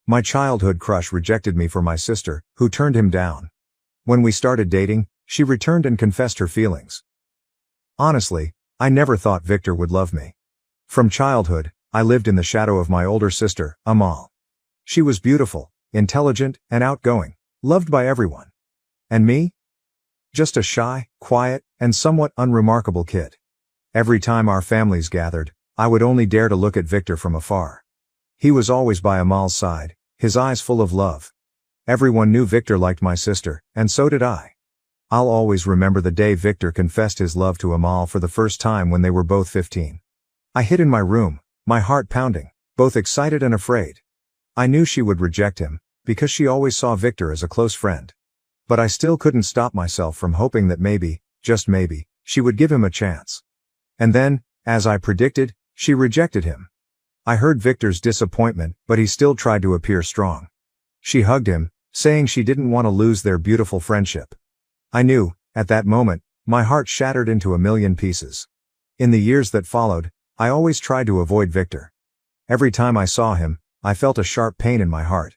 My childhood crush rejected me for my sister, who turned him down. When we started dating, she returned and confessed her feelings. Honestly, I never thought Victor would love me. From childhood, I lived in the shadow of my older sister, Amal. She was beautiful, intelligent, and outgoing, loved by everyone. And me? Just a shy, quiet, and somewhat unremarkable kid. Every time our families gathered, I would only dare to look at Victor from afar. He was always by Amal's side, his eyes full of love. Everyone knew Victor liked my sister, and so did I. I'll always remember the day Victor confessed his love to Amal for the first time when they were both 15. I hid in my room, my heart pounding, both excited and afraid. I knew she would reject him, because she always saw Victor as a close friend. But I still couldn't stop myself from hoping that maybe, just maybe, she would give him a chance. And then, as I predicted, she rejected him. I heard Victor's disappointment, but he still tried to appear strong. She hugged him, saying she didn't want to lose their beautiful friendship. I knew, at that moment, my heart shattered into a million pieces. In the years that followed, I always tried to avoid Victor. Every time I saw him, I felt a sharp pain in my heart.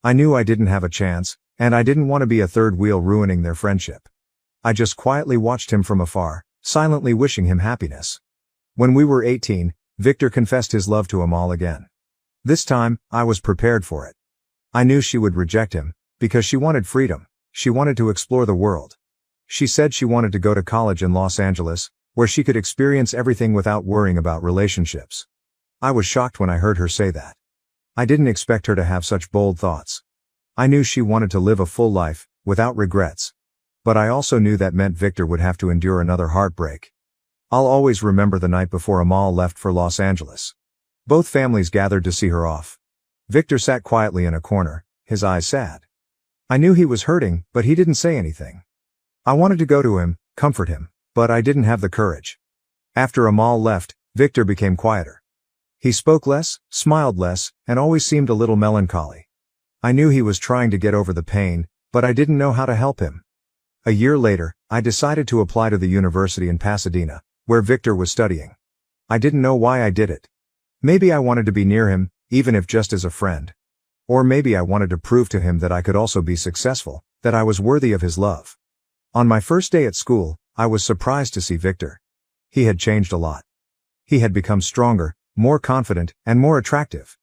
I knew I didn't have a chance, and I didn't want to be a third wheel ruining their friendship. I just quietly watched him from afar, silently wishing him happiness. When we were 18, Victor confessed his love to Amal again. This time, I was prepared for it. I knew she would reject him, because she wanted freedom, she wanted to explore the world. She said she wanted to go to college in Los Angeles, where she could experience everything without worrying about relationships. I was shocked when I heard her say that. I didn't expect her to have such bold thoughts. I knew she wanted to live a full life, without regrets. But I also knew that meant Victor would have to endure another heartbreak. I'll always remember the night before Amal left for Los Angeles. Both families gathered to see her off. Victor sat quietly in a corner, his eyes sad. I knew he was hurting, but he didn't say anything. I wanted to go to him, comfort him, but I didn't have the courage. After Amal left, Victor became quieter. He spoke less, smiled less, and always seemed a little melancholy. I knew he was trying to get over the pain, but I didn't know how to help him. A year later, I decided to apply to the university in Pasadena, where Victor was studying. I didn't know why I did it. Maybe I wanted to be near him, even if just as a friend. Or maybe I wanted to prove to him that I could also be successful, that I was worthy of his love. On my first day at school, I was surprised to see Victor. He had changed a lot. He had become stronger, more confident, and more attractive.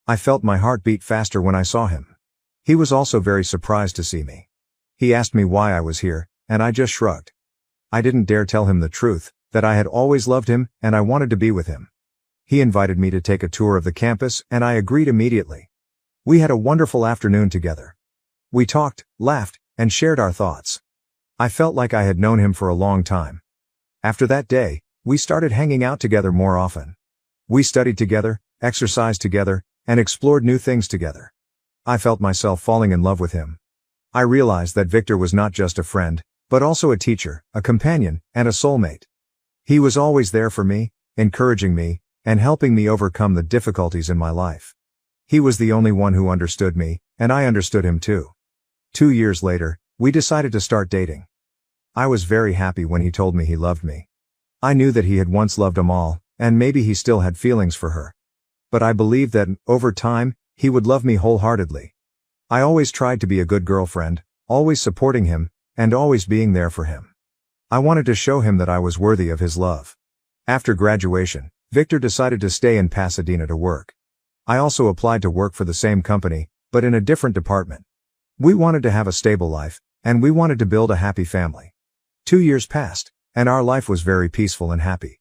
I felt my heart beat faster when I saw him. He was also very surprised to see me. He asked me why I was here, and I just shrugged. I didn't dare tell him the truth, that I had always loved him, and I wanted to be with him. He invited me to take a tour of the campus, and I agreed immediately. We had a wonderful afternoon together. We talked, laughed, and shared our thoughts. I felt like I had known him for a long time. After that day, we started hanging out together more often. We studied together, exercised together, and explored new things together. I felt myself falling in love with him. I realized that Victor was not just a friend, but also a teacher, a companion, and a soulmate. He was always there for me, encouraging me, and helping me overcome the difficulties in my life. He was the only one who understood me, and I understood him too. 2 years later, we decided to start dating. I was very happy when he told me he loved me. I knew that he had once loved Amal, and maybe he still had feelings for her. But I believed that, over time, he would love me wholeheartedly. I always tried to be a good girlfriend, always supporting him, and always being there for him. I wanted to show him that I was worthy of his love. After graduation, Victor decided to stay in Pasadena to work. I also applied to work for the same company, but in a different department. We wanted to have a stable life, and we wanted to build a happy family. 2 years passed, and our life was very peaceful and happy.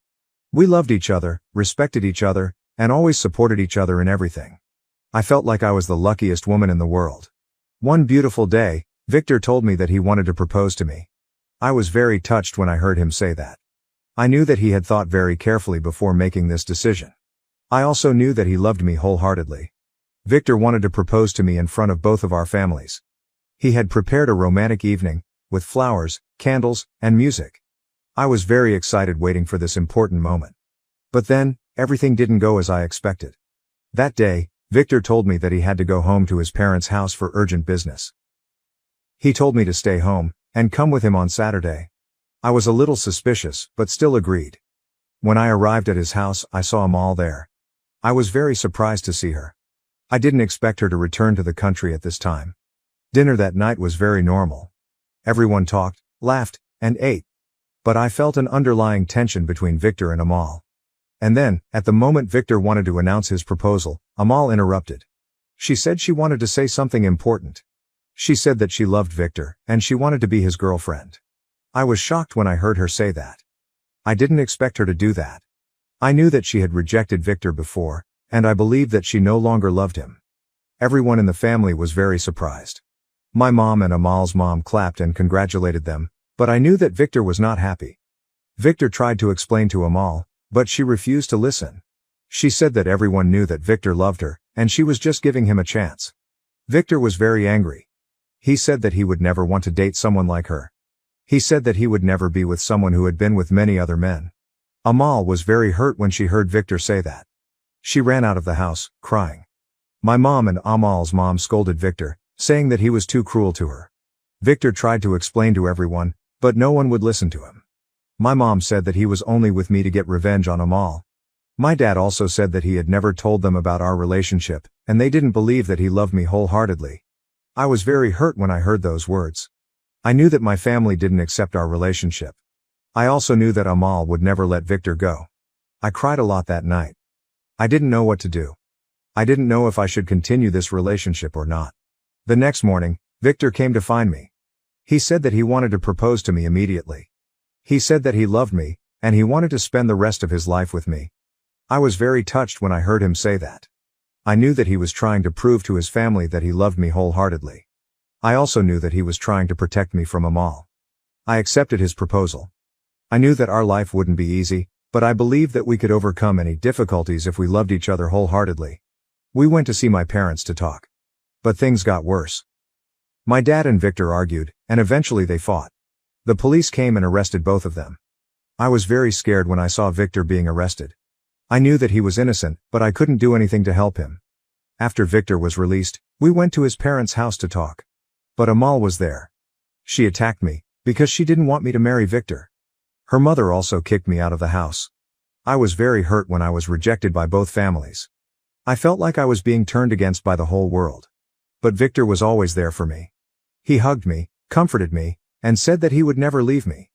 We loved each other, respected each other, and always supported each other in everything. I felt like I was the luckiest woman in the world. One beautiful day, Victor told me that he wanted to propose to me. I was very touched when I heard him say that. I knew that he had thought very carefully before making this decision. I also knew that he loved me wholeheartedly. Victor wanted to propose to me in front of both of our families. He had prepared a romantic evening, with flowers, candles, and music. I was very excited waiting for this important moment. But then, everything didn't go as I expected. That day, Victor told me that he had to go home to his parents' house for urgent business. He told me to stay home, and come with him on Saturday. I was a little suspicious, but still agreed. When I arrived at his house, I saw Amal there. I was very surprised to see her. I didn't expect her to return to the country at this time. Dinner that night was very normal. Everyone talked, laughed, and ate. But I felt an underlying tension between Victor and Amal. And then, at the moment Victor wanted to announce his proposal, Amal interrupted. She said she wanted to say something important. She said that she loved Victor, and she wanted to be his girlfriend. I was shocked when I heard her say that. I didn't expect her to do that. I knew that she had rejected Victor before, and I believed that she no longer loved him. Everyone in the family was very surprised. My mom and Amal's mom clapped and congratulated them, but I knew that Victor was not happy. Victor tried to explain to Amal, but she refused to listen. She said that everyone knew that Victor loved her, and she was just giving him a chance. Victor was very angry. He said that he would never want to date someone like her. He said that he would never be with someone who had been with many other men. Amal was very hurt when she heard Victor say that. She ran out of the house, crying. My mom and Amal's mom scolded Victor, saying that he was too cruel to her. Victor tried to explain to everyone, but no one would listen to him. My mom said that he was only with me to get revenge on Amal. My dad also said that he had never told them about our relationship, and they didn't believe that he loved me wholeheartedly. I was very hurt when I heard those words. I knew that my family didn't accept our relationship. I also knew that Amal would never let Victor go. I cried a lot that night. I didn't know what to do. I didn't know if I should continue this relationship or not. The next morning, Victor came to find me. He said that he wanted to propose to me immediately. He said that he loved me, and he wanted to spend the rest of his life with me. I was very touched when I heard him say that. I knew that he was trying to prove to his family that he loved me wholeheartedly. I also knew that he was trying to protect me from Amal. I accepted his proposal. I knew that our life wouldn't be easy, but I believed that we could overcome any difficulties if we loved each other wholeheartedly. We went to see my parents to talk. But things got worse. My dad and Victor argued, and eventually they fought. The police came and arrested both of them. I was very scared when I saw Victor being arrested. I knew that he was innocent, but I couldn't do anything to help him. After Victor was released, we went to his parents' house to talk. But Amal was there. She attacked me, because she didn't want me to marry Victor. Her mother also kicked me out of the house. I was very hurt when I was rejected by both families. I felt like I was being turned against by the whole world. But Victor was always there for me. He hugged me, comforted me, and said that he would never leave me.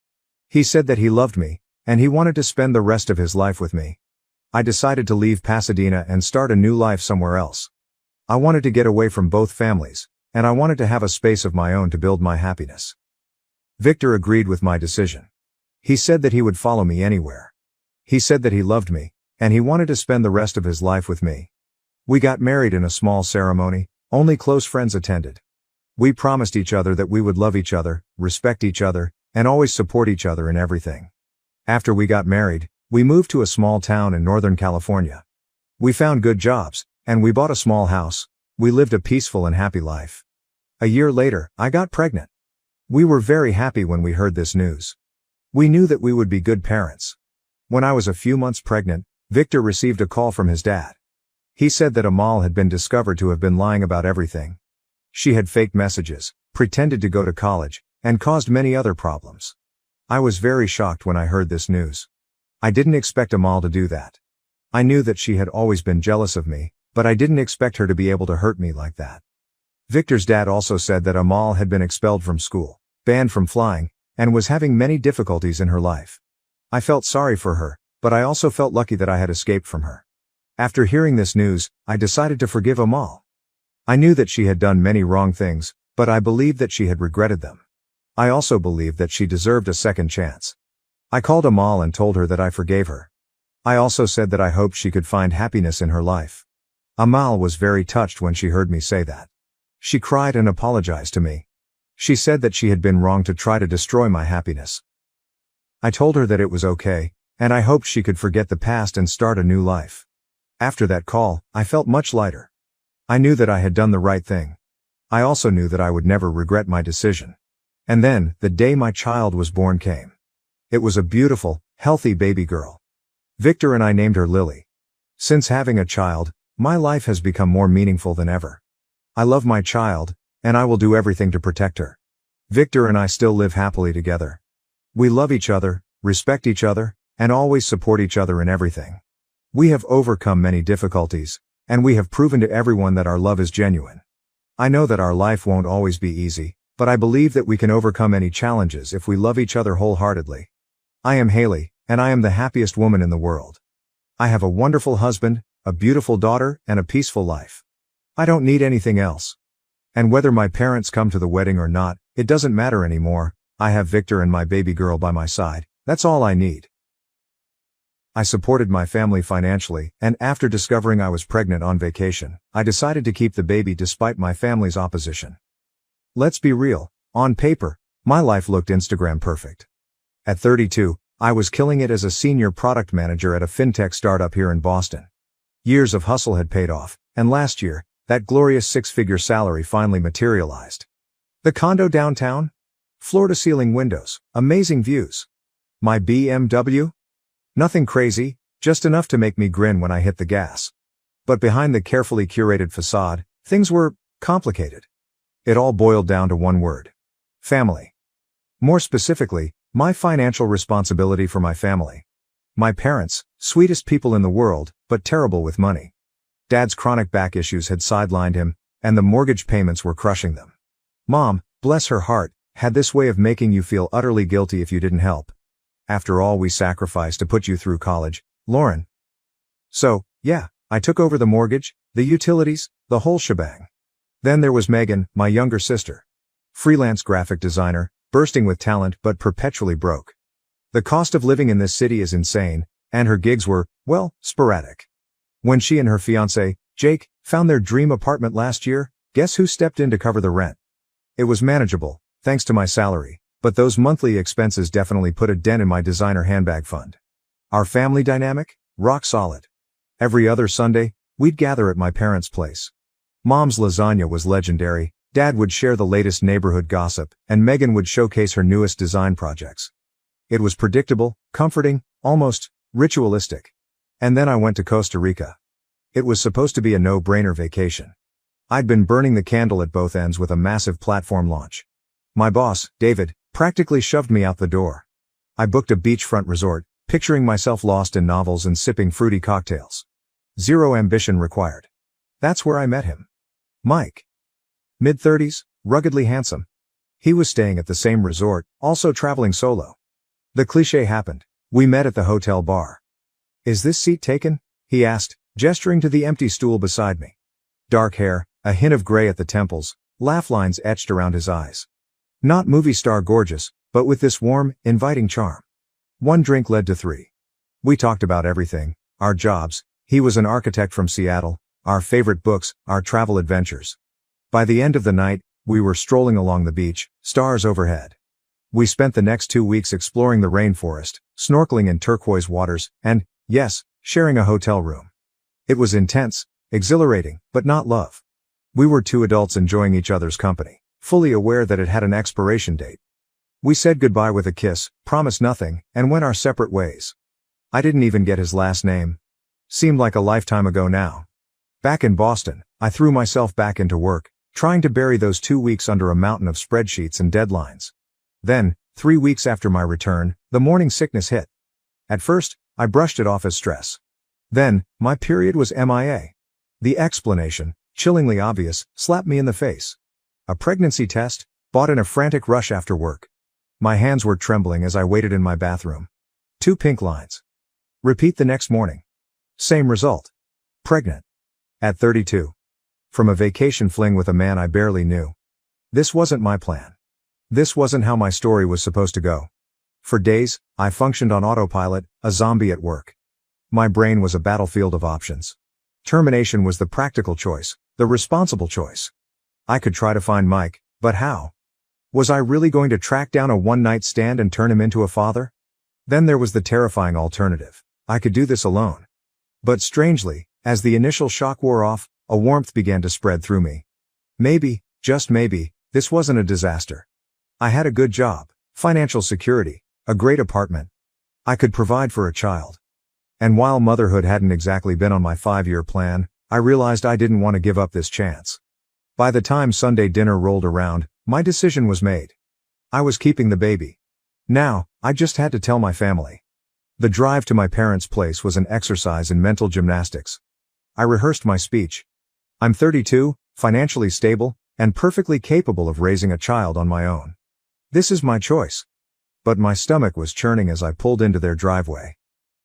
He said that he loved me, and he wanted to spend the rest of his life with me. I decided to leave Pasadena and start a new life somewhere else. I wanted to get away from both families, and I wanted to have a space of my own to build my happiness. Victor agreed with my decision. He said that he would follow me anywhere. He said that he loved me, and he wanted to spend the rest of his life with me. We got married in a small ceremony. Only close friends attended. We promised each other that we would love each other, respect each other, and always support each other in everything. After we got married, we moved to a small town in Northern California. We found good jobs, and we bought a small house. We lived a peaceful and happy life. A year later, I got pregnant. We were very happy when we heard this news. We knew that we would be good parents. When I was a few months pregnant, Victor received a call from his dad. He said that Amal had been discovered to have been lying about everything. She had faked messages, pretended to go to college, and caused many other problems. I was very shocked when I heard this news. I didn't expect Amal to do that. I knew that she had always been jealous of me, but I didn't expect her to be able to hurt me like that. Victor's dad also said that Amal had been expelled from school, banned from flying, and was having many difficulties in her life. I felt sorry for her, but I also felt lucky that I had escaped from her. After hearing this news, I decided to forgive Amal. I knew that she had done many wrong things, but I believed that she had regretted them. I also believed that she deserved a second chance. I called Amal and told her that I forgave her. I also said that I hoped she could find happiness in her life. Amal was very touched when she heard me say that. She cried and apologized to me. She said that she had been wrong to try to destroy my happiness. I told her that it was okay, and I hoped she could forget the past and start a new life. After that call, I felt much lighter. I knew that I had done the right thing. I also knew that I would never regret my decision. And then, the day my child was born came. It was a beautiful, healthy baby girl. Victor and I named her Lily. Since having a child, my life has become more meaningful than ever. I love my child, and I will do everything to protect her. Victor and I still live happily together. We love each other, respect each other, and always support each other in everything. We have overcome many difficulties, And we have proven to everyone that our love is genuine. I know that our life won't always be easy, but I believe that we can overcome any challenges if we love each other wholeheartedly. I am Haley, and I am the happiest woman in the world. I have a wonderful husband, a beautiful daughter, and a peaceful life. I don't need anything else. And whether my parents come to the wedding or not, it doesn't matter anymore. I have Victor and my baby girl by my side. That's all I need. I supported my family financially, and after discovering I was pregnant on vacation, I decided to keep the baby despite my family's opposition. Let's be real, on paper, my life looked Instagram perfect. At 32, I was killing it as a senior product manager at a fintech startup here in Boston. Years of hustle had paid off, and last year, that glorious six-figure salary finally materialized. The condo downtown? Floor-to-ceiling windows, amazing views. My BMW? Nothing crazy, just enough to make me grin when I hit the gas. But behind the carefully curated facade, things were complicated. It all boiled down to one word. Family. More specifically, my financial responsibility for my family. My parents, sweetest people in the world, but terrible with money. Dad's chronic back issues had sidelined him, and the mortgage payments were crushing them. Mom, bless her heart, had this way of making you feel utterly guilty if you didn't help. After all we sacrificed to put you through college, Lauren. So, yeah, I took over the mortgage, the utilities, the whole shebang. Then there was Megan, my younger sister. Freelance graphic designer, bursting with talent but perpetually broke. The cost of living in this city is insane, and her gigs were, well, sporadic. When she and her fiancé, Jake, found their dream apartment last year, guess who stepped in to cover the rent? It was manageable, thanks to my salary. But those monthly expenses definitely put a dent in my designer handbag fund. Our family dynamic? Rock solid. Every other Sunday, we'd gather at my parents' place. Mom's lasagna was legendary, Dad would share the latest neighborhood gossip, and Megan would showcase her newest design projects. It was predictable, comforting, almost ritualistic. And then I went to Costa Rica. It was supposed to be a no-brainer vacation. I'd been burning the candle at both ends with a massive platform launch. My boss, David, practically shoved me out the door. I booked a beachfront resort, picturing myself lost in novels and sipping fruity cocktails. Zero ambition required. That's where I met him. Mike. Mid-30s, ruggedly handsome. He was staying at the same resort, also traveling solo. The cliché happened. We met at the hotel bar. Is this seat taken? He asked, gesturing to the empty stool beside me. Dark hair, a hint of gray at the temples, laugh lines etched around his eyes. Not movie star gorgeous, but with this warm, inviting charm. One drink led to three. We talked about everything, our jobs, he was an architect from Seattle, our favorite books, our travel adventures. By the end of the night, we were strolling along the beach, stars overhead. We spent the next 2 weeks exploring the rainforest, snorkeling in turquoise waters, and, yes, sharing a hotel room. It was intense, exhilarating, but not love. We were two adults enjoying each other's company, fully aware that it had an expiration date. We said goodbye with a kiss, promised nothing, and went our separate ways. I didn't even get his last name. Seemed like a lifetime ago now. Back in Boston, I threw myself back into work, trying to bury those 2 weeks under a mountain of spreadsheets and deadlines. Then, 3 weeks after my return, the morning sickness hit. At first, I brushed it off as stress. Then, my period was MIA. The explanation, chillingly obvious, slapped me in the face. A pregnancy test, bought in a frantic rush after work. My hands were trembling as I waited in my bathroom. 2 pink lines. Repeat the next morning. Same result. Pregnant. At 32. From a vacation fling with a man I barely knew. This wasn't my plan. This wasn't how my story was supposed to go. For days, I functioned on autopilot, a zombie at work. My brain was a battlefield of options. Termination was the practical choice, the responsible choice. I could try to find Mike, but how? Was I really going to track down a one-night stand and turn him into a father? Then there was the terrifying alternative. I could do this alone. But strangely, as the initial shock wore off, a warmth began to spread through me. Maybe, just maybe, this wasn't a disaster. I had a good job, financial security, a great apartment. I could provide for a child. And while motherhood hadn't exactly been on my 5-year plan, I realized I didn't want to give up this chance. By the time Sunday dinner rolled around, my decision was made. I was keeping the baby. Now, I just had to tell my family. The drive to my parents' place was an exercise in mental gymnastics. I rehearsed my speech. I'm 32, financially stable, and perfectly capable of raising a child on my own. This is my choice. But my stomach was churning as I pulled into their driveway.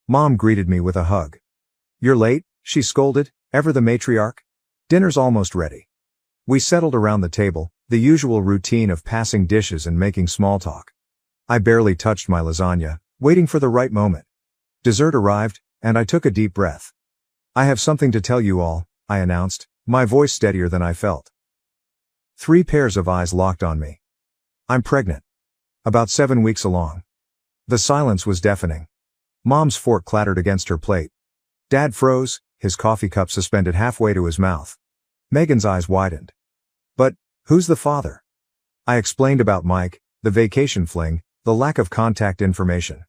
Mom greeted me with a hug. "You're late," she scolded, ever the matriarch. "Dinner's almost ready." We settled around the table, the usual routine of passing dishes and making small talk. I barely touched my lasagna, waiting for the right moment. Dessert arrived, and I took a deep breath. "I have something to tell you all," I announced, my voice steadier than I felt. 3 pairs of eyes locked on me. "I'm pregnant. About 7 weeks along." The silence was deafening. Mom's fork clattered against her plate. Dad froze, his coffee cup suspended halfway to his mouth. Megan's eyes widened. "But, who's the father?" I explained about Mike, the vacation fling, the lack of contact information.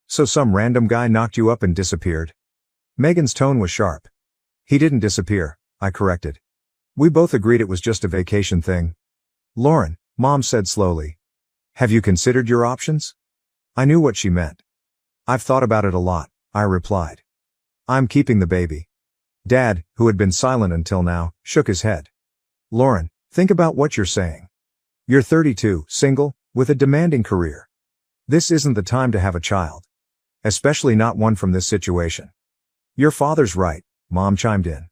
"So some random guy knocked you up and disappeared?" Megan's tone was sharp. "He didn't disappear," I corrected. "We both agreed it was just a vacation thing." "Lauren," Mom said slowly. "Have you considered your options?" I knew what she meant. "I've thought about it a lot," I replied. "I'm keeping the baby." Dad, who had been silent until now, shook his head. "Lauren, think about what you're saying. You're 32, single, with a demanding career. This isn't the time to have a child. Especially not one from this situation." "Your father's right," Mom chimed in.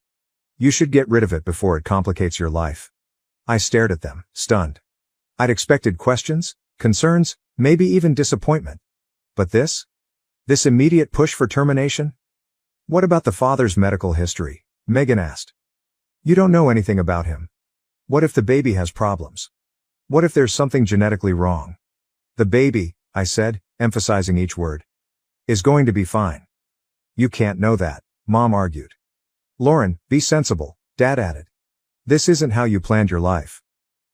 "You should get rid of it before it complicates your life." I stared at them, stunned. I'd expected questions, concerns, maybe even disappointment. But this? This immediate push for termination? "What about the father's medical history?" Megan asked. "You don't know anything about him. What if the baby has problems? What if there's something genetically wrong?" "The baby," I said, emphasizing each word, "is going to be fine." "You can't know that," Mom argued. "Lauren, be sensible," Dad added. "This isn't how you planned your life."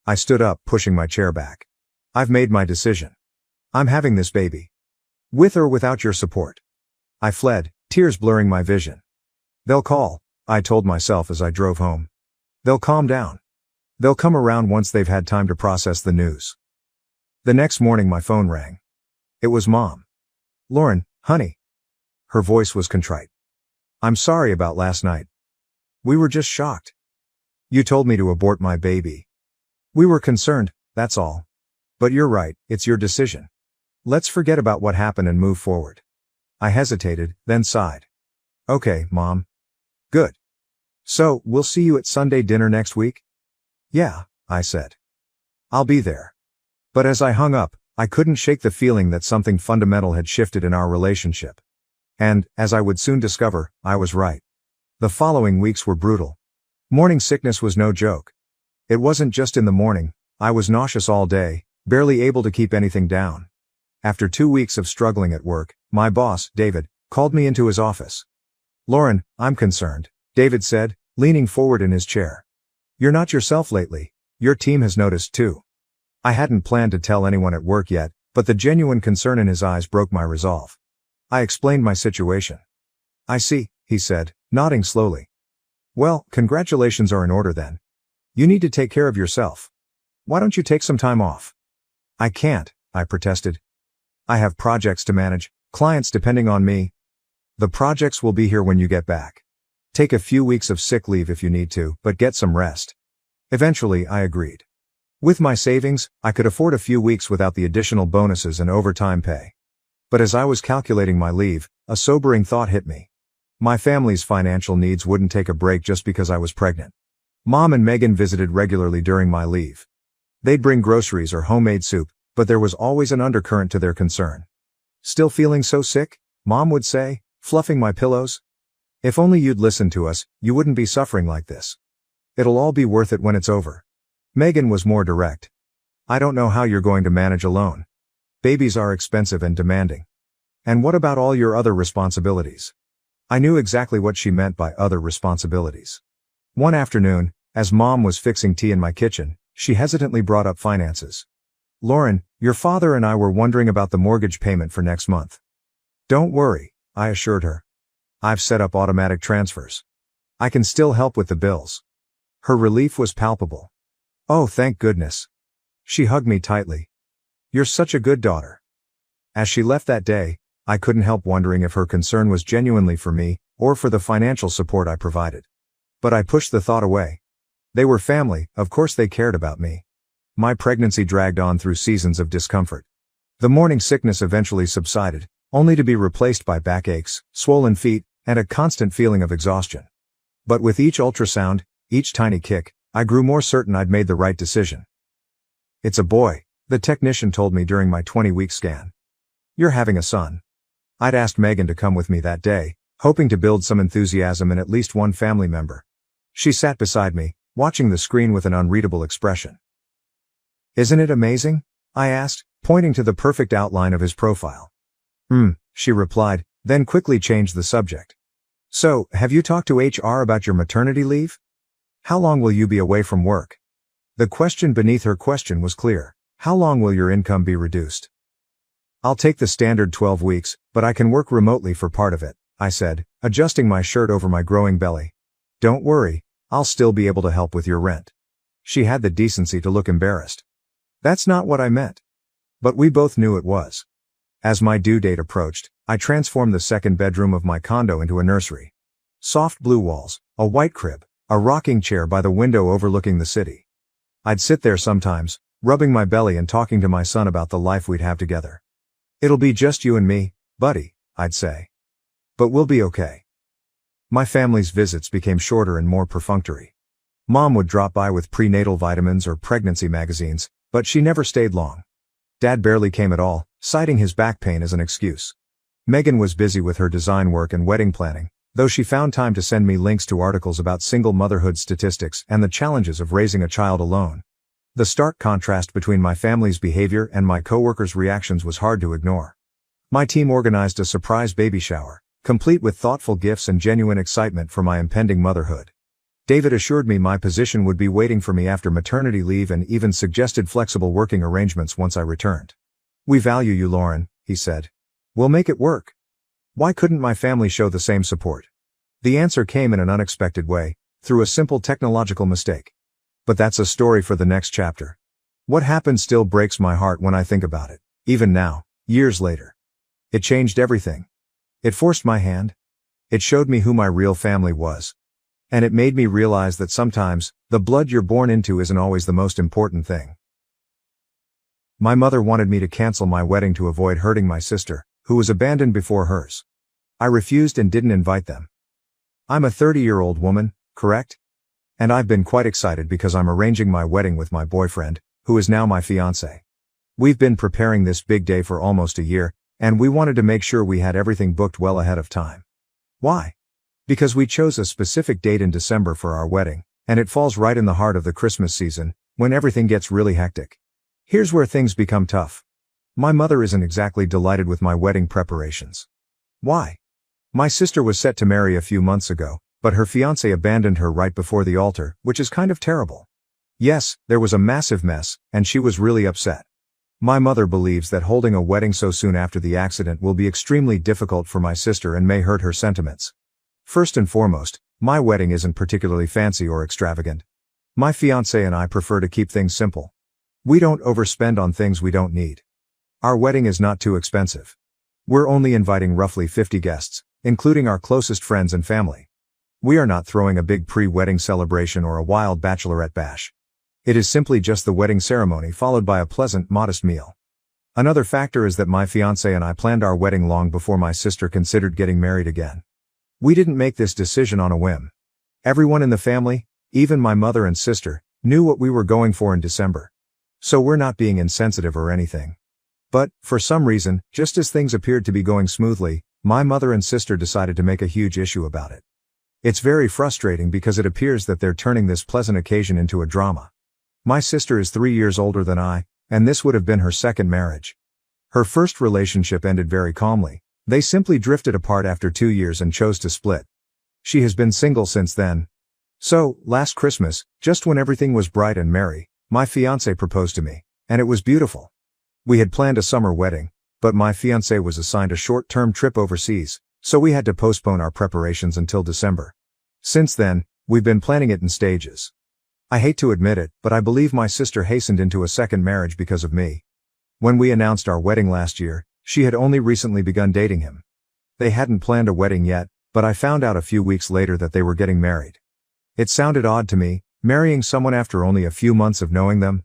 I stood up, pushing my chair back. "I've made my decision. I'm having this baby. With or without your support." I fled, tears blurring my vision. "They'll call," I told myself as I drove home. "They'll calm down. They'll come around once they've had time to process the news." The next morning my phone rang. It was Mom. "Lauren, honey." Her voice was contrite. "I'm sorry about last night. We were just shocked. You told me to abort my baby. We were concerned, that's all. But you're right, it's your decision. Let's forget about what happened and move forward." I hesitated, then sighed. "Okay, Mom. Good. So, we'll see you at Sunday dinner next week?" "Yeah," I said. "I'll be there." But as I hung up, I couldn't shake the feeling that something fundamental had shifted in our relationship. And, as I would soon discover, I was right. The following weeks were brutal. Morning sickness was no joke. It wasn't just in the morning, I was nauseous all day, barely able to keep anything down. After 2 weeks of struggling at work, my boss, David, called me into his office. "Lauren, I'm concerned," David said, leaning forward in his chair. "You're not yourself lately. Your team has noticed too." I hadn't planned to tell anyone at work yet, but the genuine concern in his eyes broke my resolve. I explained my situation. "I see," he said, nodding slowly. "Well, congratulations are in order then. You need to take care of yourself. Why don't you take some time off?" "I can't," I protested. "I have projects to manage, clients depending on me." "The projects will be here when you get back. Take a few weeks of sick leave if you need to, but get some rest." Eventually, I agreed. With my savings, I could afford a few weeks without the additional bonuses and overtime pay. But as I was calculating my leave, a sobering thought hit me. My family's financial needs wouldn't take a break just because I was pregnant. Mom and Megan visited regularly during my leave. They'd bring groceries or homemade soup, but there was always an undercurrent to their concern. "Still feeling so sick?" Mom would say, fluffing my pillows. "If only you'd listened to us, you wouldn't be suffering like this. It'll all be worth it when it's over." Megan was more direct. "I don't know how you're going to manage alone. Babies are expensive and demanding. And what about all your other responsibilities?" I knew exactly what she meant by other responsibilities. One afternoon, as Mom was fixing tea in my kitchen, she hesitantly brought up finances. "Lauren, your father and I were wondering about the mortgage payment for next month." "Don't worry," I assured her. "I've set up automatic transfers. I can still help with the bills." Her relief was palpable. "Oh, thank goodness." She hugged me tightly. "You're such a good daughter." As she left that day, I couldn't help wondering if her concern was genuinely for me, or for the financial support I provided. But I pushed the thought away. They were family, of course they cared about me. My pregnancy dragged on through seasons of discomfort. The morning sickness eventually subsided, only to be replaced by backaches, swollen feet, and a constant feeling of exhaustion. But with each ultrasound, each tiny kick, I grew more certain I'd made the right decision. "It's a boy," the technician told me during my 20-week scan. "You're having a son." I'd asked Megan to come with me that day, hoping to build some enthusiasm in at least one family member. She sat beside me, watching the screen with an unreadable expression. "Isn't it amazing?" I asked, pointing to the perfect outline of his profile. She replied, then quickly changed the subject. "So, have you talked to HR about your maternity leave? How long will you be away from work?" The question beneath her question was clear. How long will your income be reduced? "I'll take the standard 12 weeks, but I can work remotely for part of it," I said, adjusting my shirt over my growing belly. "Don't worry, I'll still be able to help with your rent." She had the decency to look embarrassed. "That's not what I meant." But we both knew it was. As my due date approached, I transformed the second bedroom of my condo into a nursery. Soft blue walls, a white crib, a rocking chair by the window overlooking the city. I'd sit there sometimes, rubbing my belly and talking to my son about the life we'd have together. "It'll be just you and me, buddy," I'd say. "But we'll be okay." My family's visits became shorter and more perfunctory. Mom would drop by with prenatal vitamins or pregnancy magazines, but she never stayed long. Dad barely came at all, citing his back pain as an excuse. Megan was busy with her design work and wedding planning, though she found time to send me links to articles about single motherhood statistics and the challenges of raising a child alone. The stark contrast between my family's behavior and my coworkers' reactions was hard to ignore. My team organized a surprise baby shower, complete with thoughtful gifts and genuine excitement for my impending motherhood. David assured me my position would be waiting for me after maternity leave and even suggested flexible working arrangements once I returned. "We value you, Lauren," he said. "We'll make it work." Why couldn't my family show the same support? The answer came in an unexpected way, through a simple technological mistake. But that's a story for the next chapter. What happened still breaks my heart when I think about it, even now, years later. It changed everything. It forced my hand. It showed me who my real family was. And it made me realize that sometimes, the blood you're born into isn't always the most important thing. My mother wanted me to cancel my wedding to avoid hurting my sister, who was abandoned before hers. I refused and didn't invite them. I'm a 30-year-old woman, correct? And I've been quite excited because I'm arranging my wedding with my boyfriend, who is now my fiancé. We've been preparing this big day for almost a year, and we wanted to make sure we had everything booked well ahead of time. Why? Because we chose a specific date in December for our wedding, and it falls right in the heart of the Christmas season, when everything gets really hectic. Here's where things become tough. My mother isn't exactly delighted with my wedding preparations. Why? My sister was set to marry a few months ago, but her fiancé abandoned her right before the altar, which is kind of terrible. Yes, there was a massive mess, and she was really upset. My mother believes that holding a wedding so soon after the accident will be extremely difficult for my sister and may hurt her sentiments. First and foremost, my wedding isn't particularly fancy or extravagant. My fiancé and I prefer to keep things simple. We don't overspend on things we don't need. Our wedding is not too expensive. We're only inviting roughly 50 guests, including our closest friends and family. We are not throwing a big pre-wedding celebration or a wild bachelorette bash. It is simply just the wedding ceremony followed by a pleasant, modest meal. Another factor is that my fiancé and I planned our wedding long before my sister considered getting married again. We didn't make this decision on a whim. Everyone in the family, even my mother and sister, knew what we were going for in December. So we're not being insensitive or anything. But, for some reason, just as things appeared to be going smoothly, my mother and sister decided to make a huge issue about it. It's very frustrating because it appears that they're turning this pleasant occasion into a drama. My sister is 3 years older than I, and this would have been her second marriage. Her first relationship ended very calmly. They simply drifted apart after 2 years and chose to split. She has been single since then. So, last Christmas, just when everything was bright and merry, my fiancé proposed to me, and it was beautiful. We had planned a summer wedding, but my fiancé was assigned a short-term trip overseas, so we had to postpone our preparations until December. Since then, we've been planning it in stages. I hate to admit it, but I believe my sister hastened into a second marriage because of me. When we announced our wedding last year, she had only recently begun dating him. They hadn't planned a wedding yet, but I found out a few weeks later that they were getting married. It sounded odd to me, marrying someone after only a few months of knowing them.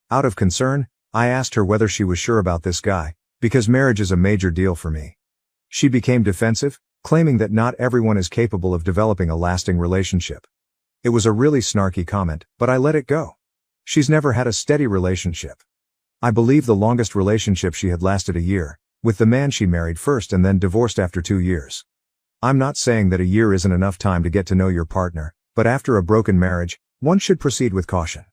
Out of concern, I asked her whether she was sure about this guy, because marriage is a major deal for me. She became defensive, claiming that not everyone is capable of developing a lasting relationship. It was a really snarky comment, but I let it go. She's never had a steady relationship. I believe the longest relationship she had lasted a year, with the man she married first and then divorced after 2 years. I'm not saying that a year isn't enough time to get to know your partner, but after a broken marriage, one should proceed with caution.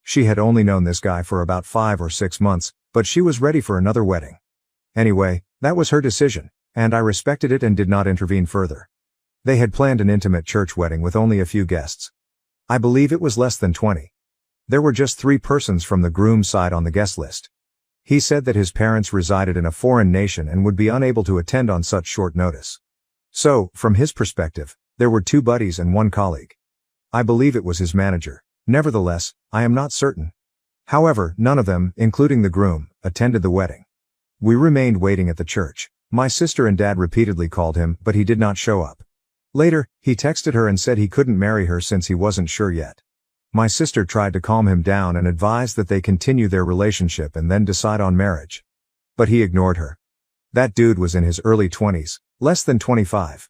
She had only known this guy for about 5 or 6 months, but she was ready for another wedding. Anyway, that was her decision, and I respected it and did not intervene further. They had planned an intimate church wedding with only a few guests. I believe it was less than 20. There were just 3 persons from the groom's side on the guest list. He said that his parents resided in a foreign nation and would be unable to attend on such short notice. So, from his perspective, there were 2 buddies and 1 colleague. I believe it was his manager. Nevertheless, I am not certain. However, none of them, including the groom, attended the wedding. We remained waiting at the church. My sister and dad repeatedly called him, but he did not show up. Later, he texted her and said he couldn't marry her since he wasn't sure yet. My sister tried to calm him down and advised that they continue their relationship and then decide on marriage. But he ignored her. That dude was in his early 20s, less than 25.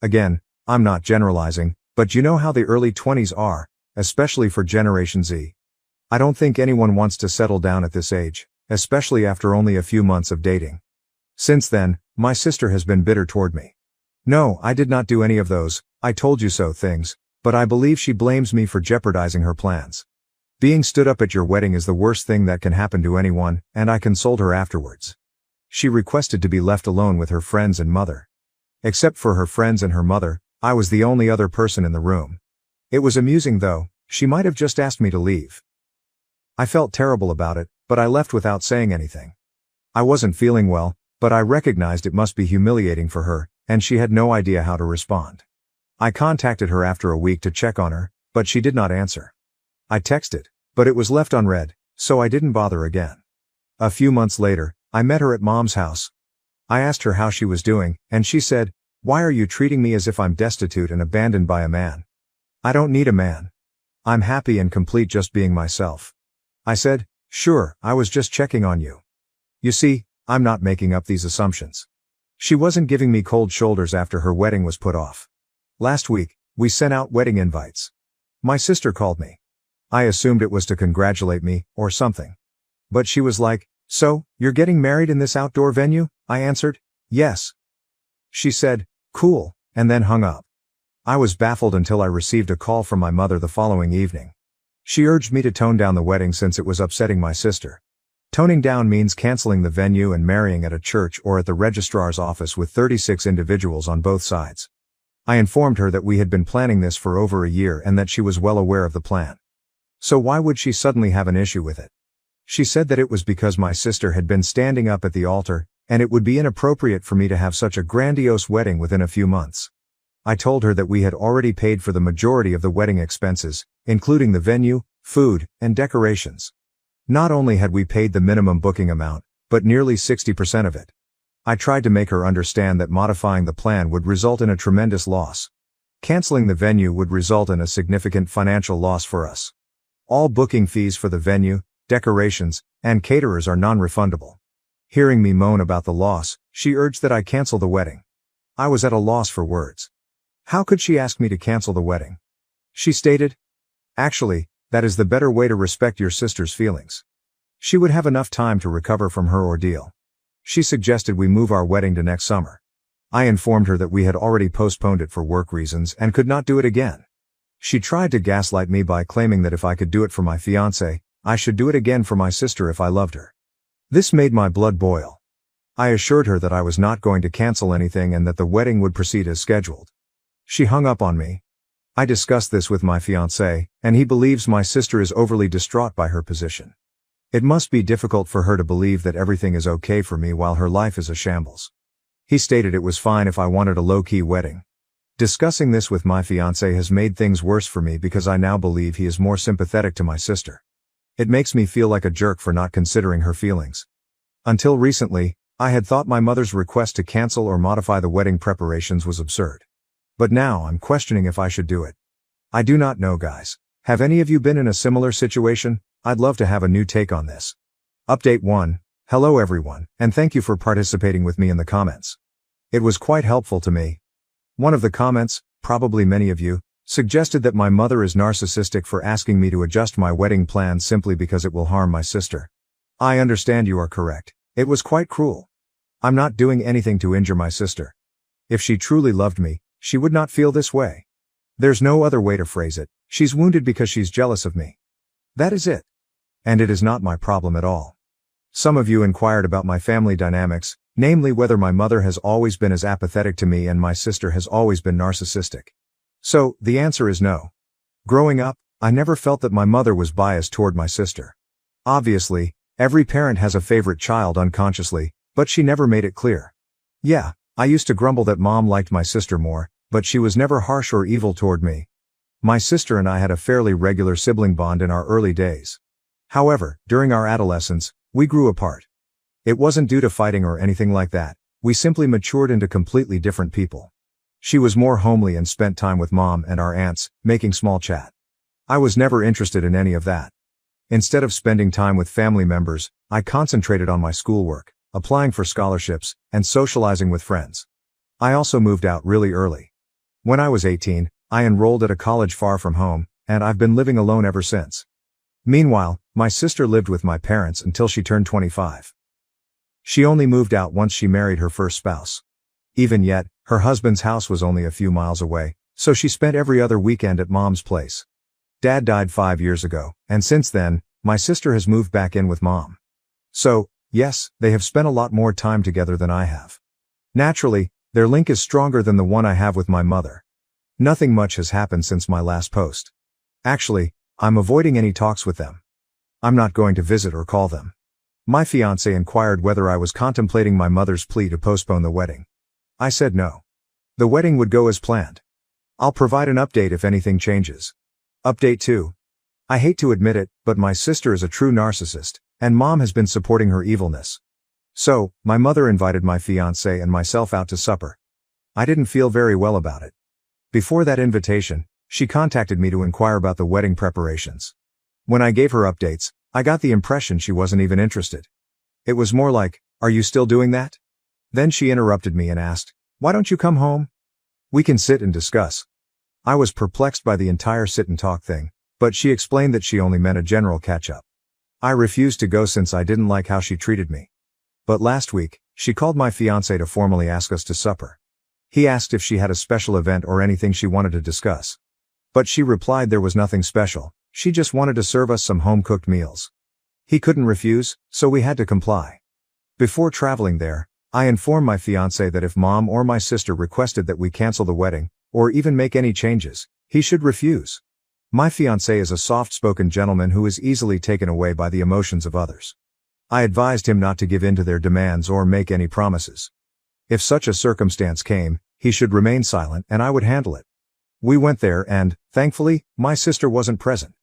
Again, I'm not generalizing, but you know how the early 20s are, especially for Generation Z. I don't think anyone wants to settle down at this age, especially after only a few months of dating. Since then, my sister has been bitter toward me. No, I did not do any of those "I told you so" things, but I believe she blames me for jeopardizing her plans. Being stood up at your wedding is the worst thing that can happen to anyone, and I consoled her afterwards. She requested to be left alone with her friends and mother. Except for her friends and her mother, I was the only other person in the room. It was amusing though, she might have just asked me to leave. I felt terrible about it, but I left without saying anything. I wasn't feeling well, but I recognized it must be humiliating for her, and she had no idea how to respond. I contacted her after a week to check on her, but she did not answer. I texted, but it was left unread, so I didn't bother again. A few months later, I met her at Mom's house. I asked her how she was doing, and she said, "Why are you treating me as if I'm destitute and abandoned by a man? I don't need a man. I'm happy and complete just being myself." I said, "Sure, I was just checking on you. You see, I'm not making up these assumptions." She wasn't giving me cold shoulders after her wedding was put off. Last week, we sent out wedding invites. My sister called me. I assumed it was to congratulate me, or something. But she was like, "So, you're getting married in this outdoor venue?" I answered, "Yes." She said, "Cool," and then hung up. I was baffled until I received a call from my mother the following evening. She urged me to tone down the wedding since it was upsetting my sister. Toning down means canceling the venue and marrying at a church or at the registrar's office with 36 individuals on both sides. I informed her that we had been planning this for over a year and that she was well aware of the plan. So why would she suddenly have an issue with it? She said that it was because my sister had been standing up at the altar, and it would be inappropriate for me to have such a grandiose wedding within a few months. I told her that we had already paid for the majority of the wedding expenses, including the venue, food, and decorations. Not only had we paid the minimum booking amount, but nearly 60% of it. I tried to make her understand that modifying the plan would result in a tremendous loss. Canceling the venue would result in a significant financial loss for us. All booking fees for the venue, decorations, and caterers are non-refundable. Hearing me moan about the loss, she urged that I cancel the wedding. I was at a loss for words. How could she ask me to cancel the wedding? She stated, "Actually, that is the better way to respect your sister's feelings. She would have enough time to recover from her ordeal." She suggested we move our wedding to next summer. I informed her that we had already postponed it for work reasons and could not do it again. She tried to gaslight me by claiming that if I could do it for my fiancé, I should do it again for my sister if I loved her. This made my blood boil. I assured her that I was not going to cancel anything and that the wedding would proceed as scheduled. She hung up on me. I discussed this with my fiancé, and he believes my sister is overly distraught by her position. It must be difficult for her to believe that everything is okay for me while her life is a shambles. He stated it was fine if I wanted a low-key wedding. Discussing this with my fiancé has made things worse for me because I now believe he is more sympathetic to my sister. It makes me feel like a jerk for not considering her feelings. Until recently, I had thought my mother's request to cancel or modify the wedding preparations was absurd. But now I'm questioning if I should do it. I do not know, guys. Have any of you been in a similar situation? I'd love to have a new take on this. Update 1. Hello everyone, and thank you for participating with me in the comments. It was quite helpful to me. One of the comments, probably many of you, suggested that my mother is narcissistic for asking me to adjust my wedding plans simply because it will harm my sister. I understand you are correct. It was quite cruel. I'm not doing anything to injure my sister. If she truly loved me, she would not feel this way. There's no other way to phrase it. She's wounded because she's jealous of me. That is it. And it is not my problem at all. Some of you inquired about my family dynamics, namely whether my mother has always been as apathetic to me and my sister has always been narcissistic. So, the answer is no. Growing up, I never felt that my mother was biased toward my sister. Obviously, every parent has a favorite child unconsciously, but she never made it clear. Yeah, I used to grumble that mom liked my sister more, but she was never harsh or evil toward me. My sister and I had a fairly regular sibling bond in our early days. However, during our adolescence, we grew apart. It wasn't due to fighting or anything like that. We simply matured into completely different people. She was more homely and spent time with mom and our aunts, making small chat. I was never interested in any of that. Instead of spending time with family members, I concentrated on my schoolwork, applying for scholarships, and socializing with friends. I also moved out really early. When I was 18, I enrolled at a college far from home, and I've been living alone ever since. Meanwhile, my sister lived with my parents until she turned 25. She only moved out once she married her first spouse. Even yet, her husband's house was only a few miles away, so she spent every other weekend at mom's place. Dad died 5 years ago, and since then, my sister has moved back in with mom. So, yes, they have spent a lot more time together than I have. Naturally, their link is stronger than the one I have with my mother. Nothing much has happened since my last post. Actually, I'm avoiding any talks with them. I'm not going to visit or call them. My fiancé inquired whether I was contemplating my mother's plea to postpone the wedding. I said no. The wedding would go as planned. I'll provide an update if anything changes. Update 2. I hate to admit it, but my sister is a true narcissist, and mom has been supporting her evilness. So, my mother invited my fiancé and myself out to supper. I didn't feel very well about it. Before that invitation, she contacted me to inquire about the wedding preparations. When I gave her updates, I got the impression she wasn't even interested. It was more like, "Are you still doing that?" Then she interrupted me and asked, "Why don't you come home? We can sit and discuss." I was perplexed by the entire sit and talk thing, but she explained that she only meant a general catch-up. I refused to go since I didn't like how she treated me. But last week, she called my fiancé to formally ask us to supper. He asked if she had a special event or anything she wanted to discuss. But she replied there was nothing special, she just wanted to serve us some home-cooked meals. He couldn't refuse, so we had to comply. Before traveling there, I informed my fiancé that if mom or my sister requested that we cancel the wedding, or even make any changes, he should refuse. My fiancé is a soft-spoken gentleman who is easily taken away by the emotions of others. I advised him not to give in to their demands or make any promises. If such a circumstance came, he should remain silent and I would handle it. We went there and, thankfully, my sister wasn't present.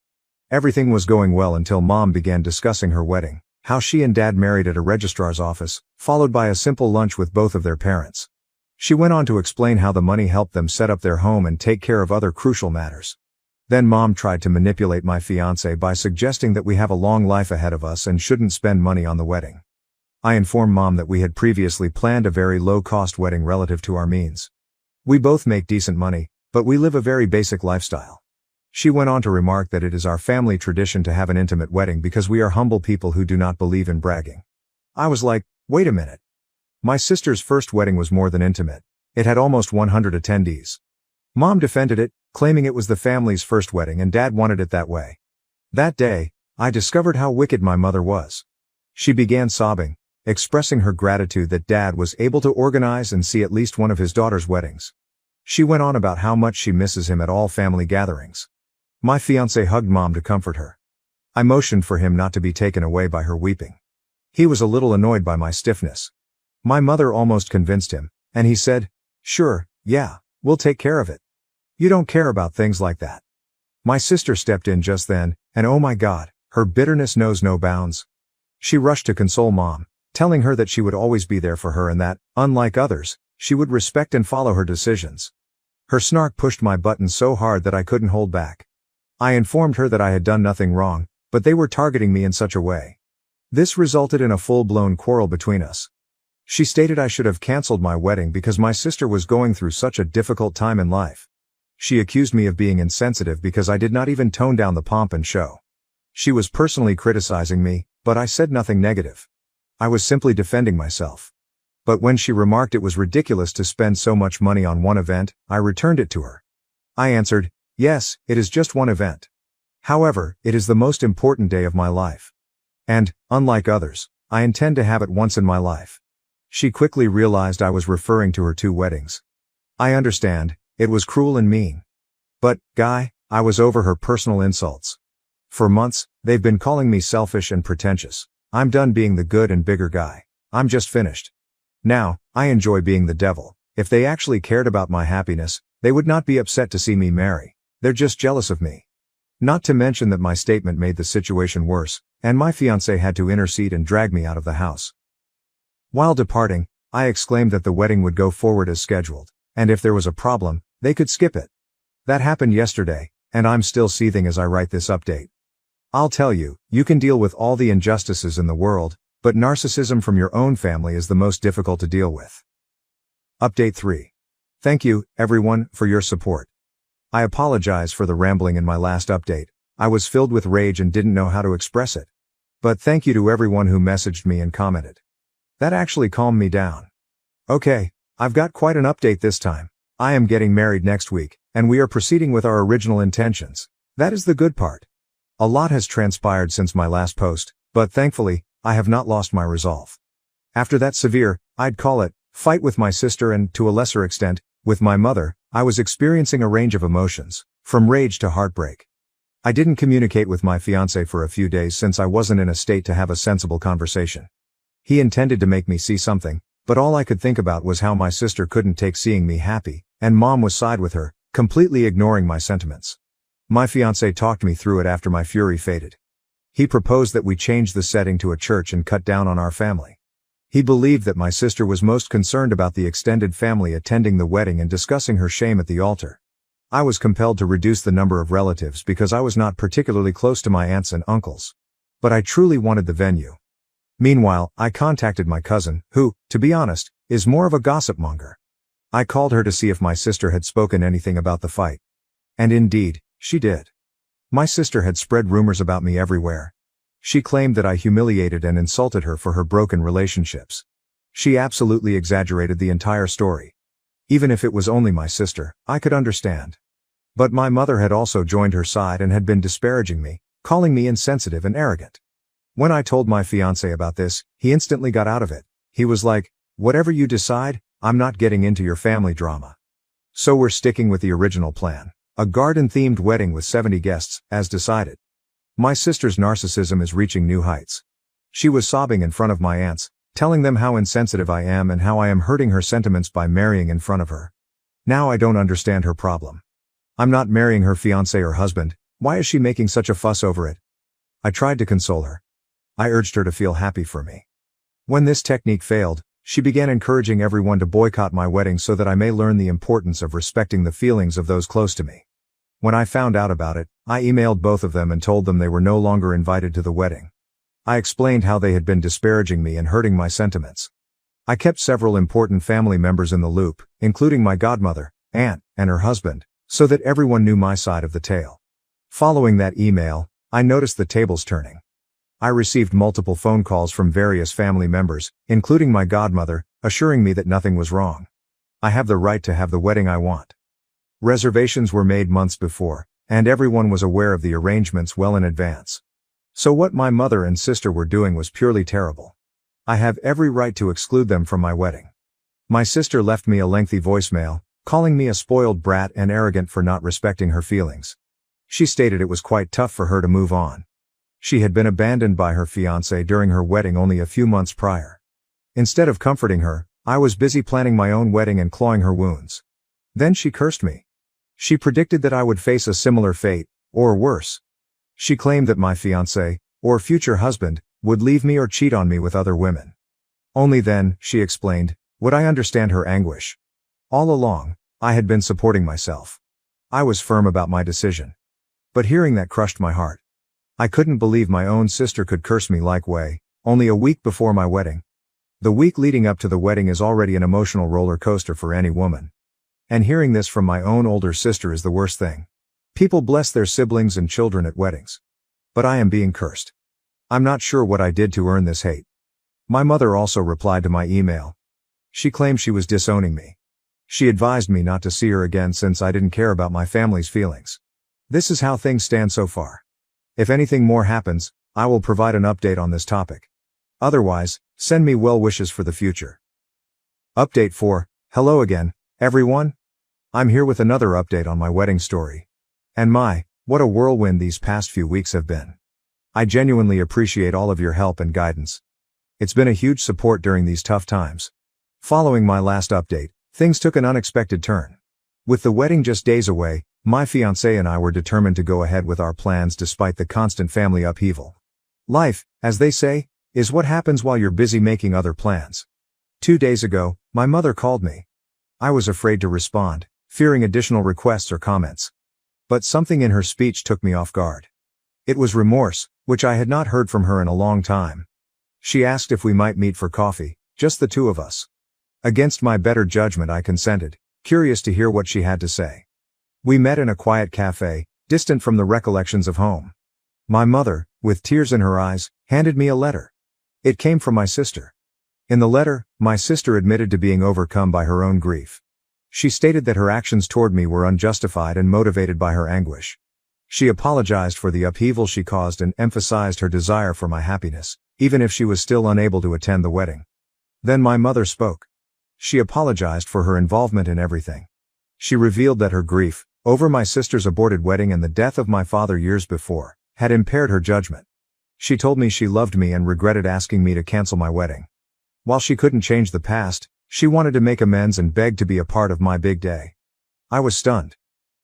Everything was going well until mom began discussing her wedding, how she and dad married at a registrar's office, followed by a simple lunch with both of their parents. She went on to explain how the money helped them set up their home and take care of other crucial matters. Then mom tried to manipulate my fiancé by suggesting that we have a long life ahead of us and shouldn't spend money on the wedding. I informed mom that we had previously planned a very low-cost wedding relative to our means. We both make decent money, but we live a very basic lifestyle. She went on to remark that it is our family tradition to have an intimate wedding because we are humble people who do not believe in bragging. I was like, wait a minute. My sister's first wedding was more than intimate. It had almost 100 attendees. Mom defended it, claiming it was the family's first wedding and dad wanted it that way. That day, I discovered how wicked my mother was. She began sobbing, expressing her gratitude that dad was able to organize and see at least one of his daughter's weddings. She went on about how much she misses him at all family gatherings. My fiancé hugged mom to comfort her. I motioned for him not to be taken away by her weeping. He was a little annoyed by my stiffness. My mother almost convinced him, and he said, "Sure, yeah, we'll take care of it. You don't care about things like that." My sister stepped in just then, and oh my God, her bitterness knows no bounds. She rushed to console mom, telling her that she would always be there for her and that, unlike others, she would respect and follow her decisions. Her snark pushed my buttons so hard that I couldn't hold back. I informed her that I had done nothing wrong, but they were targeting me in such a way. This resulted in a full-blown quarrel between us. She stated I should have cancelled my wedding because my sister was going through such a difficult time in life. She accused me of being insensitive because I did not even tone down the pomp and show. She was personally criticizing me, but I said nothing negative. I was simply defending myself. But when she remarked it was ridiculous to spend so much money on one event, I returned it to her. I answered, yes, it is just one event. However, it is the most important day of my life. And, unlike others, I intend to have it once in my life. She quickly realized I was referring to her 2 weddings. I understand, it was cruel and mean. But, Guy, I was over her personal insults. For months, they've been calling me selfish and pretentious. I'm done being the good and bigger guy. I'm just finished. Now, I enjoy being the devil. If they actually cared about my happiness, they would not be upset to see me marry. They're just jealous of me. Not to mention that my statement made the situation worse, and my fiancé had to intercede and drag me out of the house. While departing, I exclaimed that the wedding would go forward as scheduled, and if there was a problem, they could skip it. That happened yesterday, and I'm still seething as I write this update. I'll tell you, you can deal with all the injustices in the world, but narcissism from your own family is the most difficult to deal with. Update 3. Thank you, everyone, for your support. I apologize for the rambling in my last update. I was filled with rage and didn't know how to express it. But thank you to everyone who messaged me and commented. That actually calmed me down. Okay, I've got quite an update this time. I am getting married next week, and we are proceeding with our original intentions. That is the good part. A lot has transpired since my last post, but thankfully, I have not lost my resolve. After that severe, I'd call it, fight with my sister and, to a lesser extent, with my mother, I was experiencing a range of emotions, from rage to heartbreak. I didn't communicate with my fiancé for a few days since I wasn't in a state to have a sensible conversation. He intended to make me see something, but all I could think about was how my sister couldn't take seeing me happy, and mom was side with her, completely ignoring my sentiments. My fiancé talked me through it after my fury faded. He proposed that we change the setting to a church and cut down on our family. He believed that my sister was most concerned about the extended family attending the wedding and discussing her shame at the altar. I was compelled to reduce the number of relatives because I was not particularly close to my aunts and uncles. But I truly wanted the venue. Meanwhile, I contacted my cousin, who, to be honest, is more of a gossip monger. I called her to see if my sister had spoken anything about the fight. And indeed, she did. My sister had spread rumors about me everywhere. She claimed that I humiliated and insulted her for her broken relationships. She absolutely exaggerated the entire story. Even if it was only my sister, I could understand. But my mother had also joined her side and had been disparaging me, calling me insensitive and arrogant. When I told my fiancé about this, he instantly got out of it. He was like, "Whatever you decide, I'm not getting into your family drama." So we're sticking with the original plan. A garden-themed wedding with 70 guests, as decided. My sister's narcissism is reaching new heights. She was sobbing in front of my aunts, telling them how insensitive I am and how I am hurting her sentiments by marrying in front of her. Now I don't understand her problem. I'm not marrying her fiancé or husband. Why is she making such a fuss over it? I tried to console her. I urged her to feel happy for me. When this technique failed, she began encouraging everyone to boycott my wedding so that I may learn the importance of respecting the feelings of those close to me. When I found out about it, I emailed both of them and told them they were no longer invited to the wedding. I explained how they had been disparaging me and hurting my sentiments. I kept several important family members in the loop, including my godmother, aunt, and her husband, so that everyone knew my side of the tale. Following that email, I noticed the tables turning. I received multiple phone calls from various family members, including my godmother, assuring me that nothing was wrong. I have the right to have the wedding I want. Reservations were made months before, and everyone was aware of the arrangements well in advance. So what my mother and sister were doing was purely terrible. I have every right to exclude them from my wedding. My sister left me a lengthy voicemail, calling me a spoiled brat and arrogant for not respecting her feelings. She stated it was quite tough for her to move on. She had been abandoned by her fiancé during her wedding only a few months prior. Instead of comforting her, I was busy planning my own wedding and clawing her wounds. Then she cursed me. She predicted that I would face a similar fate, or worse. She claimed that my fiancé, or future husband, would leave me or cheat on me with other women. Only then, she explained, would I understand her anguish. All along, I had been supporting myself. I was firm about my decision. But hearing that crushed my heart. I couldn't believe my own sister could curse me like way, only a week before my wedding. The week leading up to the wedding is already an emotional roller coaster for any woman. And hearing this from my own older sister is the worst thing. People bless their siblings and children at weddings. But I am being cursed. I'm not sure what I did to earn this hate. My mother also replied to my email. She claimed she was disowning me. She advised me not to see her again since I didn't care about my family's feelings. This is how things stand so far. If anything more happens, I will provide an update on this topic. Otherwise, send me well wishes for the future. Update 4. Hello again, everyone. I'm here with another update on my wedding story. And what a whirlwind these past few weeks have been. I genuinely appreciate all of your help and guidance. It's been a huge support during these tough times. Following my last update, things took an unexpected turn. With the wedding just days away, my fiancé and I were determined to go ahead with our plans despite the constant family upheaval. Life, as they say, is what happens while you're busy making other plans. 2 days ago, my mother called me. I was afraid to respond, fearing additional requests or comments. But something in her speech took me off guard. It was remorse, which I had not heard from her in a long time. She asked if we might meet for coffee, just the two of us. Against my better judgment I consented, curious to hear what she had to say. We met in a quiet cafe, distant from the recollections of home. My mother, with tears in her eyes, handed me a letter. It came from my sister. In the letter, my sister admitted to being overcome by her own grief. She stated that her actions toward me were unjustified and motivated by her anguish. She apologized for the upheaval she caused and emphasized her desire for my happiness, even if she was still unable to attend the wedding. Then my mother spoke. She apologized for her involvement in everything. She revealed that her grief, over my sister's aborted wedding and the death of my father years before, had impaired her judgment. She told me she loved me and regretted asking me to cancel my wedding. While she couldn't change the past, she wanted to make amends and begged to be a part of my big day. I was stunned.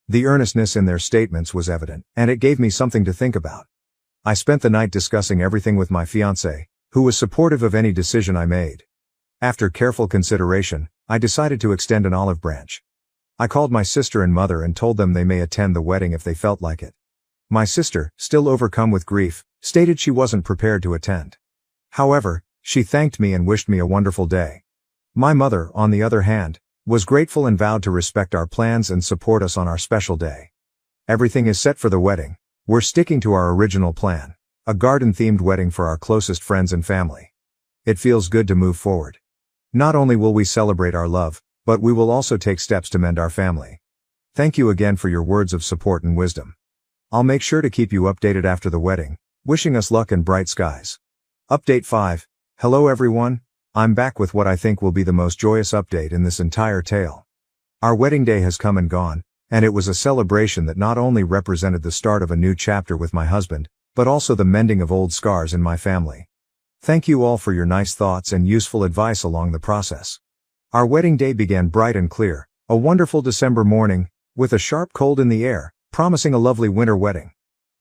The earnestness in their statements was evident, and it gave me something to think about. I spent the night discussing everything with my fiancé, who was supportive of any decision I made. After careful consideration, I decided to extend an olive branch. I called my sister and mother and told them they may attend the wedding if they felt like it. My sister, still overcome with grief, stated she wasn't prepared to attend. However, she thanked me and wished me a wonderful day. My mother, on the other hand, was grateful and vowed to respect our plans and support us on our special day. Everything is set for the wedding. We're sticking to our original plan, a garden-themed wedding for our closest friends and family. It feels good to move forward. Not only will we celebrate our love, but we will also take steps to mend our family. Thank you again for your words of support and wisdom. I'll make sure to keep you updated after the wedding, wishing us luck and bright skies. Update 5. Hello everyone. I'm back with what I think will be the most joyous update in this entire tale. Our wedding day has come and gone, and it was a celebration that not only represented the start of a new chapter with my husband, but also the mending of old scars in my family. Thank you all for your nice thoughts and useful advice along the process. Our wedding day began bright and clear, a wonderful December morning, with a sharp cold in the air, promising a lovely winter wedding.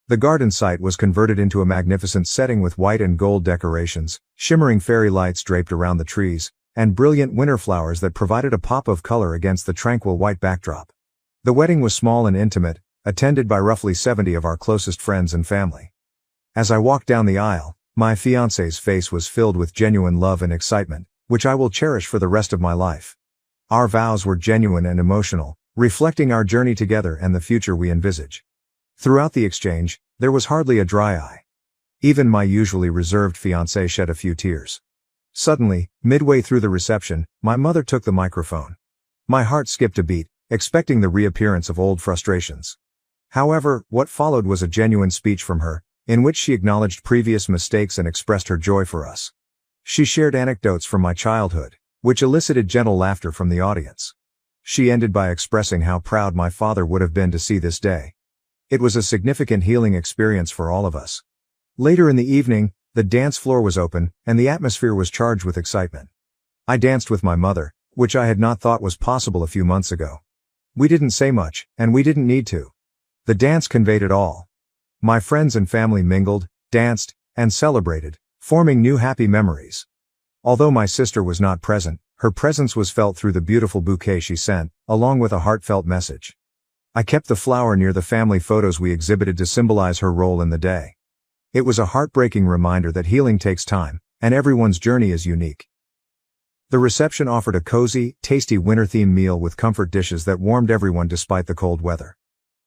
The garden site was converted into a magnificent setting with white and gold decorations, shimmering fairy lights draped around the trees, and brilliant winter flowers that provided a pop of color against the tranquil white backdrop. The wedding was small and intimate, attended by roughly 70 of our closest friends and family. As I walked down the aisle, my fiancé's face was filled with genuine love and excitement, which I will cherish for the rest of my life. Our vows were genuine and emotional, reflecting our journey together and the future we envisage. Throughout the exchange, there was hardly a dry eye. Even my usually reserved fiancé shed a few tears. Suddenly, midway through the reception, my mother took the microphone. My heart skipped a beat, expecting the reappearance of old frustrations. However, what followed was a genuine speech from her, in which she acknowledged previous mistakes and expressed her joy for us. She shared anecdotes from my childhood, which elicited gentle laughter from the audience. She ended by expressing how proud my father would have been to see this day. It was a significant healing experience for all of us. Later in the evening, the dance floor was open, and the atmosphere was charged with excitement. I danced with my mother, which I had not thought was possible a few months ago. We didn't say much, and we didn't need to. The dance conveyed it all. My friends and family mingled, danced, and celebrated, forming new happy memories. Although my sister was not present, Her presence was felt through the beautiful bouquet she sent, along with a heartfelt message. I kept the flower near the family photos we exhibited to symbolize her role in the day. It was a heartbreaking reminder that healing takes time, and everyone's journey is unique. The reception offered a cozy, tasty winter-themed meal with comfort dishes that warmed everyone despite the cold weather.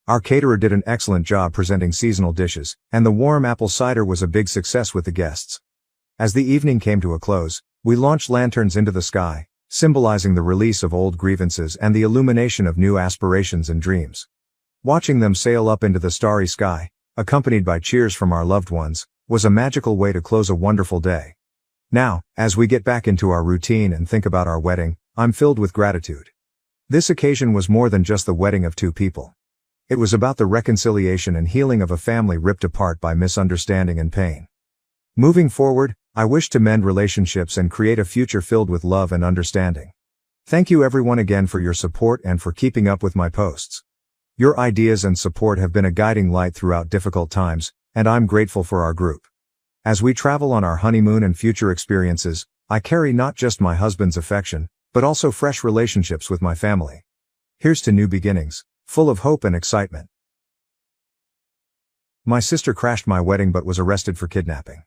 Our caterer did an excellent job presenting seasonal dishes, and the warm apple cider was a big success with the guests. As the evening came to a close, we launched lanterns into the sky, symbolizing the release of old grievances and the illumination of new aspirations and dreams. Watching them sail up into the starry sky, accompanied by cheers from our loved ones, was a magical way to close a wonderful day. Now, as we get back into our routine and think about our wedding, I'm filled with gratitude. This occasion was more than just the wedding of two people. It was about the reconciliation and healing of a family ripped apart by misunderstanding and pain. Moving forward, I wish to mend relationships and create a future filled with love and understanding. Thank you everyone again for your support and for keeping up with my posts. Your ideas and support have been a guiding light throughout difficult times, and I'm grateful for our group. As we travel on our honeymoon and future experiences, I carry not just my husband's affection, but also fresh relationships with my family. Here's to new beginnings, full of hope and excitement. My sister crashed my wedding but was arrested for kidnapping.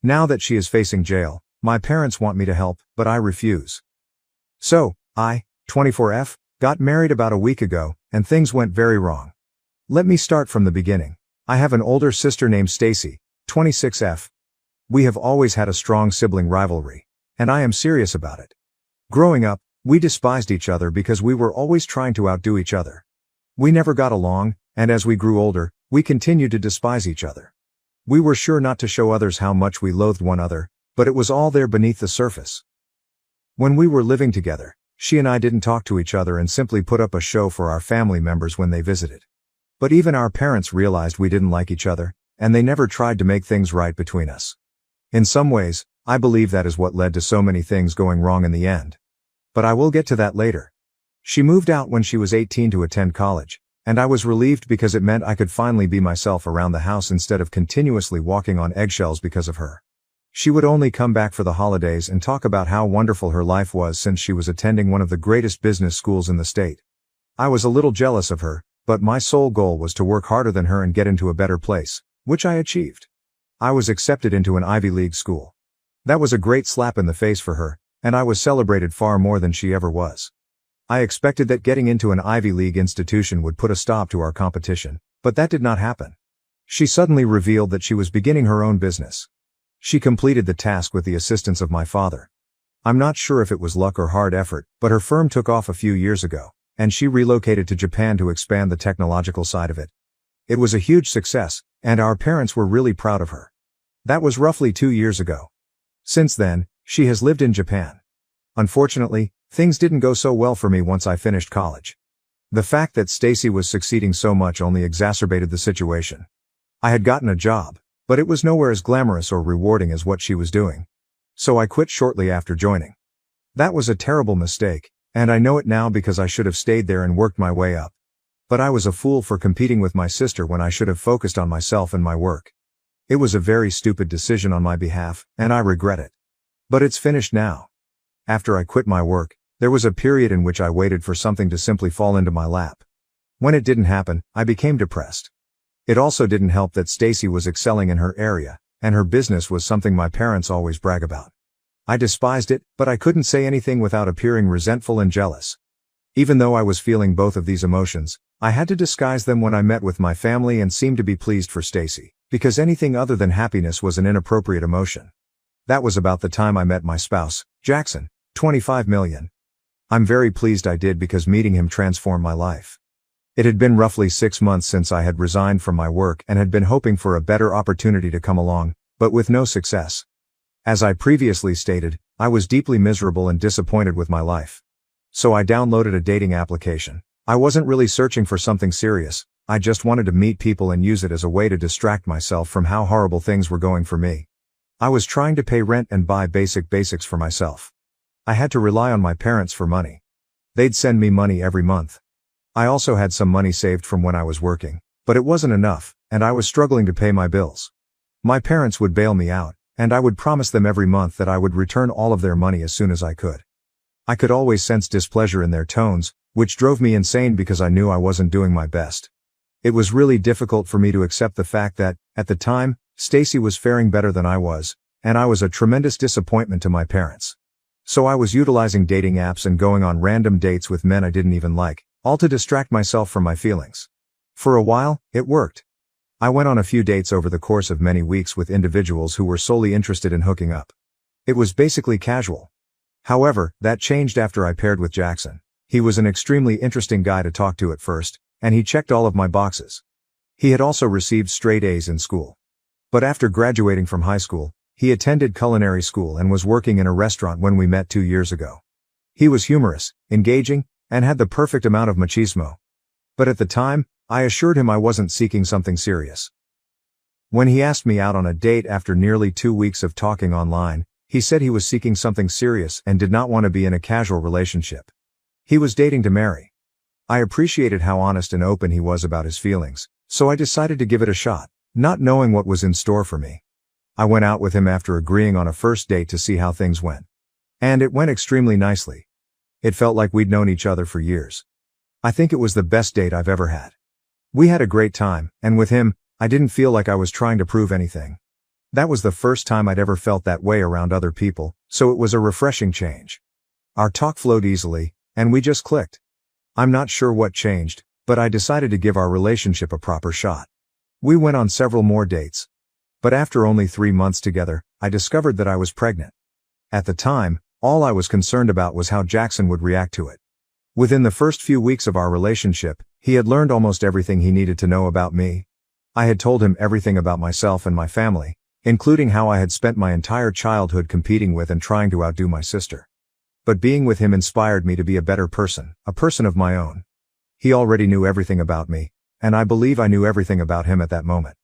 Now that she is facing jail, my parents want me to help, but I refuse. So, I, 24F, got married about a week ago, and things went very wrong. Let me start from the beginning. I have an older sister named Stacy, 26F. We have always had a strong sibling rivalry, and I am serious about it. Growing up, we despised each other because we were always trying to outdo each other. We never got along, and as we grew older, we continued to despise each other. We were sure not to show others how much we loathed one another, but it was all there beneath the surface. When we were living together, she and I didn't talk to each other and simply put up a show for our family members when they visited. But even our parents realized we didn't like each other, and they never tried to make things right between us. In some ways, I believe that is what led to so many things going wrong in the end. But I will get to that later. She moved out when she was 18 to attend college, and I was relieved because it meant I could finally be myself around the house instead of continuously walking on eggshells because of her. She would only come back for the holidays and talk about how wonderful her life was since she was attending one of the greatest business schools in the state. I was a little jealous of her, but my sole goal was to work harder than her and get into a better place, which I achieved. I was accepted into an Ivy League school. That was a great slap in the face for her, and I was celebrated far more than she ever was. I expected that getting into an Ivy League institution would put a stop to our competition, but that did not happen. She suddenly revealed that she was beginning her own business. She completed the task with the assistance of my father. I'm not sure if it was luck or hard effort, but her firm took off a few years ago, and she relocated to Japan to expand the technological side of it. It was a huge success, and our parents were really proud of her. That was roughly 2 years ago. Since then, she has lived in Japan. Unfortunately, things didn't go so well for me once I finished college. The fact that Stacy was succeeding so much only exacerbated the situation. I had gotten a job, but it was nowhere as glamorous or rewarding as what she was doing. So I quit shortly after joining. That was a terrible mistake, and I know it now because I should have stayed there and worked my way up. But I was a fool for competing with my sister when I should have focused on myself and my work. It was a very stupid decision on my behalf, and I regret it. But it's finished now. After I quit my work, there was a period in which I waited for something to simply fall into my lap. When it didn't happen, I became depressed. It also didn't help that Stacy was excelling in her area, and her business was something my parents always brag about. I despised it, but I couldn't say anything without appearing resentful and jealous. Even though I was feeling both of these emotions, I had to disguise them when I met with my family and seemed to be pleased for Stacy, because anything other than happiness was an inappropriate emotion. That was about the time I met my spouse, Jackson, 25 million. I'm very pleased I did because meeting him transformed my life. It had been roughly 6 months since I had resigned from my work and had been hoping for a better opportunity to come along, but with no success. As I previously stated, I was deeply miserable and disappointed with my life. So I downloaded a dating application. I wasn't really searching for something serious, I just wanted to meet people and use it as a way to distract myself from how horrible things were going for me. I was trying to pay rent and buy basics for myself. I had to rely on my parents for money. They'd send me money every month. I also had some money saved from when I was working, but it wasn't enough, and I was struggling to pay my bills. My parents would bail me out, and I would promise them every month that I would return all of their money as soon as I could. I could always sense displeasure in their tones, which drove me insane because I knew I wasn't doing my best. It was really difficult for me to accept the fact that, at the time, Stacy was faring better than I was, and I was a tremendous disappointment to my parents. So I was utilizing dating apps and going on random dates with men I didn't even like, all to distract myself from my feelings. For a while, it worked. I went on a few dates over the course of many weeks with individuals who were solely interested in hooking up. It was basically casual. However, that changed after I paired with Jackson. He was an extremely interesting guy to talk to at first, and he checked all of my boxes. He had also received straight A's in school. But after graduating from high school, he attended culinary school and was working in a restaurant when we met 2 years ago. He was humorous, engaging, and had the perfect amount of machismo. But at the time, I assured him I wasn't seeking something serious. When he asked me out on a date after nearly 2 weeks of talking online, he said he was seeking something serious and did not want to be in a casual relationship. He was dating to marry. I appreciated how honest and open he was about his feelings, so I decided to give it a shot, not knowing what was in store for me. I went out with him after agreeing on a first date to see how things went. And it went extremely nicely. It felt like we'd known each other for years. I think it was the best date I've ever had. We had a great time, and with him, I didn't feel like I was trying to prove anything. That was the first time I'd ever felt that way around other people, so it was a refreshing change. Our talk flowed easily, and we just clicked. I'm not sure what changed, but I decided to give our relationship a proper shot. We went on several more dates. But after only 3 months together, I discovered that I was pregnant. At the time, all I was concerned about was how Jackson would react to it. Within the first few weeks of our relationship, he had learned almost everything he needed to know about me. I had told him everything about myself and my family, including how I had spent my entire childhood competing with and trying to outdo my sister. But being with him inspired me to be a better person, a person of my own. He already knew everything about me, and I believe I knew everything about him at that moment.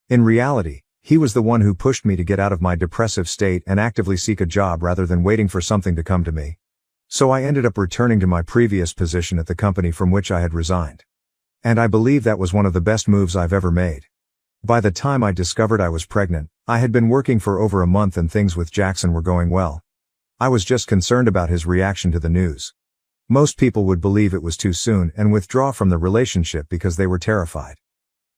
In reality, he was the one who pushed me to get out of my depressive state and actively seek a job rather than waiting for something to come to me. So I ended up returning to my previous position at the company from which I had resigned. And I believe that was one of the best moves I've ever made. By the time I discovered I was pregnant, I had been working for over a month and things with Jackson were going well. I was just concerned about his reaction to the news. Most people would believe it was too soon and withdraw from the relationship because they were terrified.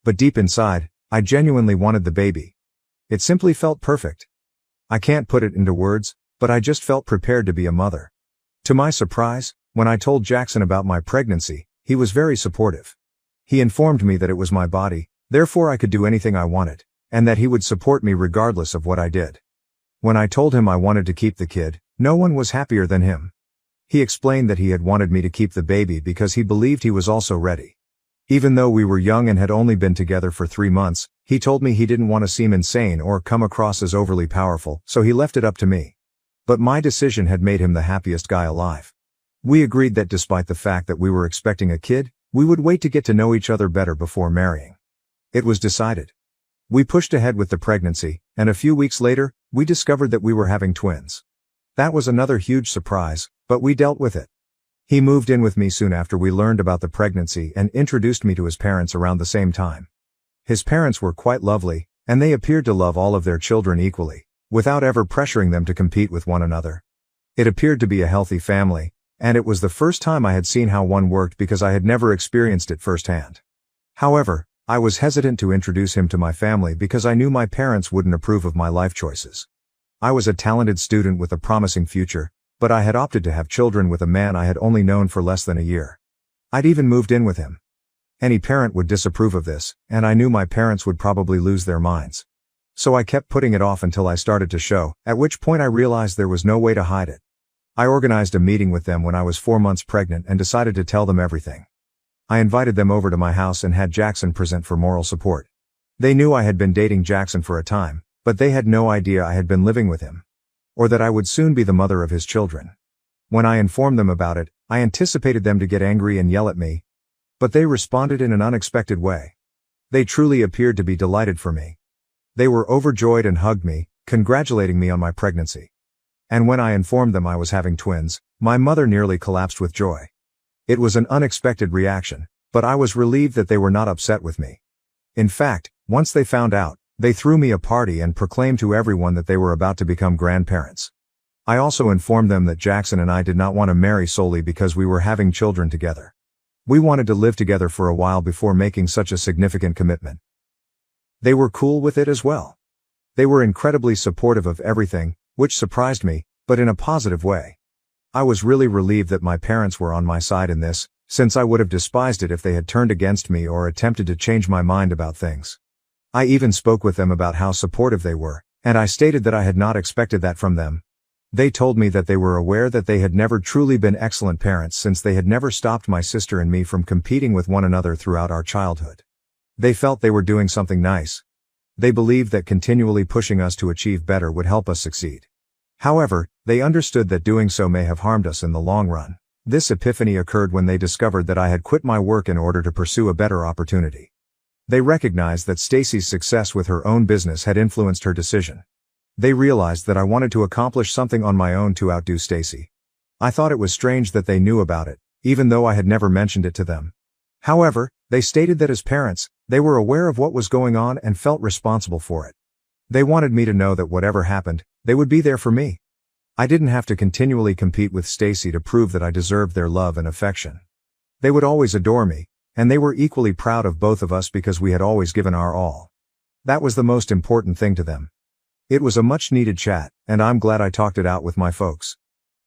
But deep inside, I genuinely wanted the baby. It simply felt perfect. I can't put it into words, but I just felt prepared to be a mother. To my surprise, when I told Jackson about my pregnancy, he was very supportive. He informed me that it was my body, therefore I could do anything I wanted, and that he would support me regardless of what I did. When I told him I wanted to keep the kid, no one was happier than him. He explained that he had wanted me to keep the baby because he believed he was also ready. Even though we were young and had only been together for 3 months, he told me he didn't want to seem insane or come across as overly powerful, so he left it up to me. But my decision had made him the happiest guy alive. We agreed that despite the fact that we were expecting a kid, we would wait to get to know each other better before marrying. It was decided. We pushed ahead with the pregnancy, and a few weeks later, we discovered that we were having twins. That was another huge surprise, but we dealt with it. He moved in with me soon after we learned about the pregnancy and introduced me to his parents around the same time. His parents were quite lovely, and they appeared to love all of their children equally, without ever pressuring them to compete with one another. It appeared to be a healthy family, and it was the first time I had seen how one worked because I had never experienced it firsthand. However, I was hesitant to introduce him to my family because I knew my parents wouldn't approve of my life choices. I was a talented student with a promising future, but I had opted to have children with a man I had only known for less than a year. I'd even moved in with him. Any parent would disapprove of this, and I knew my parents would probably lose their minds. So I kept putting it off until I started to show, at which point I realized there was no way to hide it. I organized a meeting with them when I was 4 months pregnant and decided to tell them everything. I invited them over to my house and had Jackson present for moral support. They knew I had been dating Jackson for a time, but they had no idea I had been living with him, or that I would soon be the mother of his children. When I informed them about it, I anticipated them to get angry and yell at me, but they responded in an unexpected way. They truly appeared to be delighted for me. They were overjoyed and hugged me, congratulating me on my pregnancy. And when I informed them I was having twins, my mother nearly collapsed with joy. It was an unexpected reaction, but I was relieved that they were not upset with me. In fact, once they found out, they threw me a party and proclaimed to everyone that they were about to become grandparents. I also informed them that Jackson and I did not want to marry solely because we were having children together. We wanted to live together for a while before making such a significant commitment. They were cool with it as well. They were incredibly supportive of everything, which surprised me, but in a positive way. I was really relieved that my parents were on my side in this, since I would have despised it if they had turned against me or attempted to change my mind about things. I even spoke with them about how supportive they were, and I stated that I had not expected that from them. They told me that they were aware that they had never truly been excellent parents since they had never stopped my sister and me from competing with one another throughout our childhood. They felt they were doing something nice. They believed that continually pushing us to achieve better would help us succeed. However, they understood that doing so may have harmed us in the long run. This epiphany occurred when they discovered that I had quit my work in order to pursue a better opportunity. They recognized that Stacy's success with her own business had influenced her decision. They realized that I wanted to accomplish something on my own to outdo Stacy. I thought it was strange that they knew about it, even though I had never mentioned it to them. However, they stated that as parents, they were aware of what was going on and felt responsible for it. They wanted me to know that whatever happened, they would be there for me. I didn't have to continually compete with Stacy to prove that I deserved their love and affection. They would always adore me, and they were equally proud of both of us because we had always given our all. That was the most important thing to them. It was a much-needed chat, and I'm glad I talked it out with my folks.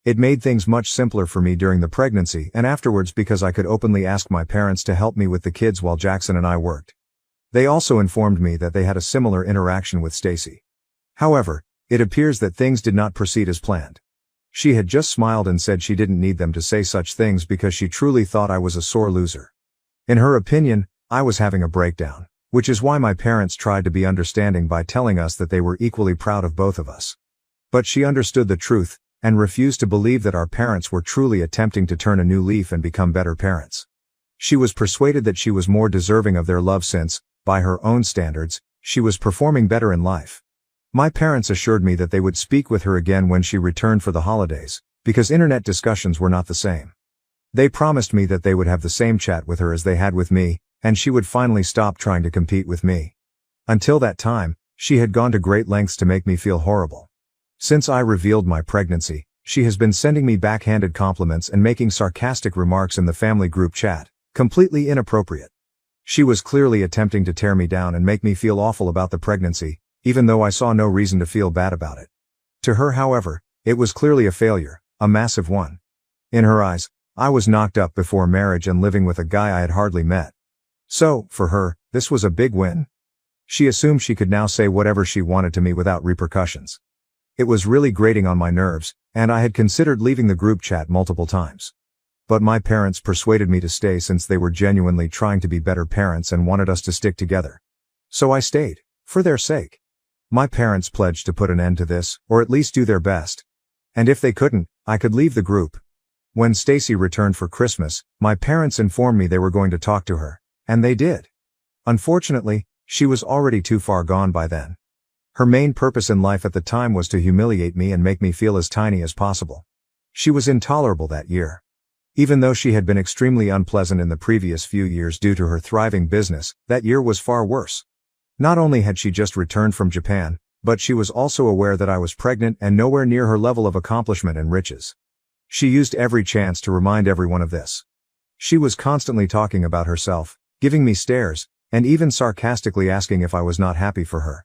It made things much simpler for me during the pregnancy and afterwards because I could openly ask my parents to help me with the kids while Jackson and I worked. They also informed me that they had a similar interaction with Stacy. However, it appears that things did not proceed as planned. She had just smiled and said she didn't need them to say such things because she truly thought I was a sore loser. In her opinion, I was having a breakdown, which is why my parents tried to be understanding by telling us that they were equally proud of both of us. But she understood the truth, and refused to believe that our parents were truly attempting to turn a new leaf and become better parents. She was persuaded that she was more deserving of their love since, by her own standards, she was performing better in life. My parents assured me that they would speak with her again when she returned for the holidays, because internet discussions were not the same. They promised me that they would have the same chat with her as they had with me, and she would finally stop trying to compete with me. Until that time, she had gone to great lengths to make me feel horrible. Since I revealed my pregnancy, she has been sending me backhanded compliments and making sarcastic remarks in the family group chat, completely inappropriate. She was clearly attempting to tear me down and make me feel awful about the pregnancy, even though I saw no reason to feel bad about it. To her, however, it was clearly a failure, a massive one. In her eyes, I was knocked up before marriage and living with a guy I had hardly met. So, for her, this was a big win. She assumed she could now say whatever she wanted to me without repercussions. It was really grating on my nerves, and I had considered leaving the group chat multiple times. But my parents persuaded me to stay since they were genuinely trying to be better parents and wanted us to stick together. So I stayed, for their sake. My parents pledged to put an end to this, or at least do their best. And if they couldn't, I could leave the group. When Stacy returned for Christmas, my parents informed me they were going to talk to her, and they did. Unfortunately, she was already too far gone by then. Her main purpose in life at the time was to humiliate me and make me feel as tiny as possible. She was intolerable that year. Even though she had been extremely unpleasant in the previous few years due to her thriving business, that year was far worse. Not only had she just returned from Japan, but she was also aware that I was pregnant and nowhere near her level of accomplishment and riches. She used every chance to remind everyone of this. She was constantly talking about herself, giving me stares, and even sarcastically asking if I was not happy for her.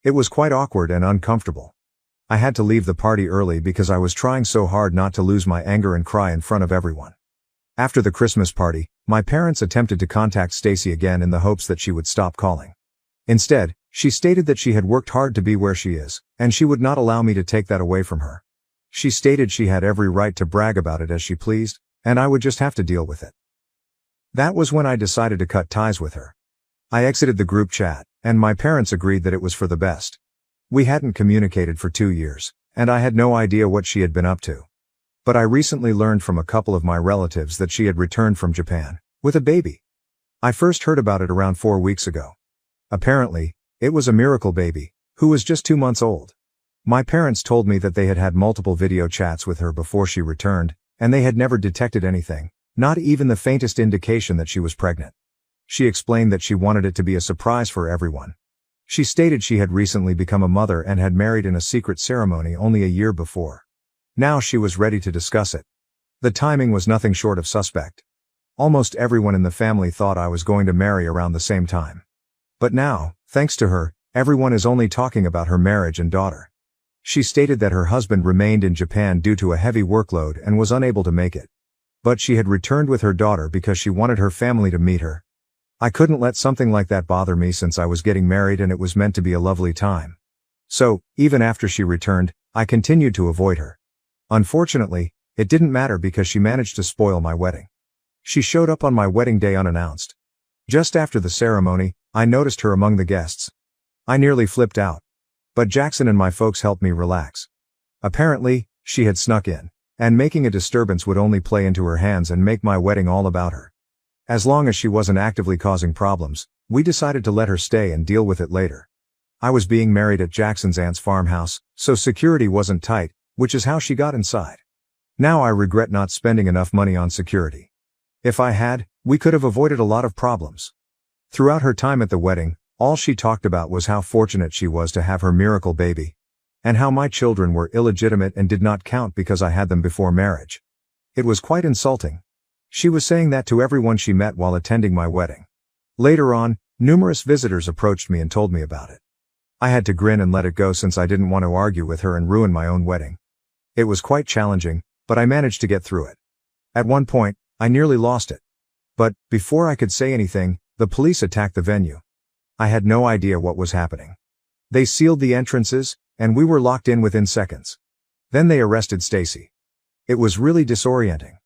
It was quite awkward and uncomfortable. I had to leave the party early because I was trying so hard not to lose my anger and cry in front of everyone. After the Christmas party, my parents attempted to contact Stacy again in the hopes that she would stop calling. Instead, she stated that she had worked hard to be where she is, and she would not allow me to take that away from her. She stated she had every right to brag about it as she pleased, and I would just have to deal with it. That was when I decided to cut ties with her. I exited the group chat, and my parents agreed that it was for the best. We hadn't communicated for 2 years, and I had no idea what she had been up to. But I recently learned from a couple of my relatives that she had returned from Japan, with a baby. I first heard about it around 4 weeks ago. Apparently, it was a miracle baby, who was just 2 months old. My parents told me that they had had multiple video chats with her before she returned, and they had never detected anything, not even the faintest indication that she was pregnant. She explained that she wanted it to be a surprise for everyone. She stated she had recently become a mother and had married in a secret ceremony only a year before. Now she was ready to discuss it. The timing was nothing short of suspect. Almost everyone in the family thought I was going to marry around the same time. But now, thanks to her, everyone is only talking about her marriage and daughter. She stated that her husband remained in Japan due to a heavy workload and was unable to make it. But she had returned with her daughter because she wanted her family to meet her. I couldn't let something like that bother me since I was getting married and it was meant to be a lovely time. So, even after she returned, I continued to avoid her. Unfortunately, it didn't matter because she managed to spoil my wedding. She showed up on my wedding day unannounced. Just after the ceremony, I noticed her among the guests. I nearly flipped out. But Jackson and my folks helped me relax. Apparently, she had snuck in, and making a disturbance would only play into her hands and make my wedding all about her. As long as she wasn't actively causing problems, we decided to let her stay and deal with it later. I was being married at Jackson's aunt's farmhouse, so security wasn't tight, which is how she got inside. Now I regret not spending enough money on security. If I had, we could have avoided a lot of problems. Throughout her time at the wedding, all she talked about was how fortunate she was to have her miracle baby, and how my children were illegitimate and did not count because I had them before marriage. It was quite insulting. She was saying that to everyone she met while attending my wedding. Later on, numerous visitors approached me and told me about it. I had to grin and let it go since I didn't want to argue with her and ruin my own wedding. It was quite challenging, but I managed to get through it. At one point, I nearly lost it. But, before I could say anything, the police attacked the venue. I had no idea what was happening. They sealed the entrances, and we were locked in within seconds. Then they arrested Stacy. It was really disorienting.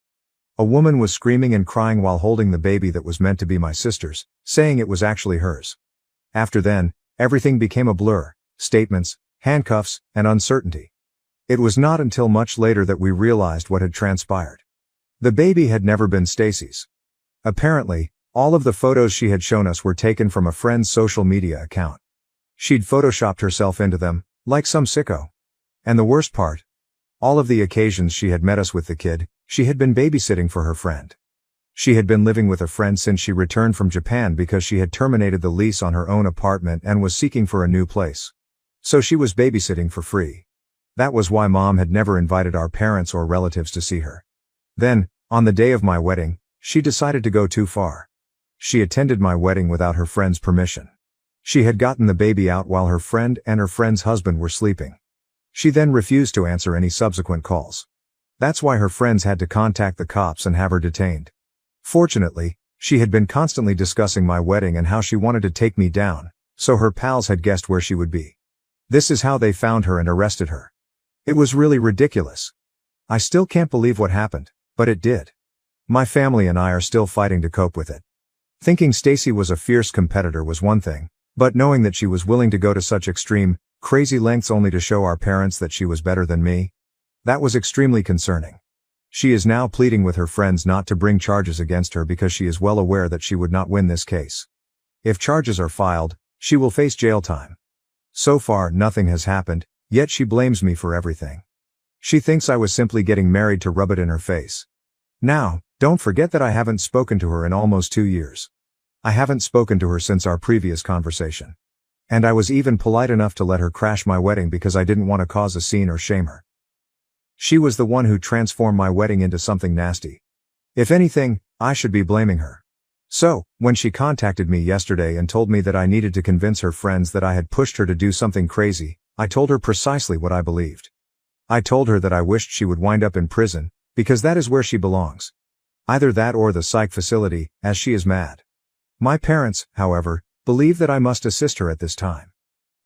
A woman was screaming and crying while holding the baby that was meant to be my sister's, saying it was actually hers. After then, everything became a blur: statements, handcuffs, and uncertainty. It was not until much later that we realized what had transpired. The baby had never been Stacy's. Apparently, all of the photos she had shown us were taken from a friend's social media account. She'd photoshopped herself into them, like some sicko. And the worst part? All of the occasions she had met us with the kid, she had been babysitting for her friend. She had been living with a friend since she returned from Japan because she had terminated the lease on her own apartment and was seeking for a new place. So she was babysitting for free. That was why Mom had never invited our parents or relatives to see her. Then, on the day of my wedding, she decided to go too far. She attended my wedding without her friend's permission. She had gotten the baby out while her friend and her friend's husband were sleeping. She then refused to answer any subsequent calls. That's why her friends had to contact the cops and have her detained. Fortunately, she had been constantly discussing my wedding and how she wanted to take me down, so her pals had guessed where she would be. This is how they found her and arrested her. It was really ridiculous. I still can't believe what happened, but it did. My family and I are still fighting to cope with it. Thinking Stacy was a fierce competitor was one thing, but knowing that she was willing to go to such extreme, crazy lengths only to show our parents that she was better than me, that was extremely concerning. She is now pleading with her friends not to bring charges against her because she is well aware that she would not win this case. If charges are filed, she will face jail time. So far, nothing has happened, yet she blames me for everything. She thinks I was simply getting married to rub it in her face. Now, don't forget that I haven't spoken to her in almost 2 years. I haven't spoken to her since our previous conversation. And I was even polite enough to let her crash my wedding because I didn't want to cause a scene or shame her. She was the one who transformed my wedding into something nasty. If anything, I should be blaming her. So, when she contacted me yesterday and told me that I needed to convince her friends that I had pushed her to do something crazy, I told her precisely what I believed. I told her that I wished she would wind up in prison, because that is where she belongs. Either that or the psych facility, as she is mad. My parents, however, believe that I must assist her at this time.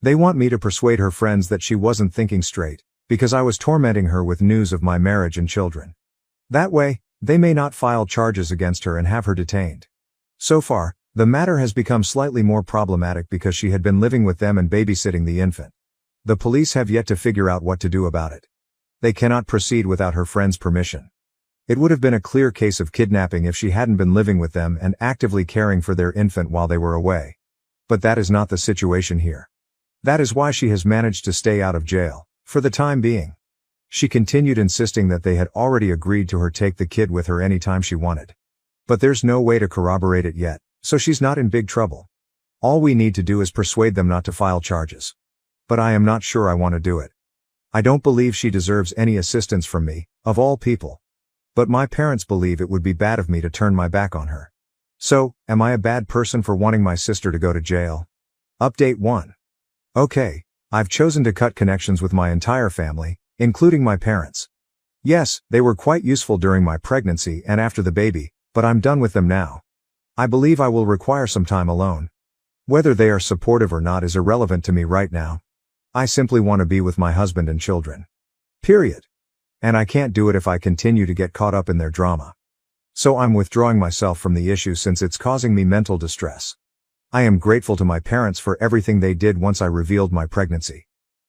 They want me to persuade her friends that she wasn't thinking straight, because I was tormenting her with news of my marriage and children. That way, they may not file charges against her and have her detained. So far, the matter has become slightly more problematic because she had been living with them and babysitting the infant. The police have yet to figure out what to do about it. They cannot proceed without her friend's permission. It would have been a clear case of kidnapping if she hadn't been living with them and actively caring for their infant while they were away. But that is not the situation here. That is why she has managed to stay out of jail, for the time being. She continued insisting that they had already agreed to her take the kid with her anytime she wanted. But there's no way to corroborate it yet, so she's not in big trouble. All we need to do is persuade them not to file charges. But I am not sure I want to do it. I don't believe she deserves any assistance from me, of all people. But my parents believe it would be bad of me to turn my back on her. So, am I a bad person for wanting my sister to go to jail? Update 1. Okay, I've chosen to cut connections with my entire family, including my parents. Yes, they were quite useful during my pregnancy and after the baby, but I'm done with them now. I believe I will require some time alone. Whether they are supportive or not is irrelevant to me right now. I simply want to be with my husband and children. Period. And I can't do it if I continue to get caught up in their drama. So I'm withdrawing myself from the issue since it's causing me mental distress. I am grateful to my parents for everything they did once I revealed my pregnancy.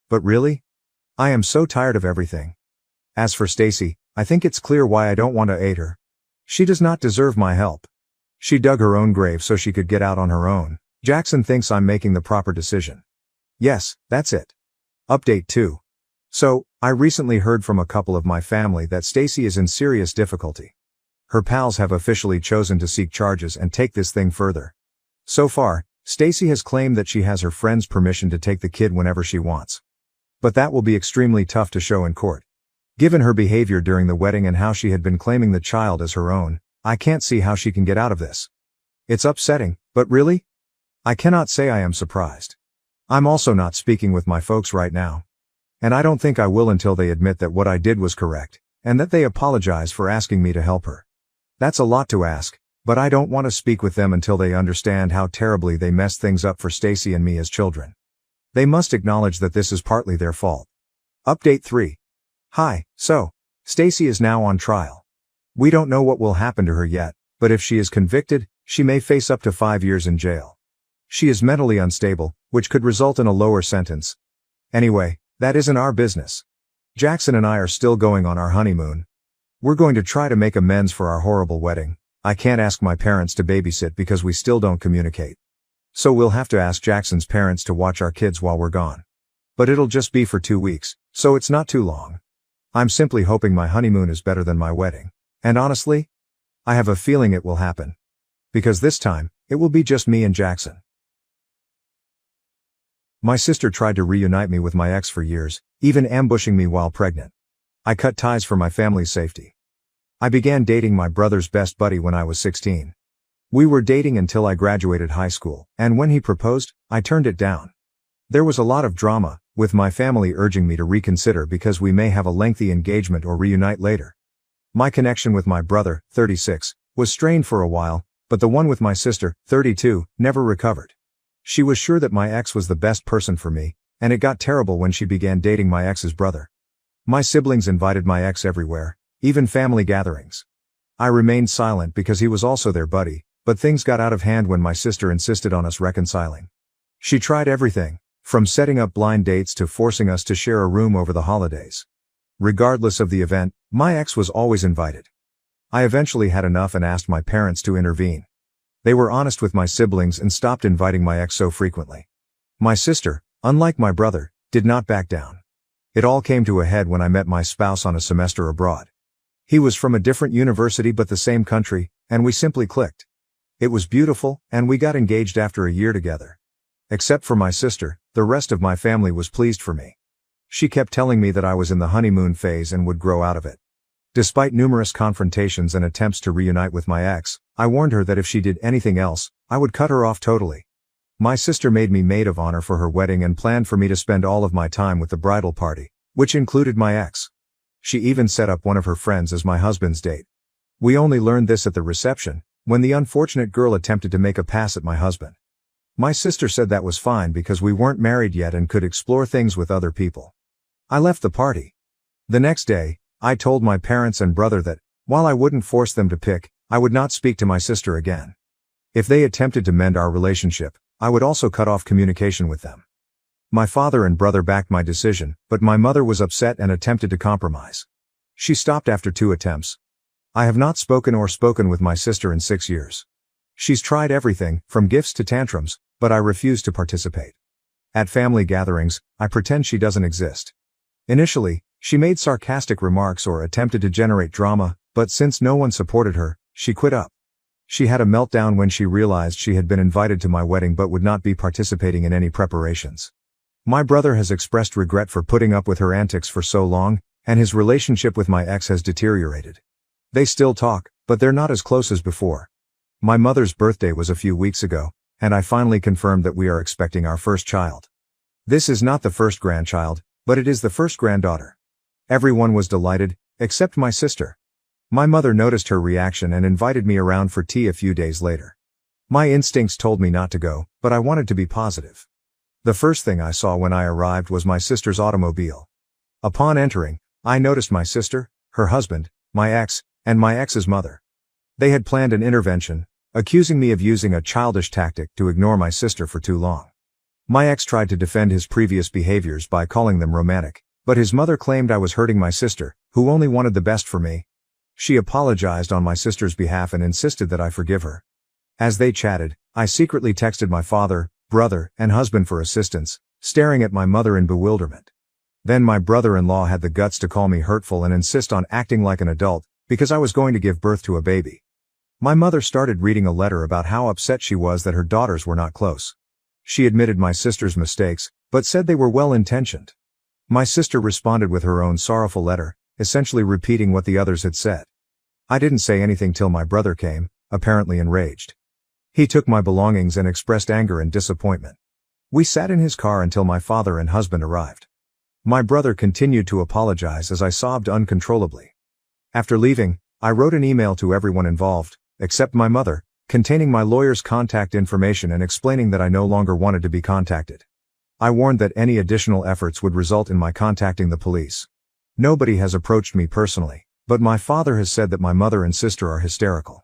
But really? I am so tired of everything. As for Stacy, I think it's clear why I don't want to aid her. She does not deserve my help. She dug her own grave so she could get out on her own. Jackson thinks I'm making the proper decision. Yes, that's it. Update 2. So, I recently heard from a couple of my family that Stacy is in serious difficulty. Her pals have officially chosen to seek charges and take this thing further. So far, Stacy has claimed that she has her friend's permission to take the kid whenever she wants. But that will be extremely tough to show in court. Given her behavior during the wedding and how she had been claiming the child as her own, I can't see how she can get out of this. It's upsetting, but really? I cannot say I am surprised. I'm also not speaking with my folks right now. And I don't think I will until they admit that what I did was correct, and that they apologize for asking me to help her. That's a lot to ask, but I don't want to speak with them until they understand how terribly they messed things up for Stacy and me as children. They must acknowledge that this is partly their fault. Update 3. Hi, so, Stacy is now on trial. We don't know what will happen to her yet, but if she is convicted, she may face up to 5 years in jail. She is mentally unstable, which could result in a lower sentence. Anyway, that isn't our business. Jackson and I are still going on our honeymoon. We're going to try to make amends for our horrible wedding. I can't ask my parents to babysit because we still don't communicate. So we'll have to ask Jackson's parents to watch our kids while we're gone. But it'll just be for 2 weeks, so it's not too long. I'm simply hoping my honeymoon is better than my wedding. And honestly, I have a feeling it will happen. Because this time, it will be just me and Jackson. My sister tried to reunite me with my ex for years, even ambushing me while pregnant. I cut ties for my family's safety. I began dating my brother's best buddy when I was 16. We were dating until I graduated high school, and when he proposed, I turned it down. There was a lot of drama, with my family urging me to reconsider because we may have a lengthy engagement or reunite later. My connection with my brother, 36, was strained for a while, but the one with my sister, 32, never recovered. She was sure that my ex was the best person for me, and it got terrible when she began dating my ex's brother. My siblings invited my ex everywhere, even family gatherings. I remained silent because he was also their buddy, but things got out of hand when my sister insisted on us reconciling. She tried everything, from setting up blind dates to forcing us to share a room over the holidays. Regardless of the event, my ex was always invited. I eventually had enough and asked my parents to intervene. They were honest with my siblings and stopped inviting my ex so frequently. My sister, unlike my brother, did not back down. It all came to a head when I met my spouse on a semester abroad. He was from a different university but the same country, and we simply clicked. It was beautiful, and we got engaged after a year together. Except for my sister, the rest of my family was pleased for me. She kept telling me that I was in the honeymoon phase and would grow out of it. Despite numerous confrontations and attempts to reunite with my ex, I warned her that if she did anything else, I would cut her off totally. My sister made me maid of honor for her wedding and planned for me to spend all of my time with the bridal party, which included my ex. She even set up one of her friends as my husband's date. We only learned this at the reception, when the unfortunate girl attempted to make a pass at my husband. My sister said that was fine because we weren't married yet and could explore things with other people. I left the party. The next day, I told my parents and brother that, while I wouldn't force them to pick, I would not speak to my sister again. If they attempted to mend our relationship, I would also cut off communication with them. My father and brother backed my decision, but my mother was upset and attempted to compromise. She stopped after 2 attempts. I have not spoken with my sister in 6 years. She's tried everything, from gifts to tantrums, but I refuse to participate. At family gatherings, I pretend she doesn't exist. Initially, she made sarcastic remarks or attempted to generate drama, but since no one supported her, she quit up. She had a meltdown when she realized she had been invited to my wedding but would not be participating in any preparations. My brother has expressed regret for putting up with her antics for so long, and his relationship with my ex has deteriorated. They still talk, but they're not as close as before. My mother's birthday was a few weeks ago, and I finally confirmed that we are expecting our first child. This is not the first grandchild, but it is the first granddaughter. Everyone was delighted, except my sister. My mother noticed her reaction and invited me around for tea a few days later. My instincts told me not to go, but I wanted to be positive. The first thing I saw when I arrived was my sister's automobile. Upon entering, I noticed my sister, her husband, my ex, and my ex's mother. They had planned an intervention, accusing me of using a childish tactic to ignore my sister for too long. My ex tried to defend his previous behaviors by calling them romantic, but his mother claimed I was hurting my sister, who only wanted the best for me. She apologized on my sister's behalf and insisted that I forgive her. As they chatted, I secretly texted my father, brother, and husband for assistance, staring at my mother in bewilderment. Then my brother-in-law had the guts to call me hurtful and insist on acting like an adult, because I was going to give birth to a baby. My mother started reading a letter about how upset she was that her daughters were not close. She admitted my sister's mistakes, but said they were well-intentioned. My sister responded with her own sorrowful letter, essentially repeating what the others had said. I didn't say anything till my brother came, apparently enraged. He took my belongings and expressed anger and disappointment. We sat in his car until my father and husband arrived. My brother continued to apologize as I sobbed uncontrollably. After leaving, I wrote an email to everyone involved, except my mother, containing my lawyer's contact information and explaining that I no longer wanted to be contacted. I warned that any additional efforts would result in my contacting the police. Nobody has approached me personally, but my father has said that my mother and sister are hysterical.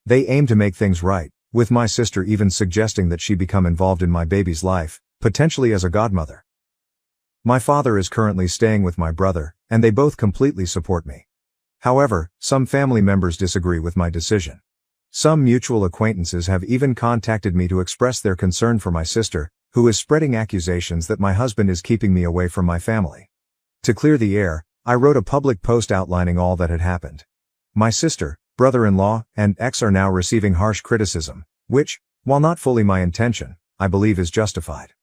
They aim to make things right, with my sister even suggesting that she become involved in my baby's life, potentially as a godmother. My father is currently staying with my brother, and they both completely support me. However, some family members disagree with my decision. Some mutual acquaintances have even contacted me to express their concern for my sister, who is spreading accusations that my husband is keeping me away from my family. To clear the air, I wrote a public post outlining all that had happened. My sister, brother-in-law, and ex are now receiving harsh criticism, which, while not fully my intention, I believe is justified.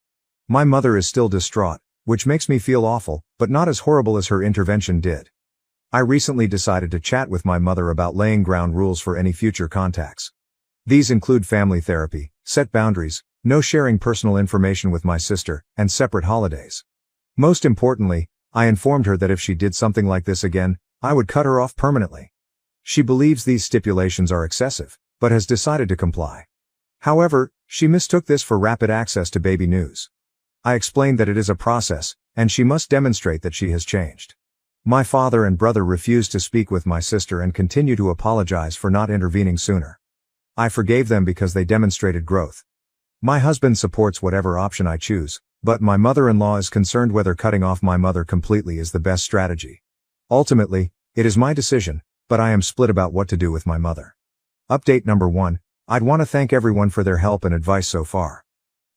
My mother is still distraught, which makes me feel awful, but not as horrible as her intervention did. I recently decided to chat with my mother about laying ground rules for any future contacts. These include family therapy, set boundaries, no sharing personal information with my sister, and separate holidays. Most importantly, I informed her that if she did something like this again, I would cut her off permanently. She believes these stipulations are excessive, but has decided to comply. However, she mistook this for rapid access to baby news. I explained that it is a process, and she must demonstrate that she has changed. My father and brother refused to speak with my sister and continue to apologize for not intervening sooner. I forgave them because they demonstrated growth. My husband supports whatever option I choose, but my mother-in-law is concerned whether cutting off my mother completely is the best strategy. Ultimately, it is my decision, but I am split about what to do with my mother. Update number 1, I'd want to thank everyone for their help and advice so far.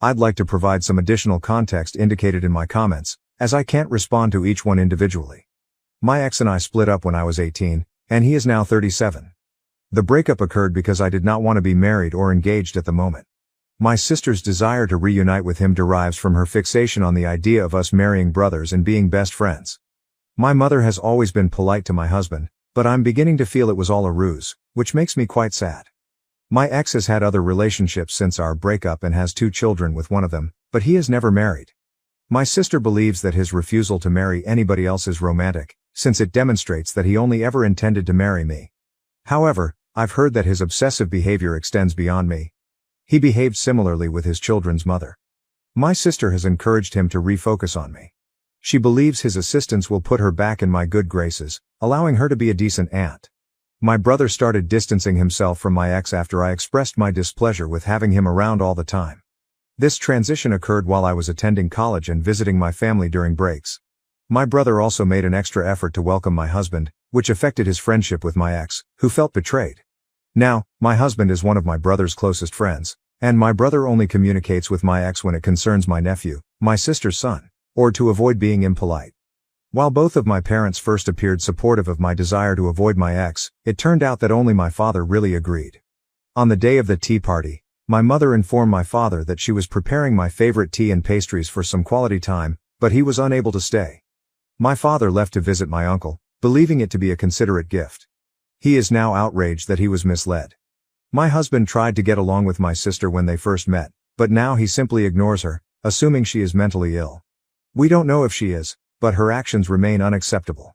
I'd like to provide some additional context indicated in my comments, as I can't respond to each one individually. My ex and I split up when I was 18, and he is now 37. The breakup occurred because I did not want to be married or engaged at the moment. My sister's desire to reunite with him derives from her fixation on the idea of us marrying brothers and being best friends. My mother has always been polite to my husband, but I'm beginning to feel it was all a ruse, which makes me quite sad. My ex has had other relationships since our breakup and has 2 children with one of them, but he is never married. My sister believes that his refusal to marry anybody else is romantic, since it demonstrates that he only ever intended to marry me. However, I've heard that his obsessive behavior extends beyond me. He behaved similarly with his children's mother. My sister has encouraged him to refocus on me. She believes his assistance will put her back in my good graces, allowing her to be a decent aunt. My brother started distancing himself from my ex after I expressed my displeasure with having him around all the time. This transition occurred while I was attending college and visiting my family during breaks. My brother also made an extra effort to welcome my husband, which affected his friendship with my ex, who felt betrayed. Now, my husband is one of my brother's closest friends, and my brother only communicates with my ex when it concerns my nephew, my sister's son, or to avoid being impolite. While both of my parents first appeared supportive of my desire to avoid my ex, it turned out that only my father really agreed. On the day of the tea party, My mother informed my father that she was preparing my favorite tea and pastries for some quality time, but he was unable to stay. My father left to visit my uncle, believing it to be a considerate gift. He is now outraged that he was misled. My husband tried to get along with my sister when they first met, but now he simply ignores her, assuming she is mentally ill. We don't know if she is, but her actions remain unacceptable.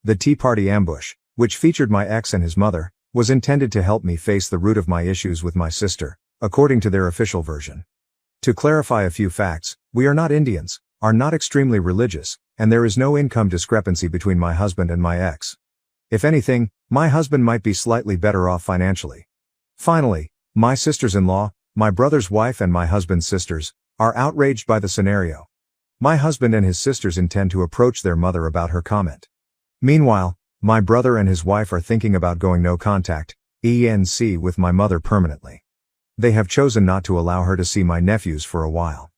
The Tea Party ambush, which featured my ex and his mother, was intended to help me face the root of my issues with my sister, according to their official version. To clarify a few facts, we are not Indians, are not extremely religious, and there is no income discrepancy between my husband and my ex. If anything, my husband might be slightly better off financially. Finally, my sisters-in-law, my brother's wife and my husband's sisters, are outraged by the scenario. My husband and his sisters intend to approach their mother about her comment. Meanwhile, my brother and his wife are thinking about going no contact, ENC, with my mother permanently. They have chosen not to allow her to see my nephews for a while.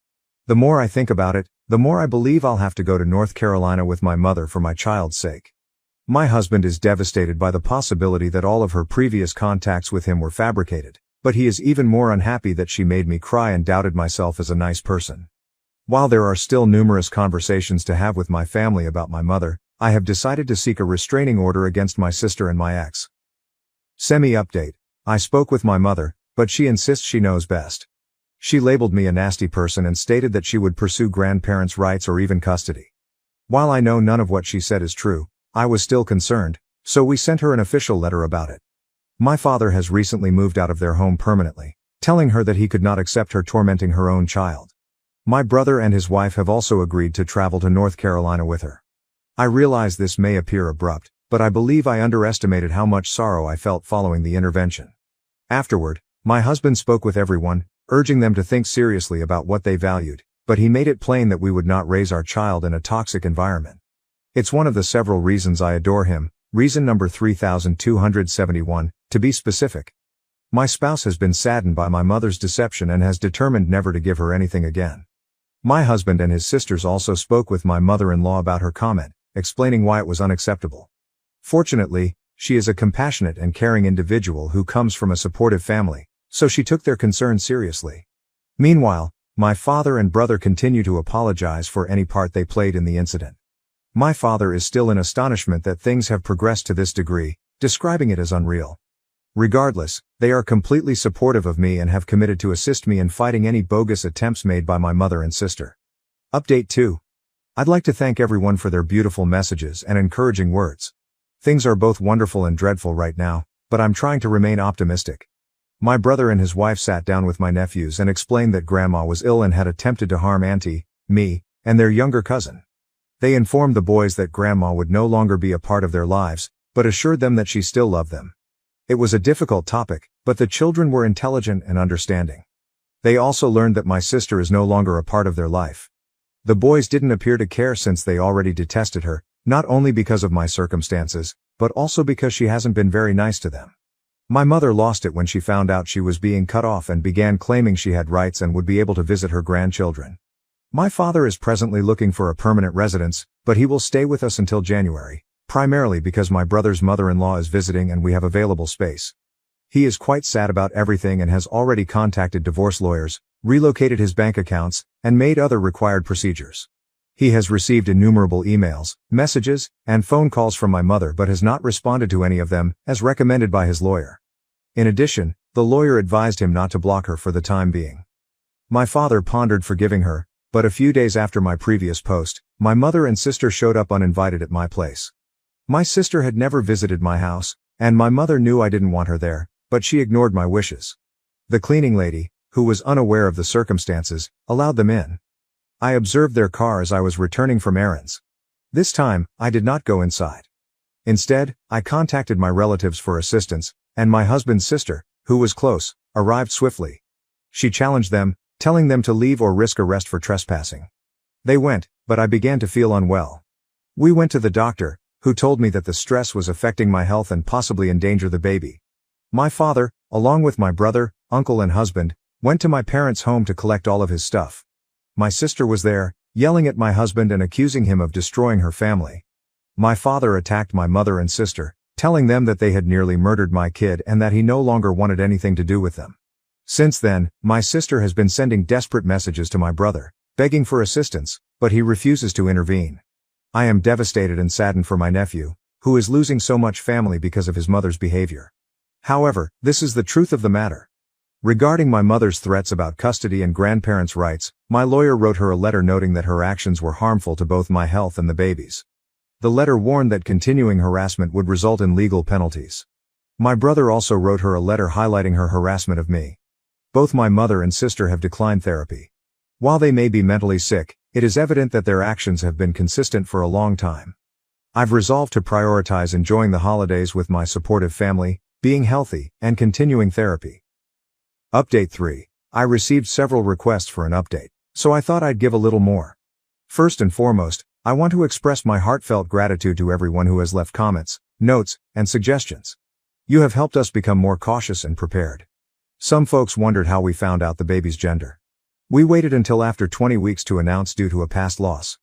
The more I think about it, the more I believe I'll have to go to North Carolina with my mother for my child's sake. My husband is devastated by the possibility that all of her previous contacts with him were fabricated, but he is even more unhappy that she made me cry and doubted myself as a nice person. While there are still numerous conversations to have with my family about my mother, I have decided to seek a restraining order against my sister and my ex. Semi-update. I spoke with my mother, but she insists she knows best. She labeled me a nasty person and stated that she would pursue grandparents' rights or even custody. While I know none of what she said is true, I was still concerned, so we sent her an official letter about it. My father has recently moved out of their home permanently, telling her that he could not accept her tormenting her own child. My brother and his wife have also agreed to travel to North Carolina with her. I realize this may appear abrupt, but I believe I underestimated how much sorrow I felt following the intervention. Afterward, my husband spoke with everyone, urging them to think seriously about what they valued, but he made it plain that we would not raise our child in a toxic environment. It's one of the several reasons I adore him, reason number 3271, to be specific. My spouse has been saddened by my mother's deception and has determined never to give her anything again. My husband and his sisters also spoke with my mother-in-law about her comment, explaining why it was unacceptable. Fortunately, she is a compassionate and caring individual who comes from a supportive family, so she took their concerns seriously. Meanwhile, my father and brother continue to apologize for any part they played in the incident. My father is still in astonishment that things have progressed to this degree, describing it as unreal. Regardless, they are completely supportive of me and have committed to assist me in fighting any bogus attempts made by my mother and sister. Update 2. I'd like to thank everyone for their beautiful messages and encouraging words. Things are both wonderful and dreadful right now, but I'm trying to remain optimistic. My brother and his wife sat down with my nephews and explained that Grandma was ill and had attempted to harm Auntie, me, and their younger cousin. They informed the boys that Grandma would no longer be a part of their lives, but assured them that she still loved them. It was a difficult topic, but the children were intelligent and understanding. They also learned that my sister is no longer a part of their life. The boys didn't appear to care since they already detested her, not only because of my circumstances, but also because she hasn't been very nice to them. My mother lost it when she found out she was being cut off and began claiming she had rights and would be able to visit her grandchildren. My father is presently looking for a permanent residence, but he will stay with us until January, primarily because my brother's mother-in-law is visiting and we have available space. He is quite sad about everything and has already contacted divorce lawyers, relocated his bank accounts, and made other required procedures. He has received innumerable emails, messages, and phone calls from my mother but has not responded to any of them, as recommended by his lawyer. In addition, the lawyer advised him not to block her for the time being. My father pondered forgiving her, but a few days after my previous post, my mother and sister showed up uninvited at my place. My sister had never visited my house, and my mother knew I didn't want her there, but she ignored my wishes. The cleaning lady, who was unaware of the circumstances, allowed them in. I observed their car as I was returning from errands. This time, I did not go inside. Instead, I contacted my relatives for assistance, and my husband's sister, who was close, arrived swiftly. She challenged them, telling them to leave or risk arrest for trespassing. They went, but I began to feel unwell. We went to the doctor, who told me that the stress was affecting my health and possibly endanger the baby. My father, along with my brother, uncle and husband, went to my parents' home to collect all of his stuff. My sister was there, yelling at my husband and accusing him of destroying her family. My father attacked my mother and sister, telling them that they had nearly murdered my kid and that he no longer wanted anything to do with them. Since then, my sister has been sending desperate messages to my brother, begging for assistance, but he refuses to intervene. I am devastated and saddened for my nephew, who is losing so much family because of his mother's behavior. However, this is the truth of the matter. Regarding my mother's threats about custody and grandparents' rights, my lawyer wrote her a letter noting that her actions were harmful to both my health and the baby's. The letter warned that continuing harassment would result in legal penalties. My brother also wrote her a letter highlighting her harassment of me. Both my mother and sister have declined therapy. While they may be mentally sick, it is evident that their actions have been consistent for a long time. I've resolved to prioritize enjoying the holidays with my supportive family, being healthy, and continuing therapy. Update 3. I received several requests for an update, so I thought I'd give a little more. First and foremost, I want to express my heartfelt gratitude to everyone who has left comments, notes, and suggestions. You have helped us become more cautious and prepared. Some folks wondered how we found out the baby's gender. We waited until after 20 weeks to announce due to a past loss.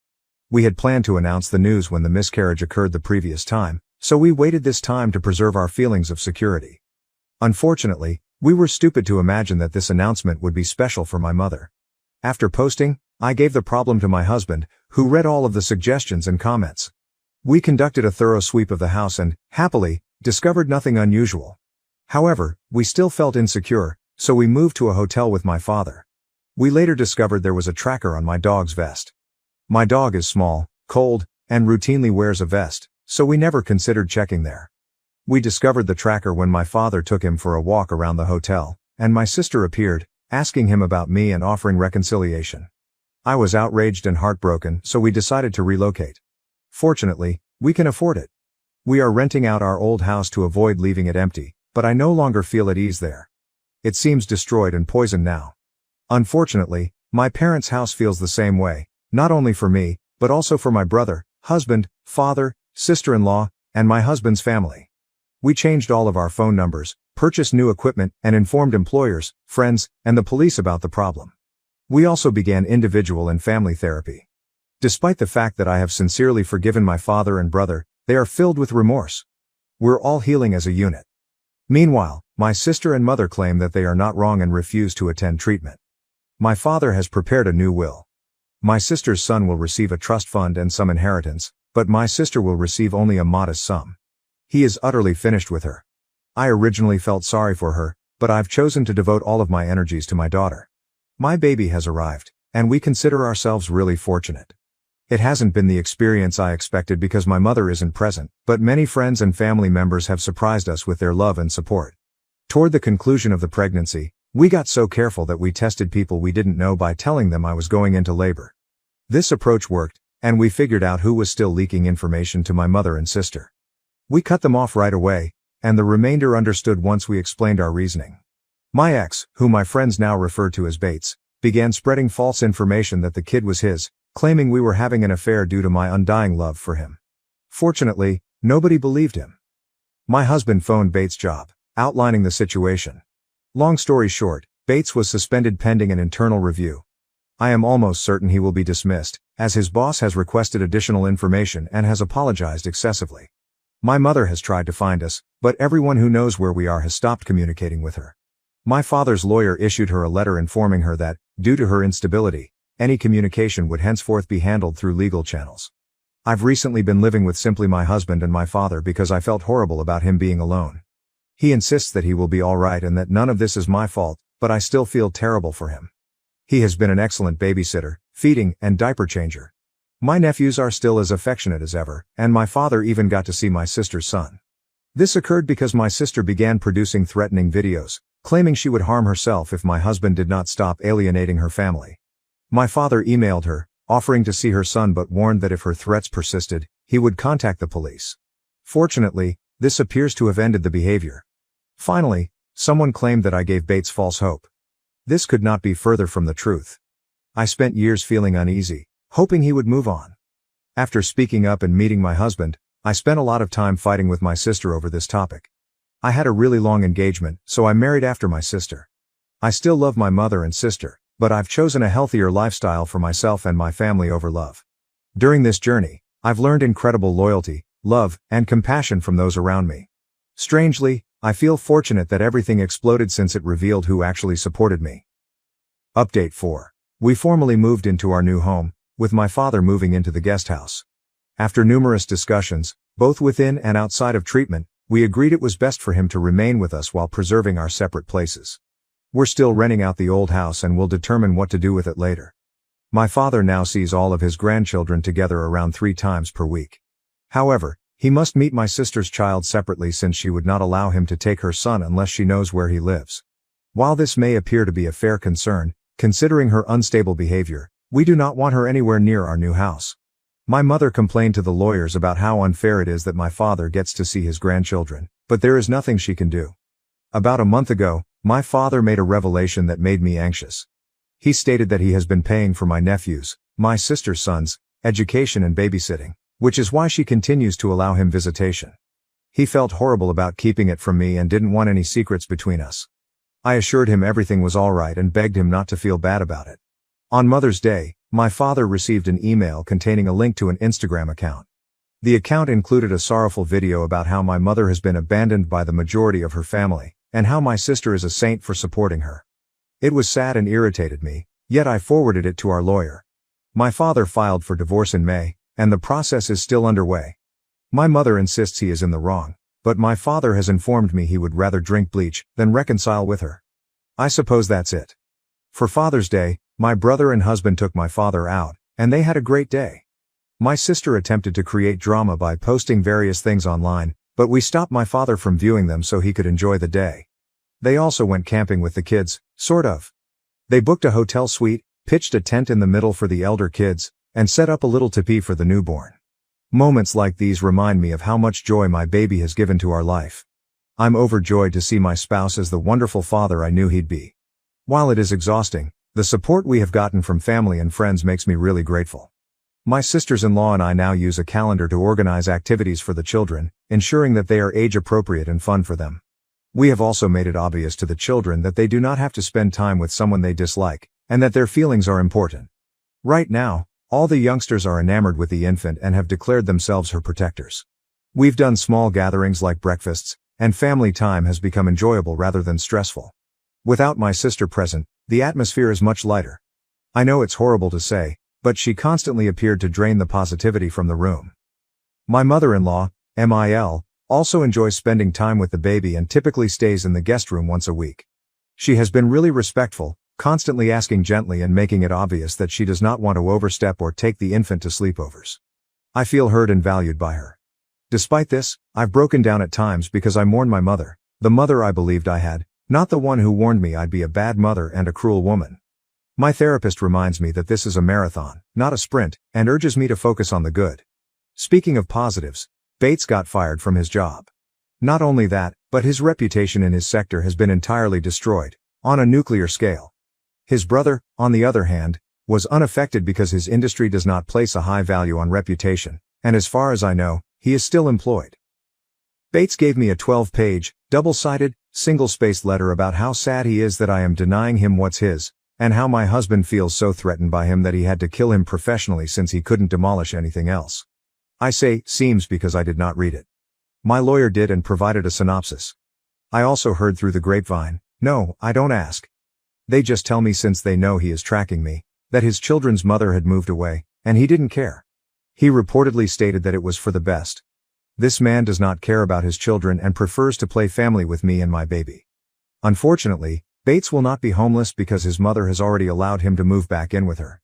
We had planned to announce the news when the miscarriage occurred the previous time, so we waited this time to preserve our feelings of security. Unfortunately, we were stupid to imagine that this announcement would be special for my mother. After posting, I gave the problem to my husband, who read all of the suggestions and comments. We conducted a thorough sweep of the house and, happily, discovered nothing unusual. However, we still felt insecure, so we moved to a hotel with my father. We later discovered there was a tracker on my dog's vest. My dog is small, cold, and routinely wears a vest, so we never considered checking there. We discovered the tracker when my father took him for a walk around the hotel, and my sister appeared, asking him about me and offering reconciliation. I was outraged and heartbroken, so we decided to relocate. Fortunately, we can afford it. We are renting out our old house to avoid leaving it empty, but I no longer feel at ease there. It seems destroyed and poisoned now. Unfortunately, my parents' house feels the same way, not only for me, but also for my brother, husband, father, sister-in-law, and my husband's family. We changed all of our phone numbers, purchased new equipment, and informed employers, friends, and the police about the problem. We also began individual and family therapy. Despite the fact that I have sincerely forgiven my father and brother, they are filled with remorse. We're all healing as a unit. Meanwhile, my sister and mother claim that they are not wrong and refuse to attend treatment. My father has prepared a new will. My sister's son will receive a trust fund and some inheritance, but my sister will receive only a modest sum. He is utterly finished with her. I originally felt sorry for her, but I've chosen to devote all of my energies to my daughter. My baby has arrived, and we consider ourselves really fortunate. It hasn't been the experience I expected because my mother isn't present, but many friends and family members have surprised us with their love and support. Toward the conclusion of the pregnancy, we got so careful that we tested people we didn't know by telling them I was going into labor. This approach worked, and we figured out who was still leaking information to my mother and sister. We cut them off right away, and the remainder understood once we explained our reasoning. My ex, whom my friends now refer to as Bates, began spreading false information that the kid was his, claiming we were having an affair due to my undying love for him. Fortunately, nobody believed him. My husband phoned Bates' job, outlining the situation. Long story short, Bates was suspended pending an internal review. I am almost certain he will be dismissed, as his boss has requested additional information and has apologized excessively. My mother has tried to find us, but everyone who knows where we are has stopped communicating with her. My father's lawyer issued her a letter informing her that, due to her instability, any communication would henceforth be handled through legal channels. I've recently been living with simply my husband and my father because I felt horrible about him being alone. He insists that he will be all right and that none of this is my fault, but I still feel terrible for him. He has been an excellent babysitter, feeding, and diaper changer. My nephews are still as affectionate as ever, and my father even got to see my sister's son. This occurred because my sister began producing threatening videos, claiming she would harm herself if my husband did not stop alienating her family. My father emailed her, offering to see her son but warned that if her threats persisted, he would contact the police. Fortunately, this appears to have ended the behavior. Finally, someone claimed that I gave Bates false hope. This could not be further from the truth. I spent years feeling uneasy, hoping he would move on. After speaking up and meeting my husband, I spent a lot of time fighting with my sister over this topic. I had a really long engagement, so I married after my sister. I still love my mother and sister, but I've chosen a healthier lifestyle for myself and my family over love. During this journey, I've learned incredible loyalty, love, and compassion from those around me. Strangely, I feel fortunate that everything exploded since it revealed who actually supported me. Update 4. We formally moved into our new home, with my father moving into the guest house. After numerous discussions, both within and outside of treatment, we agreed it was best for him to remain with us while preserving our separate places. We're still renting out the old house and will determine what to do with it later. My father now sees all of his grandchildren together around 3 times per week. However, he must meet my sister's child separately since she would not allow him to take her son unless she knows where he lives. While this may appear to be a fair concern, considering her unstable behavior, we do not want her anywhere near our new house. My mother complained to the lawyers about how unfair it is that my father gets to see his grandchildren, but there is nothing she can do. About a month ago, my father made a revelation that made me anxious. He stated that he has been paying for my nephews, my sister's sons, education and babysitting, which is why she continues to allow him visitation. He felt horrible about keeping it from me and didn't want any secrets between us. I assured him everything was all right and begged him not to feel bad about it. On Mother's Day, my father received an email containing a link to an Instagram account. The account included a sorrowful video about how my mother has been abandoned by the majority of her family, and how my sister is a saint for supporting her. It was sad and irritated me, yet I forwarded it to our lawyer. My father filed for divorce in May, and the process is still underway. My mother insists he is in the wrong, but my father has informed me he would rather drink bleach than reconcile with her. I suppose that's it. For Father's Day, my brother and husband took my father out, and they had a great day. My sister attempted to create drama by posting various things online, but we stopped my father from viewing them so he could enjoy the day. They also went camping with the kids, sort of. They booked a hotel suite, pitched a tent in the middle for the elder kids, and set up a little teepee for the newborn. Moments like these remind me of how much joy my baby has given to our life. I'm overjoyed to see my spouse as the wonderful father I knew he'd be. While it is exhausting, the support we have gotten from family and friends makes me really grateful. My sisters-in-law and I now use a calendar to organize activities for the children, ensuring that they are age-appropriate and fun for them. We have also made it obvious to the children that they do not have to spend time with someone they dislike, and that their feelings are important. Right now, all the youngsters are enamored with the infant and have declared themselves her protectors. We've done small gatherings like breakfasts, and family time has become enjoyable rather than stressful. Without my sister present, the atmosphere is much lighter. I know it's horrible to say, but she constantly appeared to drain the positivity from the room. My mother-in-law, Mil, also enjoys spending time with the baby and typically stays in the guest room once a week. She has been really respectful, constantly asking gently and making it obvious that she does not want to overstep or take the infant to sleepovers. I feel heard and valued by her. Despite this, I've broken down at times because I mourn my mother, the mother I believed I had, not the one who warned me I'd be a bad mother and a cruel woman. My therapist reminds me that this is a marathon, not a sprint, and urges me to focus on the good. Speaking of positives, Bates got fired from his job. Not only that, but his reputation in his sector has been entirely destroyed, on a nuclear scale. His brother, on the other hand, was unaffected because his industry does not place a high value on reputation, and as far as I know, he is still employed. Bates gave me a 12-page, double-sided, single-spaced letter about how sad he is that I am denying him what's his, and how my husband feels so threatened by him that he had to kill him professionally since he couldn't demolish anything else. I say seems because I did not read it. My lawyer did and provided a synopsis. I also heard through the grapevine, no, I don't ask. They just tell me since they know he is tracking me, that his children's mother had moved away, and he didn't care. He reportedly stated that it was for the best. This man does not care about his children and prefers to play family with me and my baby. Unfortunately, Bates will not be homeless because his mother has already allowed him to move back in with her.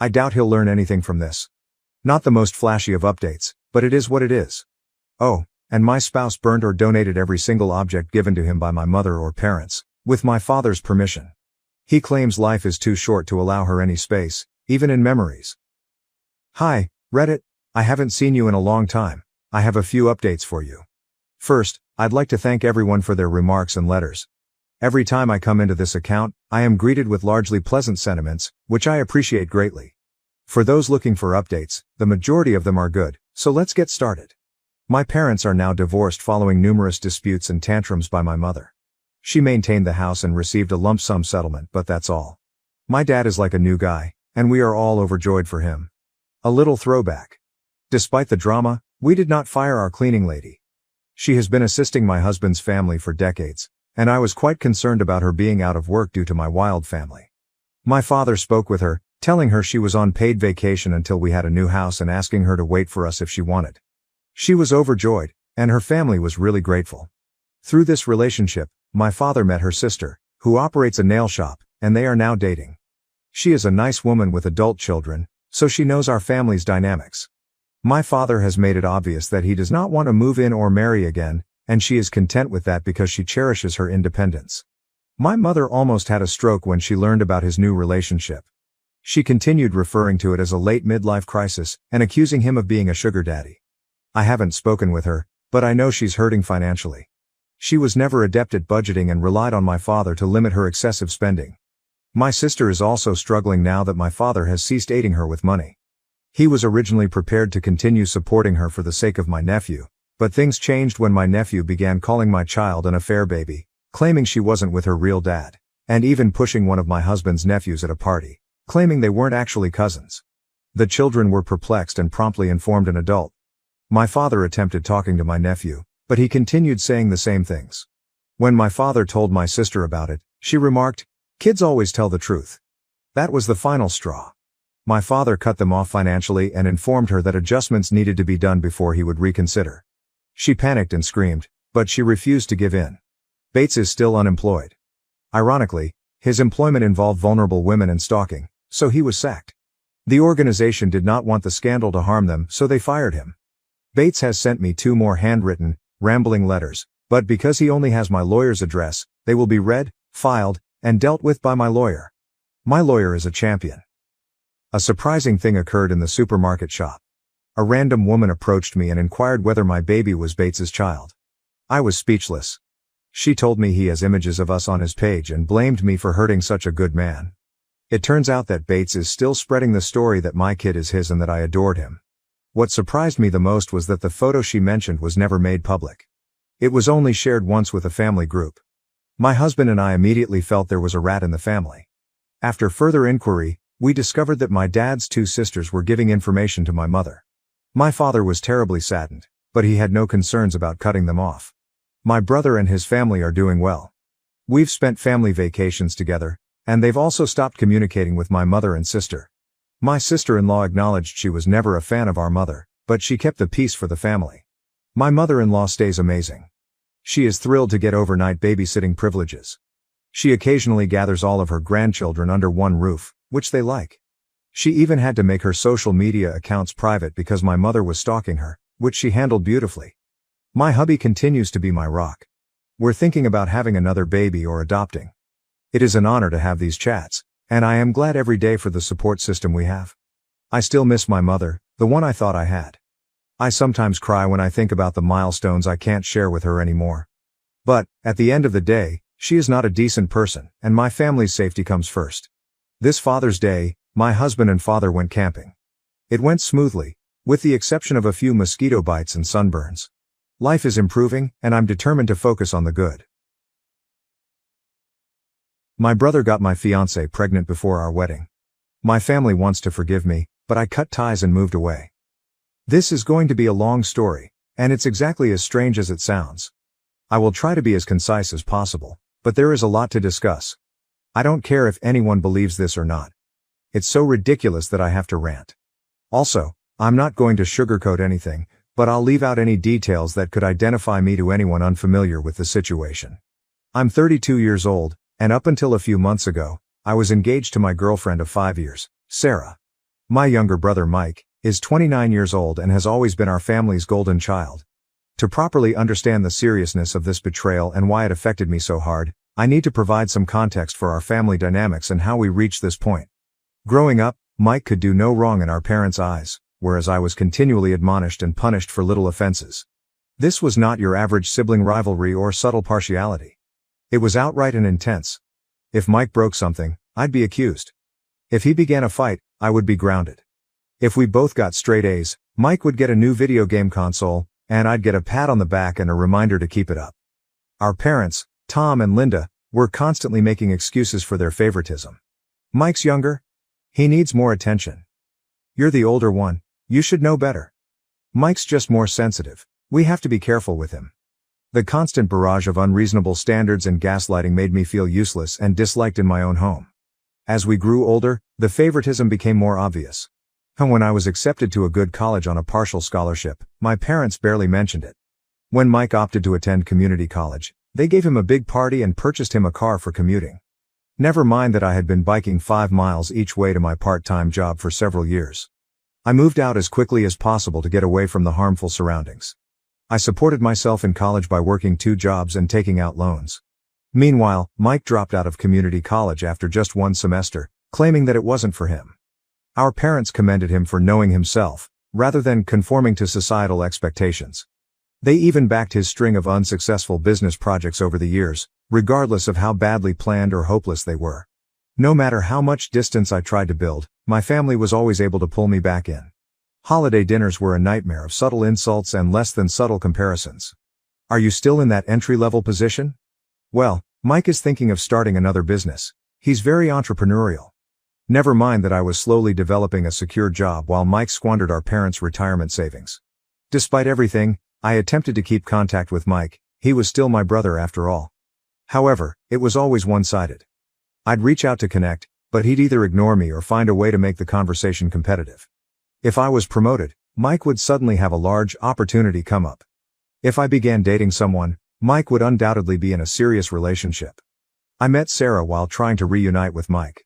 I doubt he'll learn anything from this. Not the most flashy of updates, but it is what it is. Oh, and my spouse burnt or donated every single object given to him by my mother or parents, with my father's permission. He claims life is too short to allow her any space, even in memories. Hi, Reddit, I haven't seen you in a long time. I have a few updates for you. First, I'd like to thank everyone for their remarks and letters. Every time I come into this account, I am greeted with largely pleasant sentiments, which I appreciate greatly. For those looking for updates, the majority of them are good, so let's get started. My parents are now divorced following numerous disputes and tantrums by my mother. She maintained the house and received a lump sum settlement, but that's all. My dad is like a new guy, and we are all overjoyed for him. A little throwback. Despite the drama, we did not fire our cleaning lady. She has been assisting my husband's family for decades, and I was quite concerned about her being out of work due to my wild family. My father spoke with her, telling her she was on paid vacation until we had a new house and asking her to wait for us if she wanted. She was overjoyed, and her family was really grateful. Through this relationship, my father met her sister, who operates a nail shop, and they are now dating. She is a nice woman with adult children, so she knows our family's dynamics. My father has made it obvious that he does not want to move in or marry again, and she is content with that because she cherishes her independence. My mother almost had a stroke when she learned about his new relationship. She continued referring to it as a late midlife crisis and accusing him of being a sugar daddy. I haven't spoken with her, but I know she's hurting financially. She was never adept at budgeting and relied on my father to limit her excessive spending. My sister is also struggling now that my father has ceased aiding her with money. He was originally prepared to continue supporting her for the sake of my nephew, but things changed when my nephew began calling my child an affair baby, claiming she wasn't with her real dad, and even pushing one of my husband's nephews at a party, claiming they weren't actually cousins. The children were perplexed and promptly informed an adult. My father attempted talking to my nephew, but he continued saying the same things. When my father told my sister about it, she remarked, "Kids always tell the truth." That was the final straw. My father cut them off financially and informed her that adjustments needed to be done before he would reconsider. She panicked and screamed, but she refused to give in. Bates is still unemployed. Ironically, his employment involved vulnerable women and stalking, so he was sacked. The organization did not want the scandal to harm them, so they fired him. Bates has sent me 2 more handwritten, rambling letters, but because he only has my lawyer's address, they will be read, filed, and dealt with by my lawyer. My lawyer is a champion. A surprising thing occurred in the supermarket shop. A random woman approached me and inquired whether my baby was Bates's child. I was speechless. She told me he has images of us on his page and blamed me for hurting such a good man. It turns out that Bates is still spreading the story that my kid is his and that I adored him. What surprised me the most was that the photo she mentioned was never made public. It was only shared once with a family group. My husband and I immediately felt there was a rat in the family. After further inquiry, we discovered that my dad's 2 sisters were giving information to my mother. My father was terribly saddened, but he had no concerns about cutting them off. My brother and his family are doing well. We've spent family vacations together, and they've also stopped communicating with my mother and sister. My sister-in-law acknowledged she was never a fan of our mother, but she kept the peace for the family. My mother-in-law stays amazing. She is thrilled to get overnight babysitting privileges. She occasionally gathers all of her grandchildren under one roof, which they like. She even had to make her social media accounts private because my mother was stalking her, which she handled beautifully. My hubby continues to be my rock. We're thinking about having another baby or adopting. It is an honor to have these chats, and I am glad every day for the support system we have. I still miss my mother, the one I thought I had. I sometimes cry when I think about the milestones I can't share with her anymore. But, at the end of the day, she is not a decent person, and my family's safety comes first. This Father's Day, my husband and father went camping. It went smoothly, with the exception of a few mosquito bites and sunburns. Life is improving, and I'm determined to focus on the good. My brother got my fiancée pregnant before our wedding. My family wants to forgive me, but I cut ties and moved away. This is going to be a long story, and it's exactly as strange as it sounds. I will try to be as concise as possible, but there is a lot to discuss. I don't care if anyone believes this or not. It's so ridiculous that I have to rant. Also, I'm not going to sugarcoat anything, but I'll leave out any details that could identify me to anyone unfamiliar with the situation. I'm 32 years old, and up until a few months ago, I was engaged to my girlfriend of 5 years, Sarah. My younger brother Mike is 29 years old and has always been our family's golden child. To properly understand the seriousness of this betrayal and why it affected me so hard, I need to provide some context for our family dynamics and how we reached this point. Growing up, Mike could do no wrong in our parents' eyes, whereas I was continually admonished and punished for little offenses. This was not your average sibling rivalry or subtle partiality. It was outright and intense. If Mike broke something, I'd be accused. If he began a fight, I would be grounded. If we both got straight A's, Mike would get a new video game console, and I'd get a pat on the back and a reminder to keep it up. Our parents, Tom and Linda, were constantly making excuses for their favoritism. Mike's younger. He needs more attention. You're the older one. You should know better. Mike's just more sensitive. We have to be careful with him. The constant barrage of unreasonable standards and gaslighting made me feel useless and disliked in my own home. As we grew older, the favoritism became more obvious. And when I was accepted to a good college on a partial scholarship, my parents barely mentioned it. When Mike opted to attend community college, they gave him a big party and purchased him a car for commuting. Never mind that I had been biking 5 miles each way to my part-time job for several years. I moved out as quickly as possible to get away from the harmful surroundings. I supported myself in college by working 2 jobs and taking out loans. Meanwhile, Mike dropped out of community college after just 1 semester, claiming that it wasn't for him. Our parents commended him for knowing himself, rather than conforming to societal expectations. They even backed his string of unsuccessful business projects over the years, regardless of how badly planned or hopeless they were. No matter how much distance I tried to build, my family was always able to pull me back in. Holiday dinners were a nightmare of subtle insults and less than subtle comparisons. Are you still in that entry-level position? Well, Mike is thinking of starting another business. He's very entrepreneurial. Never mind that I was slowly developing a secure job while Mike squandered our parents' retirement savings. Despite everything, I attempted to keep contact with Mike. He was still my brother after all. However, it was always one-sided. I'd reach out to connect, but he'd either ignore me or find a way to make the conversation competitive. If I was promoted, Mike would suddenly have a large opportunity come up. If I began dating someone, Mike would undoubtedly be in a serious relationship. I met Sarah while trying to reunite with Mike.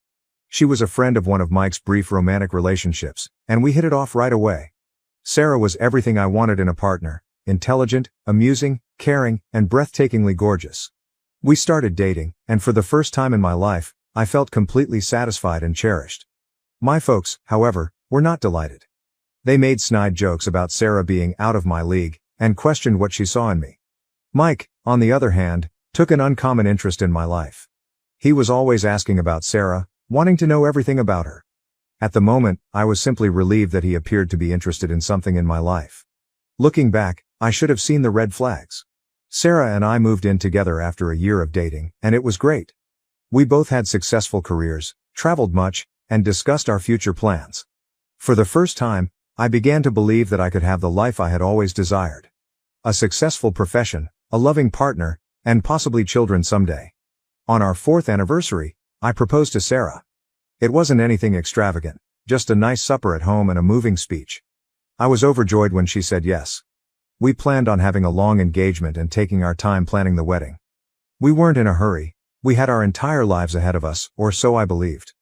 She was a friend of one of Mike's brief romantic relationships, and we hit it off right away. Sarah was everything I wanted in a partner: intelligent, amusing, caring, and breathtakingly gorgeous. We started dating, and for the first time in my life, I felt completely satisfied and cherished. My folks, however, were not delighted. They made snide jokes about Sarah being out of my league, and questioned what she saw in me. Mike, on the other hand, took an uncommon interest in my life. He was always asking about Sarah, wanting to know everything about her. At the moment, I was simply relieved that he appeared to be interested in something in my life. Looking back, I should have seen the red flags. Sarah and I moved in together after a year of dating, and it was great. We both had successful careers, traveled much, and discussed our future plans. For the first time, I began to believe that I could have the life I had always desired. A successful profession, a loving partner, and possibly children someday. On our 4th anniversary, I proposed to Sarah. It wasn't anything extravagant, just a nice supper at home and a moving speech. I was overjoyed when she said yes. We planned on having a long engagement and taking our time planning the wedding. We weren't in a hurry. We had our entire lives ahead of us, or so I believed.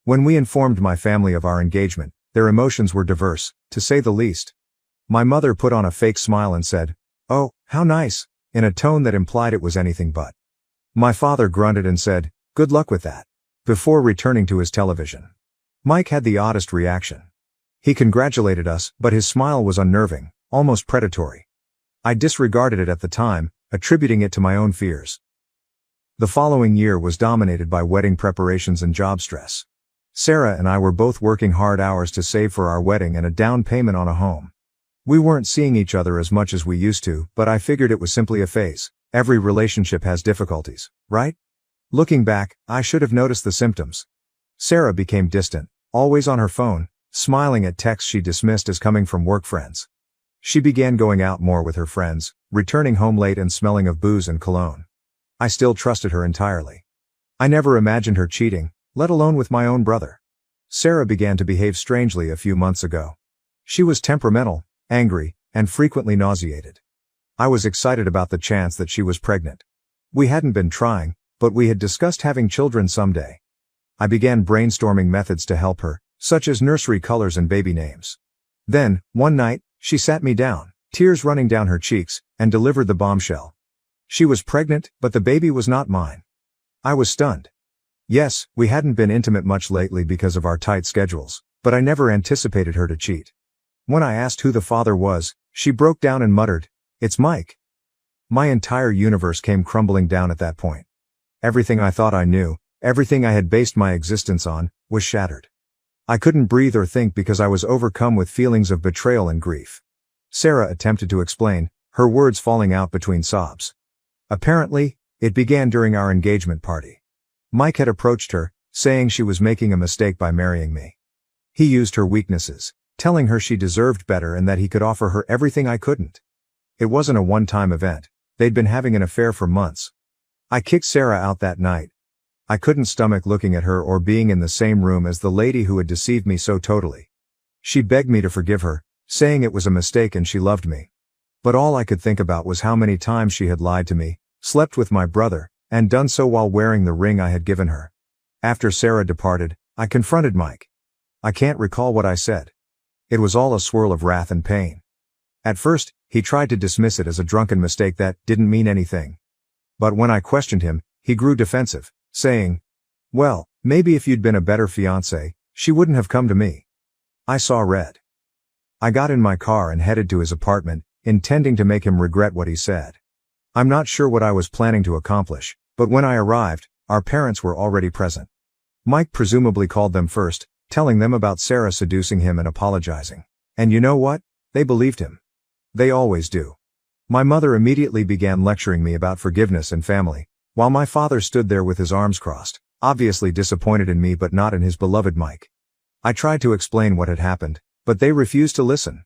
When we informed my family of our engagement, their emotions were diverse, to say the least. My mother put on a fake smile and said, "Oh, how nice," in a tone that implied it was anything but. My father grunted and said, "Good luck with that," before returning to his television. Mike had the oddest reaction. He congratulated us, but his smile was unnerving, almost predatory. I disregarded it at the time, attributing it to my own fears. The following year was dominated by wedding preparations and job stress. Sarah and I were both working hard hours to save for our wedding and a down payment on a home. We weren't seeing each other as much as we used to, but I figured it was simply a phase. Every relationship has difficulties, right? Looking back, I should have noticed the symptoms. Sarah became distant, always on her phone, smiling at texts she dismissed as coming from work friends. She began going out more with her friends, returning home late and smelling of booze and cologne. I still trusted her entirely. I never imagined her cheating, let alone with my own brother. Sarah began to behave strangely a few months ago. She was temperamental, angry, and frequently nauseated. I was excited about the chance that she was pregnant. We hadn't been trying, but we had discussed having children someday. I began brainstorming methods to help her, such as nursery colors and baby names. Then, one night, she sat me down, tears running down her cheeks, and delivered the bombshell. She was pregnant, but the baby was not mine. I was stunned. Yes, we hadn't been intimate much lately because of our tight schedules, but I never anticipated her to cheat. When I asked who the father was, she broke down and muttered, "It's Mike." My entire universe came crumbling down at that point. Everything I thought I knew, everything I had based my existence on, was shattered. I couldn't breathe or think because I was overcome with feelings of betrayal and grief. Sarah attempted to explain, her words falling out between sobs. Apparently, it began during our engagement party. Mike had approached her, saying she was making a mistake by marrying me. He used her weaknesses, telling her she deserved better and that he could offer her everything I couldn't. It wasn't a one-time event. They'd been having an affair for months. I kicked Sarah out that night. I couldn't stomach looking at her or being in the same room as the lady who had deceived me so totally. She begged me to forgive her, saying it was a mistake and she loved me. But all I could think about was how many times she had lied to me, slept with my brother, and done so while wearing the ring I had given her. After Sarah departed, I confronted Mike. I can't recall what I said. It was all a swirl of wrath and pain. At first, he tried to dismiss it as a drunken mistake that didn't mean anything. But when I questioned him, he grew defensive, saying, "Well, maybe if you'd been a better fiancé, she wouldn't have come to me." I saw red. I got in my car and headed to his apartment, intending to make him regret what he said. I'm not sure what I was planning to accomplish, but when I arrived, our parents were already present. Mike presumably called them first, telling them about Sarah seducing him and apologizing. And you know what? They believed him. They always do. My mother immediately began lecturing me about forgiveness and family, while my father stood there with his arms crossed, obviously disappointed in me but not in his beloved Mike. I tried to explain what had happened, but they refused to listen.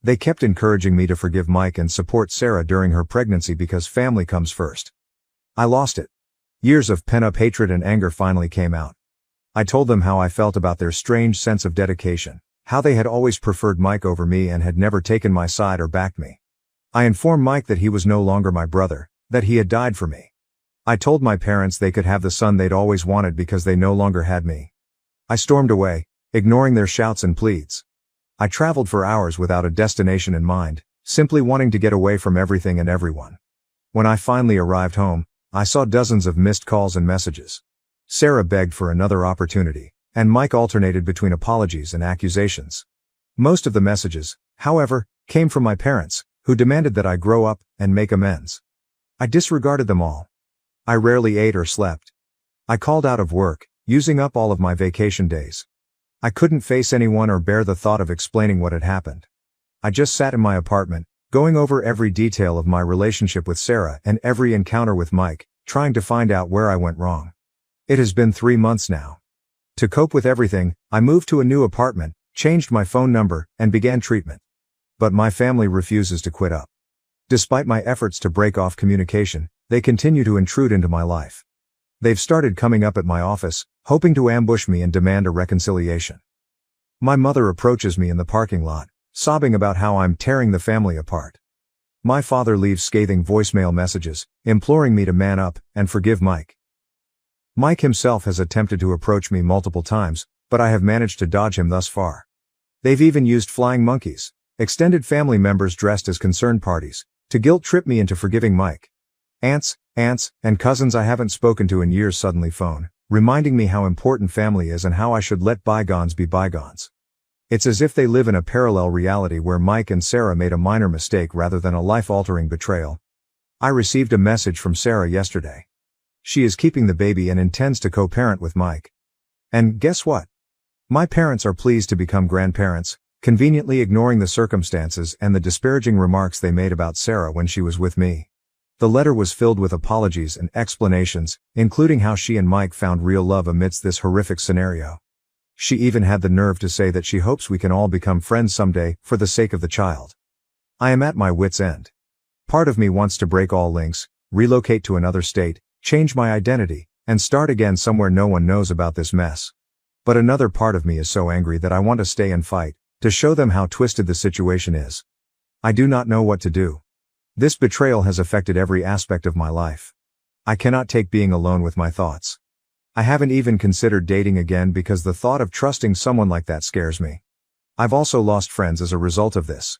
They kept encouraging me to forgive Mike and support Sarah during her pregnancy because family comes first. I lost it. Years of pent-up hatred and anger finally came out. I told them how I felt about their strange sense of dedication, how they had always preferred Mike over me and had never taken my side or backed me. I informed Mike that he was no longer my brother, that he had died for me. I told my parents they could have the son they'd always wanted because they no longer had me. I stormed away, ignoring their shouts and pleads. I traveled for hours without a destination in mind, simply wanting to get away from everything and everyone. When I finally arrived home, I saw dozens of missed calls and messages. Sarah begged for another opportunity, and Mike alternated between apologies and accusations. Most of the messages, however, came from my parents, who demanded that I grow up and make amends. I disregarded them all. I rarely ate or slept. I called out of work, using up all of my vacation days. I couldn't face anyone or bear the thought of explaining what had happened. I just sat in my apartment, going over every detail of my relationship with Sarah and every encounter with Mike, trying to find out where I went wrong. It has been 3 months now. To cope with everything, I moved to a new apartment, changed my phone number, and began treatment. But my family refuses to quit up. Despite my efforts to break off communication, they continue to intrude into my life. They've started coming up at my office, hoping to ambush me and demand a reconciliation. My mother approaches me in the parking lot, sobbing about how I'm tearing the family apart. My father leaves scathing voicemail messages, imploring me to man up and forgive Mike. Mike himself has attempted to approach me multiple times, but I have managed to dodge him thus far. They've even used flying monkeys, extended family members dressed as concerned parties, to guilt trip me into forgiving Mike. Aunts, and cousins I haven't spoken to in years suddenly phone, reminding me how important family is and how I should let bygones be bygones. It's as if they live in a parallel reality where Mike and Sarah made a minor mistake rather than a life-altering betrayal. I received a message from Sarah yesterday. She is keeping the baby and intends to co-parent with Mike. And guess what? My parents are pleased to become grandparents, conveniently ignoring the circumstances and the disparaging remarks they made about Sarah when she was with me. The letter was filled with apologies and explanations, including how she and Mike found real love amidst this horrific scenario. She even had the nerve to say that she hopes we can all become friends someday, for the sake of the child. I am at my wit's end. Part of me wants to break all links, relocate to another state, change my identity, and start again somewhere no one knows about this mess. But another part of me is so angry that I want to stay and fight, to show them how twisted the situation is. I do not know what to do. This betrayal has affected every aspect of my life. I cannot take being alone with my thoughts. I haven't even considered dating again because the thought of trusting someone like that scares me. I've also lost friends as a result of this.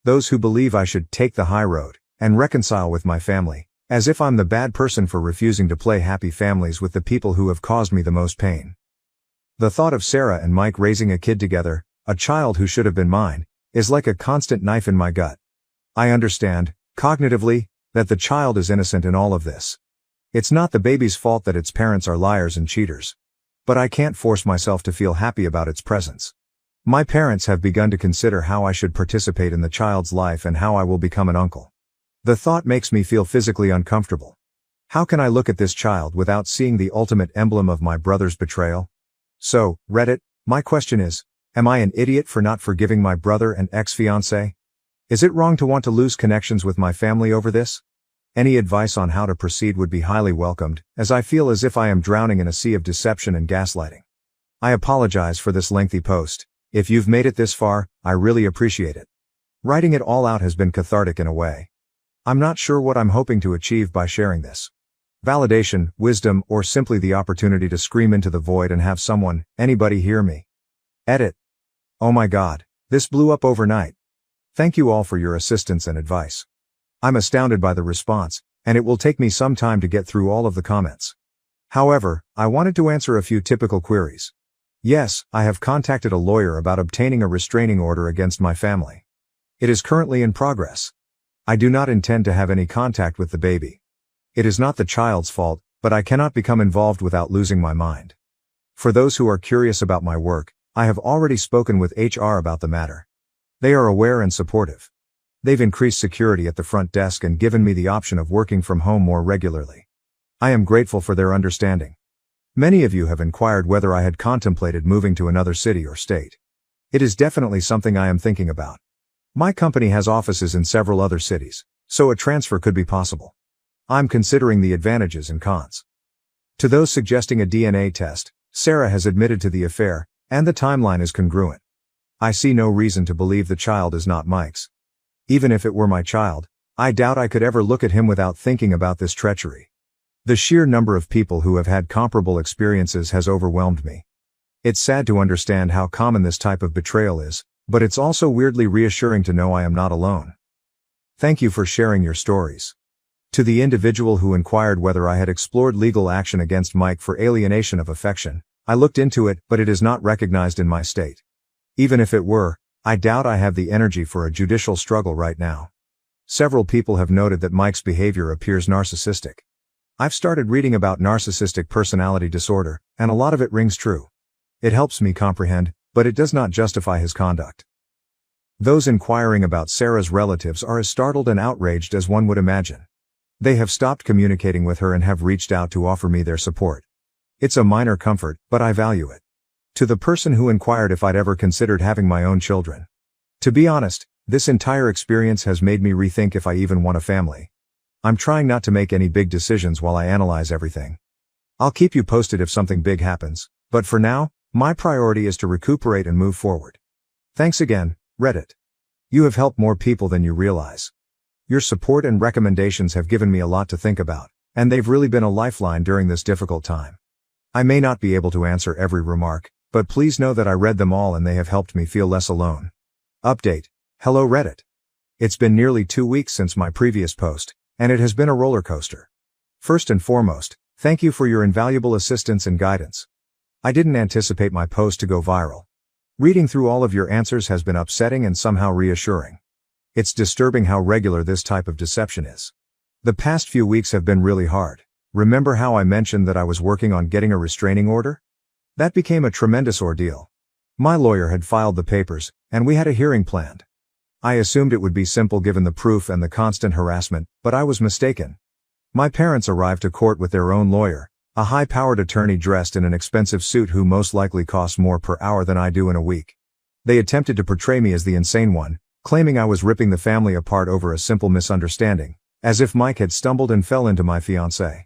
Those who believe I should take the high road and reconcile with my family, as if I'm the bad person for refusing to play happy families with the people who have caused me the most pain. The thought of Sarah and Mike raising a kid together, a child who should have been mine, is like a constant knife in my gut. I understand, cognitively, that the child is innocent in all of this. It's not the baby's fault that its parents are liars and cheaters. But I can't force myself to feel happy about its presence. My parents have begun to consider how I should participate in the child's life and how I will become an uncle. The thought makes me feel physically uncomfortable. How can I look at this child without seeing the ultimate emblem of my brother's betrayal? So, Reddit, my question is, am I an idiot for not forgiving my brother and ex-fiancé? Is it wrong to want to lose connections with my family over this? Any advice on how to proceed would be highly welcomed, as I feel as if I am drowning in a sea of deception and gaslighting. I apologize for this lengthy post. If you've made it this far, I really appreciate it. Writing it all out has been cathartic in a way. I'm not sure what I'm hoping to achieve by sharing this. Validation, wisdom, or simply the opportunity to scream into the void and have someone, anybody hear me. Edit. Oh my God, this blew up overnight. Thank you all for your assistance and advice. I'm astounded by the response, and it will take me some time to get through all of the comments. However, I wanted to answer a few typical queries. Yes, I have contacted a lawyer about obtaining a restraining order against my family. It is currently in progress. I do not intend to have any contact with the baby. It is not the child's fault, but I cannot become involved without losing my mind. For those who are curious about my work, I have already spoken with HR about the matter. They are aware and supportive. They've increased security at the front desk and given me the option of working from home more regularly. I am grateful for their understanding. Many of you have inquired whether I had contemplated moving to another city or state. It is definitely something I am thinking about. My company has offices in several other cities, so a transfer could be possible. I'm considering the advantages and cons. To those suggesting a DNA test, Sarah has admitted to the affair, and the timeline is congruent. I see no reason to believe the child is not Mike's. Even if it were my child, I doubt I could ever look at him without thinking about this treachery. The sheer number of people who have had comparable experiences has overwhelmed me. It's sad to understand how common this type of betrayal is, but it's also weirdly reassuring to know I am not alone. Thank you for sharing your stories. To the individual who inquired whether I had explored legal action against Mike for alienation of affection, I looked into it, but it is not recognized in my state. Even if it were, I doubt I have the energy for a judicial struggle right now. Several people have noted that Mike's behavior appears narcissistic. I've started reading about narcissistic personality disorder, and a lot of it rings true. It helps me comprehend, but it does not justify his conduct. Those inquiring about Sarah's relatives are as startled and outraged as one would imagine. They have stopped communicating with her and have reached out to offer me their support. It's a minor comfort, but I value it. To the person who inquired if I'd ever considered having my own children. To be honest, this entire experience has made me rethink if I even want a family. I'm trying not to make any big decisions while I analyze everything. I'll keep you posted if something big happens, but for now, my priority is to recuperate and move forward. Thanks again, Reddit. You have helped more people than you realize. Your support and recommendations have given me a lot to think about, and they've really been a lifeline during this difficult time. I may not be able to answer every remark, but please know that I read them all and they have helped me feel less alone. Update. Hello Reddit. It's been nearly 2 weeks since my previous post, and it has been a roller coaster. First and foremost, thank you for your invaluable assistance and guidance. I didn't anticipate my post to go viral. Reading through all of your answers has been upsetting and somehow reassuring. It's disturbing how regular this type of deception is. The past few weeks have been really hard. Remember how I mentioned that I was working on getting a restraining order? That became a tremendous ordeal. My lawyer had filed the papers, and we had a hearing planned. I assumed it would be simple given the proof and the constant harassment, but I was mistaken. My parents arrived to court with their own lawyer, a high-powered attorney dressed in an expensive suit who most likely costs more per hour than I do in a week. They attempted to portray me as the insane one, claiming I was ripping the family apart over a simple misunderstanding, as if Mike had stumbled and fell into my fiancé.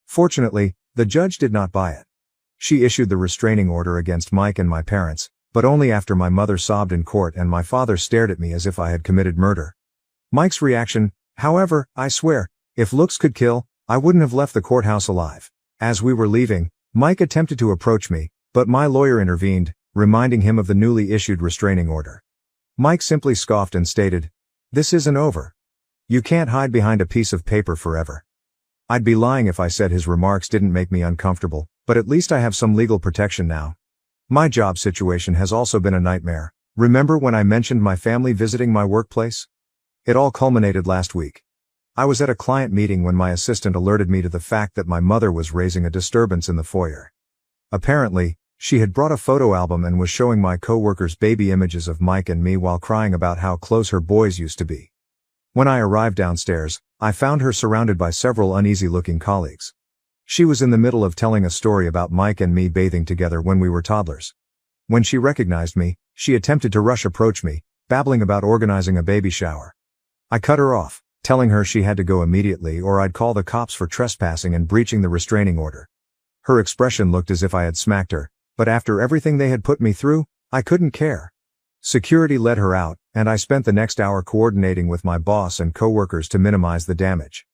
Fortunately, the judge did not buy it. She issued the restraining order against Mike and my parents, but only after my mother sobbed in court and my father stared at me as if I had committed murder. Mike's reaction, however, I swear, if looks could kill, I wouldn't have left the courthouse alive. As we were leaving, Mike attempted to approach me, but my lawyer intervened, reminding him of the newly issued restraining order. Mike simply scoffed and stated, "This isn't over. You can't hide behind a piece of paper forever." I'd be lying if I said his remarks didn't make me uncomfortable, but at least I have some legal protection now. My job situation has also been a nightmare. Remember when I mentioned my family visiting my workplace? It all culminated last week. I was at a client meeting when my assistant alerted me to the fact that my mother was raising a disturbance in the foyer. Apparently, she had brought a photo album and was showing my coworkers baby images of Mike and me while crying about how close her boys used to be. When I arrived downstairs, I found her surrounded by several uneasy-looking colleagues. She was in the middle of telling a story about Mike and me bathing together when we were toddlers. When she recognized me, she attempted to approach me, babbling about organizing a baby shower. I cut her off, telling her she had to go immediately or I'd call the cops for trespassing and breaching the restraining order. Her expression looked as if I had smacked her, but after everything they had put me through, I couldn't care. Security let her out, and I spent the next hour coordinating with my boss and coworkers to minimize the damage.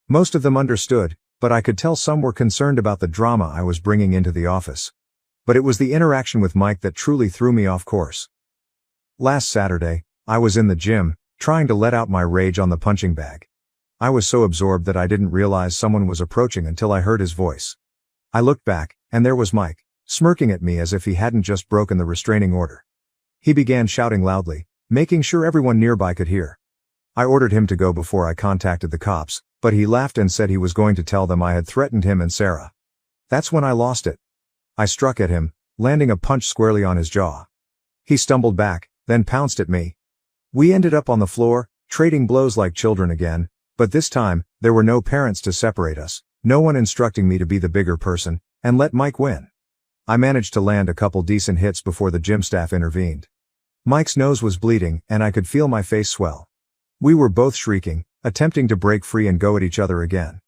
Most of them understood, but I could tell some were concerned about the drama I was bringing into the office. But it was the interaction with Mike that truly threw me off course. Last Saturday, I was in the gym, trying to let out my rage on the punching bag. I was so absorbed that I didn't realize someone was approaching until I heard his voice. I looked back, and there was Mike, smirking at me as if he hadn't just broken the restraining order. He began shouting loudly, making sure everyone nearby could hear. I ordered him to go before I contacted the cops, but he laughed and said he was going to tell them I had threatened him and Sarah. That's when I lost it. I struck at him, landing a punch squarely on his jaw. He stumbled back, then pounced at me. We ended up on the floor, trading blows like children again, but this time, there were no parents to separate us, no one instructing me to be the bigger person, and let Mike win. I managed to land a couple decent hits before the gym staff intervened. Mike's nose was bleeding, and I could feel my face swell. We were both shrieking, attempting to break free and go at each other again.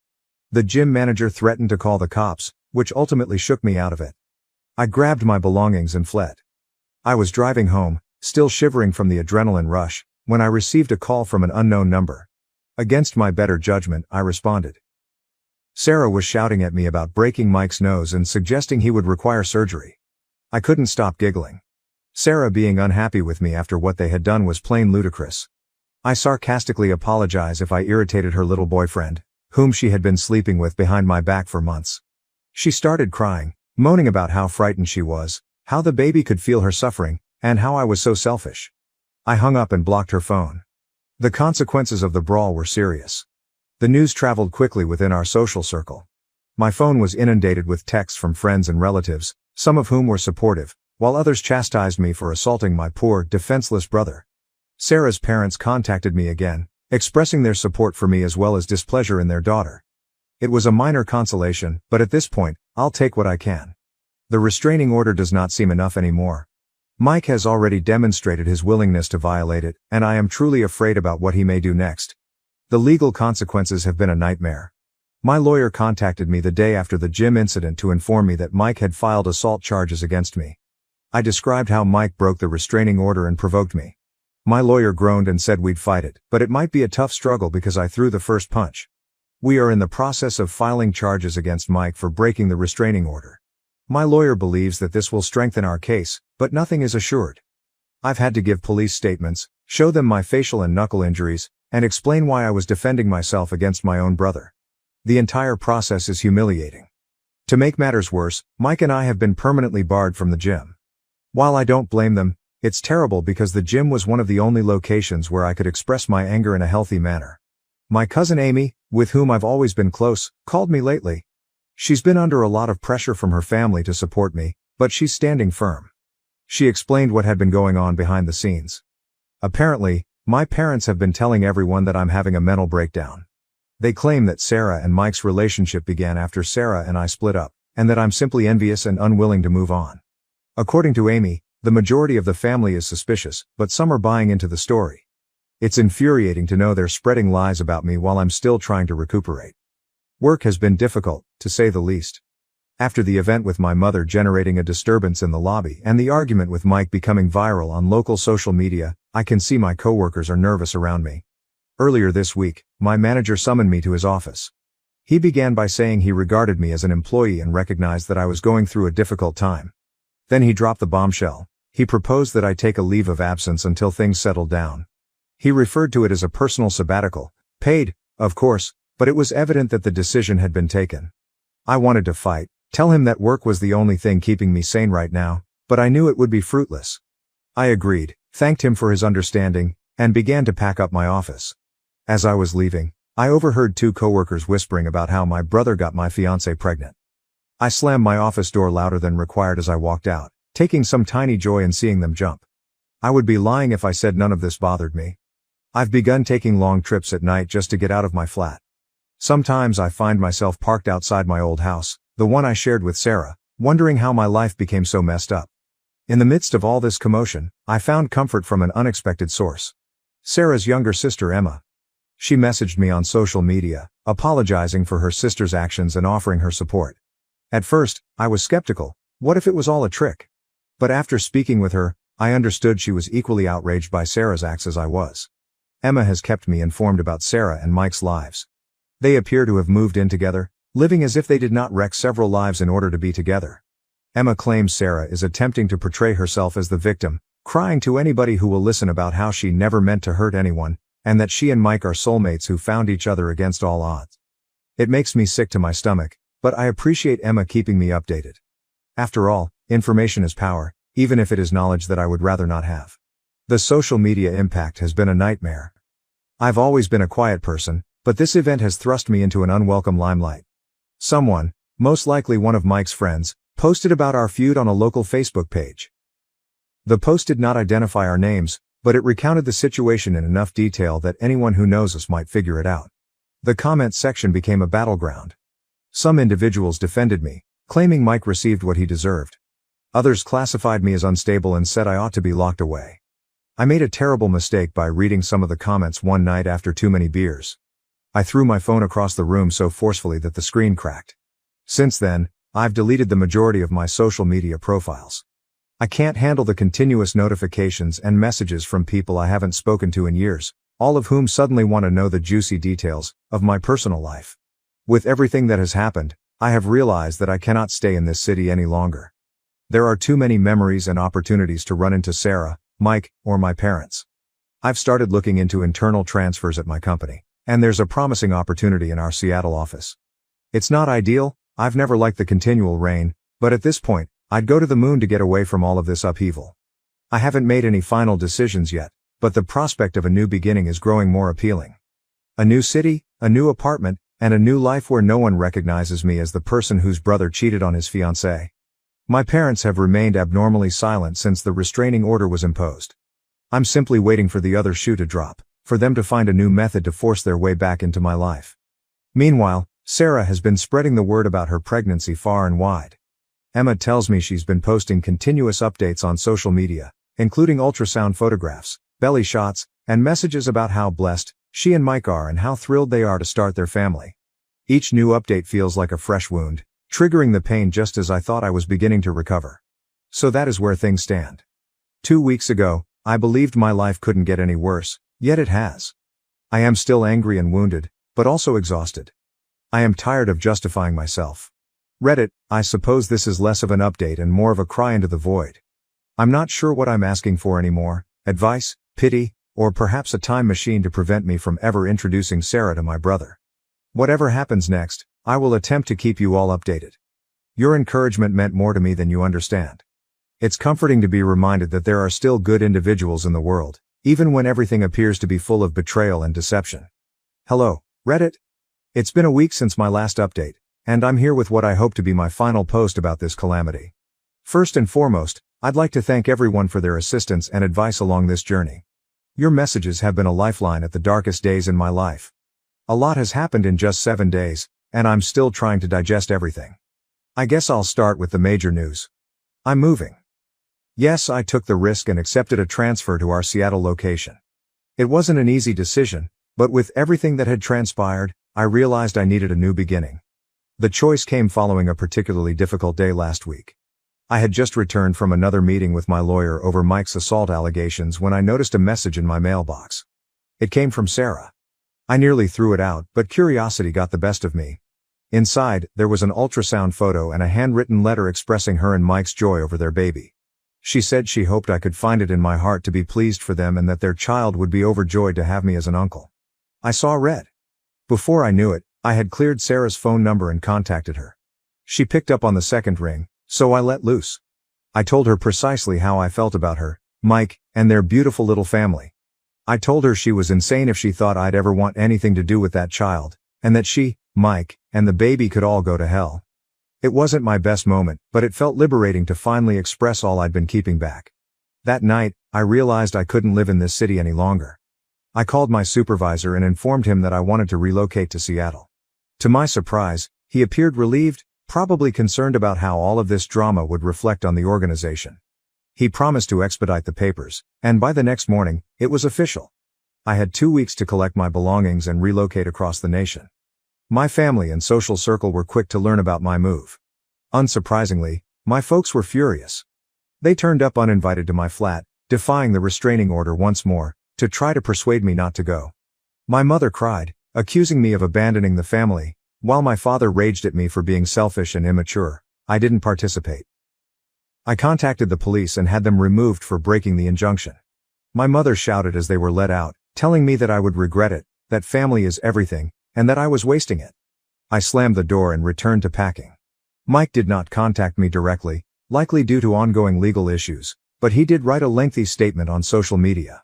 The gym manager threatened to call the cops, which ultimately shook me out of it. I grabbed my belongings and fled. I was driving home, still shivering from the adrenaline rush, when I received a call from an unknown number. Against my better judgment, I responded. Sarah was shouting at me about breaking Mike's nose and suggesting he would require surgery. I couldn't stop giggling. Sarah being unhappy with me after what they had done was plain ludicrous. I sarcastically apologized if I irritated her little boyfriend, whom she had been sleeping with behind my back for months. She started crying, moaning about how frightened she was, how the baby could feel her suffering, and how I was so selfish. I hung up and blocked her phone. The consequences of the brawl were serious. The news traveled quickly within our social circle. My phone was inundated with texts from friends and relatives, some of whom were supportive, while others chastised me for assaulting my poor, defenseless brother. Sarah's parents contacted me again, expressing their support for me as well as displeasure in their daughter. It was a minor consolation, but at this point, I'll take what I can. The restraining order does not seem enough anymore. Mike has already demonstrated his willingness to violate it, and I am truly afraid about what he may do next. The legal consequences have been a nightmare. My lawyer contacted me the day after the gym incident to inform me that Mike had filed assault charges against me. I described how Mike broke the restraining order and provoked me. My lawyer groaned and said we'd fight it, but it might be a tough struggle because I threw the first punch. We are in the process of filing charges against Mike for breaking the restraining order. My lawyer believes that this will strengthen our case, but nothing is assured. I've had to give police statements, show them my facial and knuckle injuries, and explain why I was defending myself against my own brother. The entire process is humiliating. To make matters worse, Mike and I have been permanently barred from the gym. While I don't blame them, it's terrible because the gym was one of the only locations where I could express my anger in a healthy manner. My cousin Amy, with whom I've always been close, called me lately. She's been under a lot of pressure from her family to support me, but she's standing firm. She explained what had been going on behind the scenes. Apparently, my parents have been telling everyone that I'm having a mental breakdown. They claim that Sarah and Mike's relationship began after Sarah and I split up, and that I'm simply envious and unwilling to move on. According to Amy, the majority of the family is suspicious, but some are buying into the story. It's infuriating to know they're spreading lies about me while I'm still trying to recuperate. Work has been difficult, to say the least. After the event with my mother generating a disturbance in the lobby and the argument with Mike becoming viral on local social media, I can see my coworkers are nervous around me. Earlier this week, my manager summoned me to his office. He began by saying he regarded me as an employee and recognized that I was going through a difficult time. Then he dropped the bombshell. He proposed that I take a leave of absence until things settled down. He referred to it as a personal sabbatical, paid, of course, but it was evident that the decision had been taken. I wanted to fight, tell him that work was the only thing keeping me sane right now, but I knew it would be fruitless. I agreed, thanked him for his understanding, and began to pack up my office. As I was leaving, I overheard two coworkers whispering about how my brother got my fiancée pregnant. I slammed my office door louder than required as I walked out, taking some tiny joy in seeing them jump. I would be lying if I said none of this bothered me. I've begun taking long trips at night just to get out of my flat. Sometimes I find myself parked outside my old house, the one I shared with Sarah, wondering how my life became so messed up. In the midst of all this commotion, I found comfort from an unexpected source. Sarah's younger sister Emma. She messaged me on social media, apologizing for her sister's actions and offering her support. At first, I was skeptical. What if it was all a trick? But after speaking with her, I understood she was equally outraged by Sarah's acts as I was. Emma has kept me informed about Sarah and Mike's lives. They appear to have moved in together, living as if they did not wreck several lives in order to be together. Emma claims Sarah is attempting to portray herself as the victim, crying to anybody who will listen about how she never meant to hurt anyone, and that she and Mike are soulmates who found each other against all odds. It makes me sick to my stomach, but I appreciate Emma keeping me updated. After all, information is power, even if it is knowledge that I would rather not have. The social media impact has been a nightmare. I've always been a quiet person, but this event has thrust me into an unwelcome limelight. Someone, most likely one of Mike's friends, posted about our feud on a local Facebook page. The post did not identify our names, but it recounted the situation in enough detail that anyone who knows us might figure it out. The comment section became a battleground. Some individuals defended me, claiming Mike received what he deserved. Others classified me as unstable and said I ought to be locked away. I made a terrible mistake by reading some of the comments one night after too many beers. I threw my phone across the room so forcefully that the screen cracked. Since then, I've deleted the majority of my social media profiles. I can't handle the continuous notifications and messages from people I haven't spoken to in years, all of whom suddenly want to know the juicy details of my personal life. With everything that has happened, I have realized that I cannot stay in this city any longer. There are too many memories and opportunities to run into Sarah, Mike, or my parents. I've started looking into internal transfers at my company, and there's a promising opportunity in our Seattle office. It's not ideal, I've never liked the continual rain, but at this point, I'd go to the moon to get away from all of this upheaval. I haven't made any final decisions yet, but the prospect of a new beginning is growing more appealing. A new city, a new apartment, and a new life where no one recognizes me as the person whose brother cheated on his fiancée. My parents have remained abnormally silent since the restraining order was imposed. I'm simply waiting for the other shoe to drop, for them to find a new method to force their way back into my life. Meanwhile, Sarah has been spreading the word about her pregnancy far and wide. Emma tells me she's been posting continuous updates on social media, including ultrasound photographs, belly shots, and messages about how blessed she and Mike are and how thrilled they are to start their family. Each new update feels like a fresh wound, triggering the pain just as I thought I was beginning to recover. So that is where things stand. 2 weeks ago, I believed my life couldn't get any worse, yet it has. I am still angry and wounded, but also exhausted. I am tired of justifying myself. Reddit, I suppose this is less of an update and more of a cry into the void. I'm not sure what I'm asking for anymore, advice, pity, or perhaps a time machine to prevent me from ever introducing Sarah to my brother. Whatever happens next, I will attempt to keep you all updated. Your encouragement meant more to me than you understand. It's comforting to be reminded that there are still good individuals in the world, even when everything appears to be full of betrayal and deception. Hello, Reddit. It's been a week since my last update, and I'm here with what I hope to be my final post about this calamity. First and foremost, I'd like to thank everyone for their assistance and advice along this journey. Your messages have been a lifeline at the darkest days in my life. A lot has happened in just 7 days, and I'm still trying to digest everything. I guess I'll start with the major news. I'm moving. Yes, I took the risk and accepted a transfer to our Seattle location. It wasn't an easy decision, but with everything that had transpired, I realized I needed a new beginning. The choice came following a particularly difficult day last week. I had just returned from another meeting with my lawyer over Mike's assault allegations when I noticed a message in my mailbox. It came from Sarah. I nearly threw it out, but curiosity got the best of me. Inside, there was an ultrasound photo and a handwritten letter expressing her and Mike's joy over their baby. She said she hoped I could find it in my heart to be pleased for them and that their child would be overjoyed to have me as an uncle. I saw red. Before I knew it, I had cleared Sarah's phone number and contacted her. She picked up on the second ring, so I let loose. I told her precisely how I felt about her, Mike, and their beautiful little family. I told her she was insane if she thought I'd ever want anything to do with that child, and that she, Mike, and the baby could all go to hell. It wasn't my best moment, but it felt liberating to finally express all I'd been keeping back. That night, I realized I couldn't live in this city any longer. I called my supervisor and informed him that I wanted to relocate to Seattle. To my surprise, he appeared relieved, probably concerned about how all of this drama would reflect on the organization. He promised to expedite the papers, and by the next morning, it was official. I had 2 weeks to collect my belongings and relocate across the nation. My family and social circle were quick to learn about my move. Unsurprisingly, my folks were furious. They turned up uninvited to my flat, defying the restraining order once more, to try to persuade me not to go. My mother cried, accusing me of abandoning the family, while my father raged at me for being selfish and immature. I didn't participate. I contacted the police and had them removed for breaking the injunction. My mother shouted as they were let out, telling me that I would regret it, that family is everything, and that I was wasting it. I slammed the door and returned to packing. Mike did not contact me directly, likely due to ongoing legal issues, but he did write a lengthy statement on social media.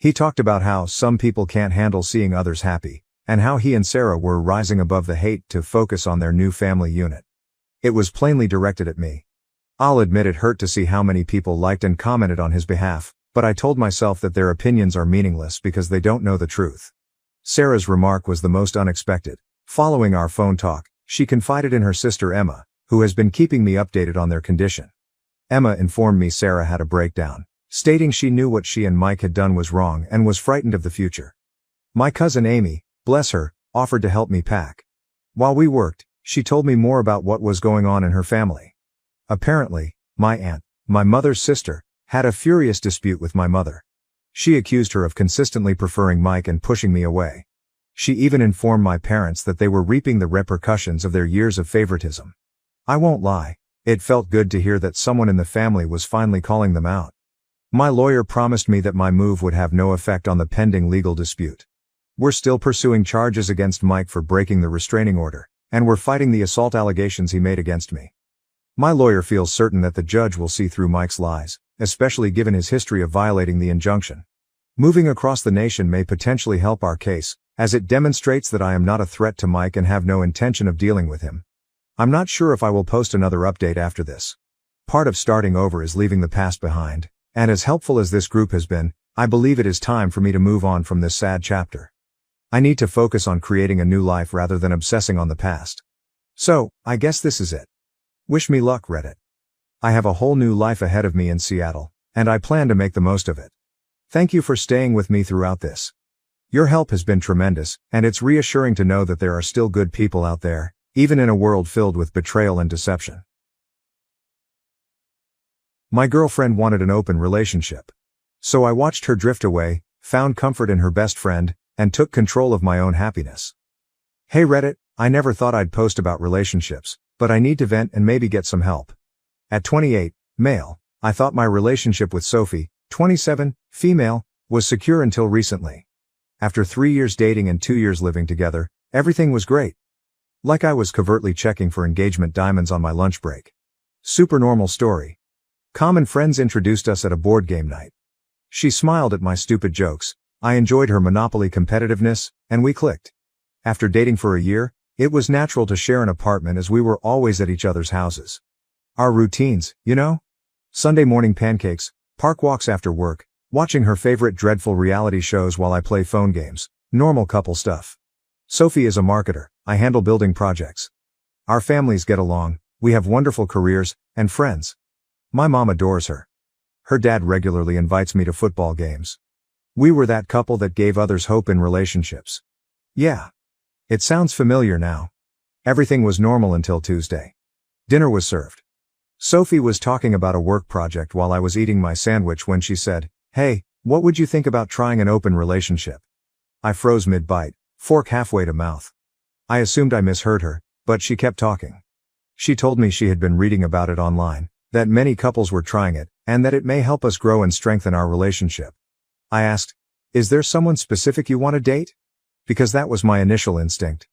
He talked about how some people can't handle seeing others happy, and how he and Sarah were rising above the hate to focus on their new family unit. It was plainly directed at me. I'll admit it hurt to see how many people liked and commented on his behalf, but I told myself that their opinions are meaningless because they don't know the truth. Sarah's remark was the most unexpected. Following our phone talk, she confided in her sister Emma, who has been keeping me updated on their condition. Emma informed me Sarah had a breakdown, stating she knew what she and Mike had done was wrong and was frightened of the future. My cousin Amy, bless her, offered to help me pack. While we worked, she told me more about what was going on in her family. Apparently, my aunt, my mother's sister, had a furious dispute with my mother. She accused her of consistently preferring Mike and pushing me away. She even informed my parents that they were reaping the repercussions of their years of favoritism. I won't lie, it felt good to hear that someone in the family was finally calling them out. My lawyer promised me that my move would have no effect on the pending legal dispute. We're still pursuing charges against Mike for breaking the restraining order, and we're fighting the assault allegations he made against me. My lawyer feels certain that the judge will see through Mike's lies, especially given his history of violating the injunction. Moving across the nation may potentially help our case, as it demonstrates that I am not a threat to Mike and have no intention of dealing with him. I'm not sure if I will post another update after this. Part of starting over is leaving the past behind, and as helpful as this group has been, I believe it is time for me to move on from this sad chapter. I need to focus on creating a new life rather than obsessing on the past. So, I guess this is it. Wish me luck, Reddit. I have a whole new life ahead of me in Seattle, and I plan to make the most of it. Thank you for staying with me throughout this. Your help has been tremendous, and it's reassuring to know that there are still good people out there, even in a world filled with betrayal and deception. My girlfriend wanted an open relationship. So I watched her drift away, found comfort in her best friend, and took control of my own happiness. Hey Reddit, I never thought I'd post about relationships, but I need to vent and maybe get some help. At 28, male, I thought my relationship with Sophie, 27, female, was secure until recently. After 3 years dating and 2 years living together, everything was great. Like I was covertly checking for engagement diamonds on my lunch break. Super normal story. Common friends introduced us at a board game night. She smiled at my stupid jokes, I enjoyed her Monopoly competitiveness, and we clicked. After dating for a year, it was natural to share an apartment as we were always at each other's houses. Our routines, you know? Sunday morning pancakes, park walks after work, watching her favorite dreadful reality shows while I play phone games, normal couple stuff. Sophie is a marketer, I handle building projects. Our families get along, we have wonderful careers, and friends. My mom adores her. Her dad regularly invites me to football games. We were that couple that gave others hope in relationships. Yeah. It sounds familiar now. Everything was normal until Tuesday. Dinner was served. Sophie was talking about a work project while I was eating my sandwich when she said, "Hey, what would you think about trying an open relationship?" I froze mid-bite, fork halfway to mouth. I assumed I misheard her, but she kept talking. She told me she had been reading about it online, that many couples were trying it, and that it may help us grow and strengthen our relationship. I asked, "Is there someone specific you want to date?" Because that was my initial instinct.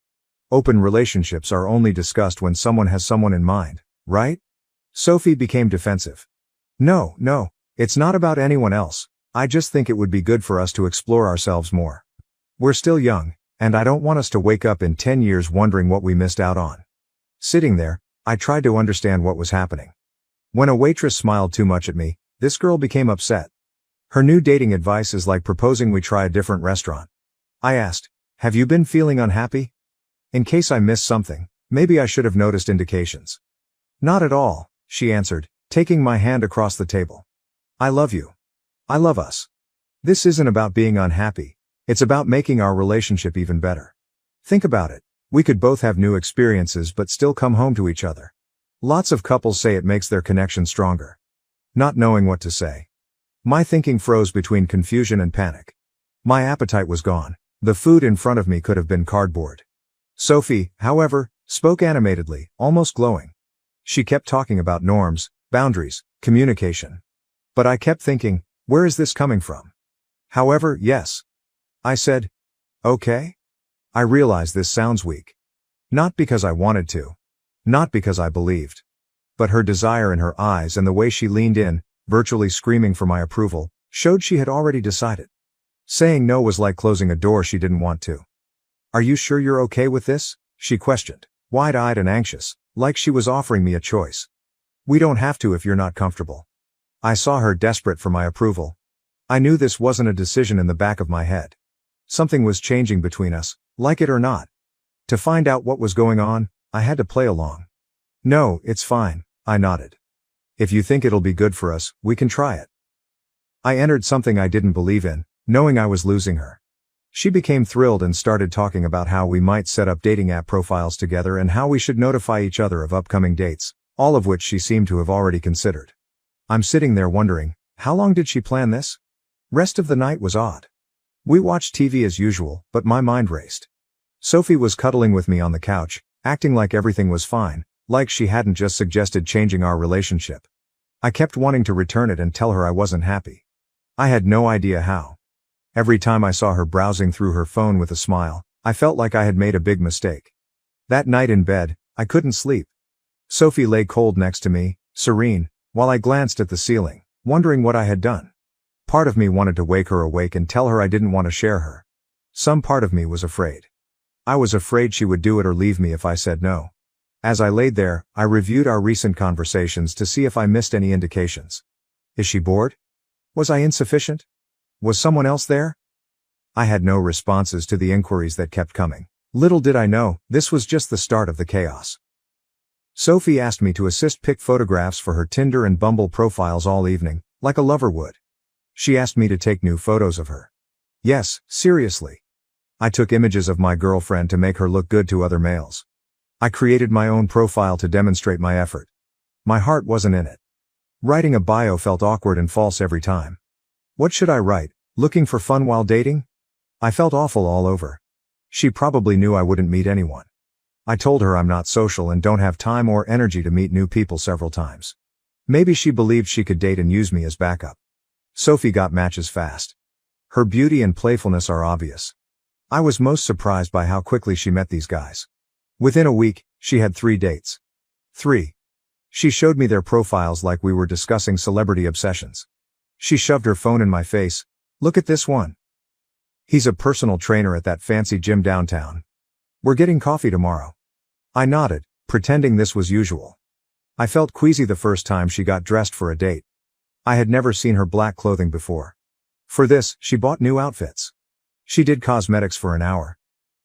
Open relationships are only discussed when someone has someone in mind, right? Sophie became defensive. No, it's not about anyone else. I just think it would be good for us to explore ourselves more. We're still young, and I don't want us to wake up in 10 years wondering what we missed out on. Sitting there, I tried to understand what was happening. When a waitress smiled too much at me, this girl became upset. Her new dating advice is like proposing we try a different restaurant. I asked, "Have you been feeling unhappy?" In case I missed something, maybe I should have noticed indications. "Not at all," she answered, taking my hand across the table. "I love you. I love us. This isn't about being unhappy, It's about making our relationship even better. Think about it. We could both have new experiences but still come home to each other. Lots of couples say it makes their connection stronger. Not knowing what to say. My thinking froze between confusion and panic. My appetite was gone. The food in front of me could have been cardboard. Sophie, however, spoke animatedly, almost glowing. She kept talking about norms, boundaries, communication. But I kept thinking, where is this coming from? However, yes. I said, okay. I realize this sounds weak. Not because I wanted to. Not because I believed. But her desire in her eyes and the way she leaned in, virtually screaming for my approval, showed she had already decided. Saying no was like closing a door she didn't want to. Are you sure you're okay with this? She questioned, wide-eyed and anxious, like she was offering me a choice. We don't have to if you're not comfortable. I saw her desperate for my approval. I knew this wasn't a decision in the back of my head. Something was changing between us, like it or not. To find out what was going on, I had to play along. No, it's fine, I nodded. If you think it'll be good for us, we can try it. I entered something I didn't believe in, knowing I was losing her. She became thrilled and started talking about how we might set up dating app profiles together and how we should notify each other of upcoming dates, all of which she seemed to have already considered. I'm sitting there wondering, how long did she plan this? Rest of the night was odd. We watched TV as usual, but my mind raced. Sophie was cuddling with me on the couch, acting like everything was fine, like she hadn't just suggested changing our relationship. I kept wanting to return it and tell her I wasn't happy. I had no idea how. Every time I saw her browsing through her phone with a smile, I felt like I had made a big mistake. That night in bed, I couldn't sleep. Sophie lay cold next to me, serene, while I glanced at the ceiling, wondering what I had done. Part of me wanted to wake her awake and tell her I didn't want to share her. Some part of me was afraid. I was afraid she would do it or leave me if I said no. As I laid there, I reviewed our recent conversations to see if I missed any indications. Is she bored? Was I insufficient? Was someone else there? I had no responses to the inquiries that kept coming. Little did I know, this was just the start of the chaos. Sophie asked me to assist pick photographs for her Tinder and Bumble profiles all evening, like a lover would. She asked me to take new photos of her. Yes, seriously. I took images of my girlfriend to make her look good to other males. I created my own profile to demonstrate my effort. My heart wasn't in it. Writing a bio felt awkward and false every time. What should I write? Looking for fun while dating? I felt awful all over. She probably knew I wouldn't meet anyone. I told her I'm not social and don't have time or energy to meet new people several times. Maybe she believed she could date and use me as backup. Sophie got matches fast. Her beauty and playfulness are obvious. I was most surprised by how quickly she met these guys. Within a week, she had 3 dates. 3. She showed me their profiles like we were discussing celebrity obsessions. She shoved her phone in my face. Look at this one. He's a personal trainer at that fancy gym downtown. We're getting coffee tomorrow. I nodded, pretending this was usual. I felt queasy the first time she got dressed for a date. I had never seen her black clothing before. For this, she bought new outfits. She did cosmetics for an hour.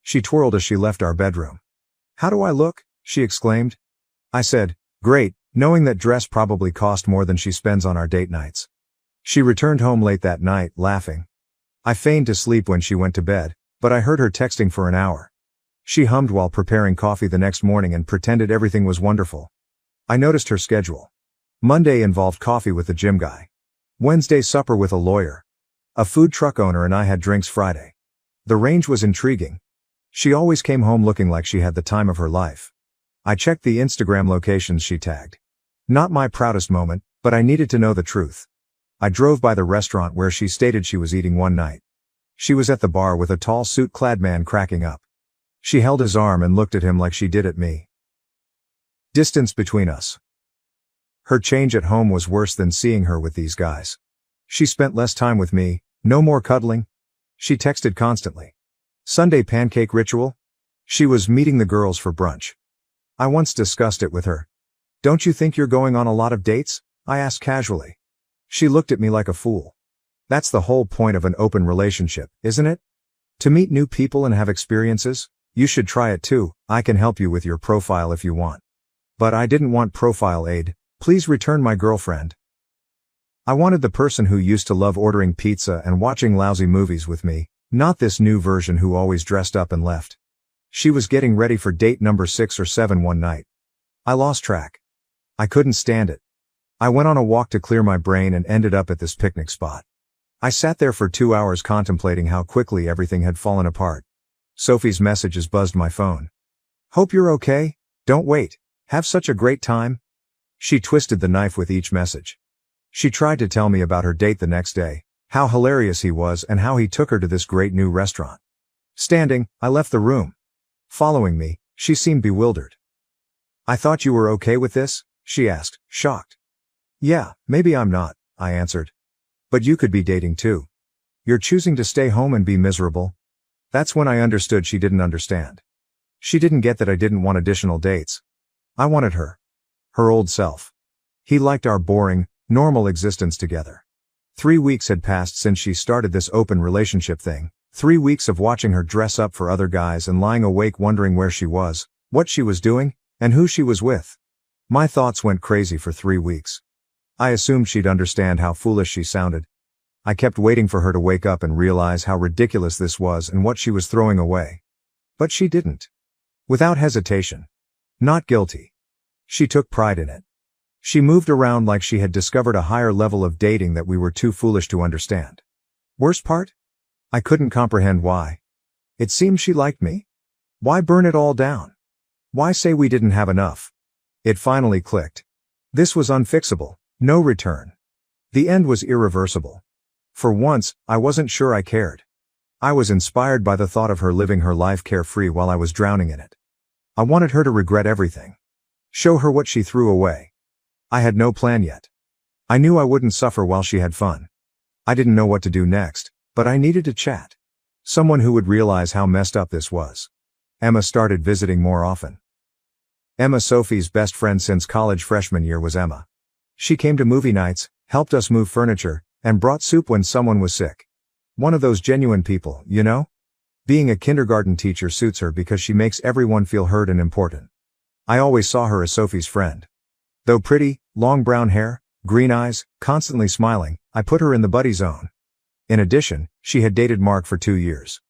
She twirled as she left our bedroom. How do I look? She exclaimed. I said, great, knowing that dress probably cost more than she spends on our date nights. She returned home late that night, laughing. I feigned to sleep when she went to bed, but I heard her texting for an hour. She hummed while preparing coffee the next morning and pretended everything was wonderful. I noticed her schedule. Monday involved coffee with the gym guy. Wednesday supper with a lawyer. A food truck owner and I had drinks Friday. The range was intriguing. She always came home looking like she had the time of her life. I checked the Instagram locations she tagged. Not my proudest moment, but I needed to know the truth. I drove by the restaurant where she stated she was eating one night. She was at the bar with a tall suit-clad man cracking up. She held his arm and looked at him like she did at me. Distance between us. Her change at home was worse than seeing her with these guys. She spent less time with me, no more cuddling. She texted constantly. Sunday pancake ritual? She was meeting the girls for brunch. I once discussed it with her. Don't you think you're going on a lot of dates? I asked casually. She looked at me like a fool. That's the whole point of an open relationship, isn't it? To meet new people and have experiences? You should try it too. I can help you with your profile if you want. But I didn't want profile aid. Please return my girlfriend. I wanted the person who used to love ordering pizza and watching lousy movies with me, Not this new version who always dressed up and left. She was getting ready for date number 6 or 7 one night. I lost track. I couldn't stand it. I went on a walk to clear my brain and ended up at this picnic spot. I sat there for 2 hours contemplating how quickly everything had fallen apart. Sophie's messages buzzed my phone. "Hope you're okay. Don't wait. Have such a great time." She twisted the knife with each message. She tried to tell me about her date the next day, how hilarious he was and how he took her to this great new restaurant. Standing, I left the room. Following me, she seemed bewildered. "I thought you were okay with this?" she asked, shocked. "Yeah, maybe I'm not," I answered. "But you could be dating too. You're choosing to stay home and be miserable." That's when I understood she didn't understand. She didn't get that I didn't want additional dates. I wanted her. Her old self. He liked our boring, normal existence together. 3 weeks had passed since she started this open relationship thing. 3 weeks of watching her dress up for other guys and lying awake wondering where she was, what she was doing, and who she was with. My thoughts went crazy for 3 weeks. I assumed she'd understand how foolish she sounded. I kept waiting for her to wake up and realize how ridiculous this was and what she was throwing away. But she didn't. Without hesitation. Not guilty. She took pride in it. She moved around like she had discovered a higher level of dating that we were too foolish to understand. Worst part? I couldn't comprehend why. It seemed she liked me. Why burn it all down? Why say we didn't have enough? It finally clicked. This was unfixable, no return. The end was irreversible. For once, I wasn't sure I cared. I was inspired by the thought of her living her life carefree while I was drowning in it. I wanted her to regret everything. Show her what she threw away. I had no plan yet. I knew I wouldn't suffer while she had fun. I didn't know what to do next, but I needed to chat. Someone who would realize how messed up this was. Emma started visiting more often. Sophie's best friend since college freshman year was Emma. She came to movie nights, helped us move furniture, and brought soup when someone was sick. One of those genuine people, you know? Being a kindergarten teacher suits her because she makes everyone feel heard and important. I always saw her as Sophie's friend. Though pretty, long brown hair, green eyes, constantly smiling, I put her in the buddy zone. In addition, she had dated Mark for 2 years.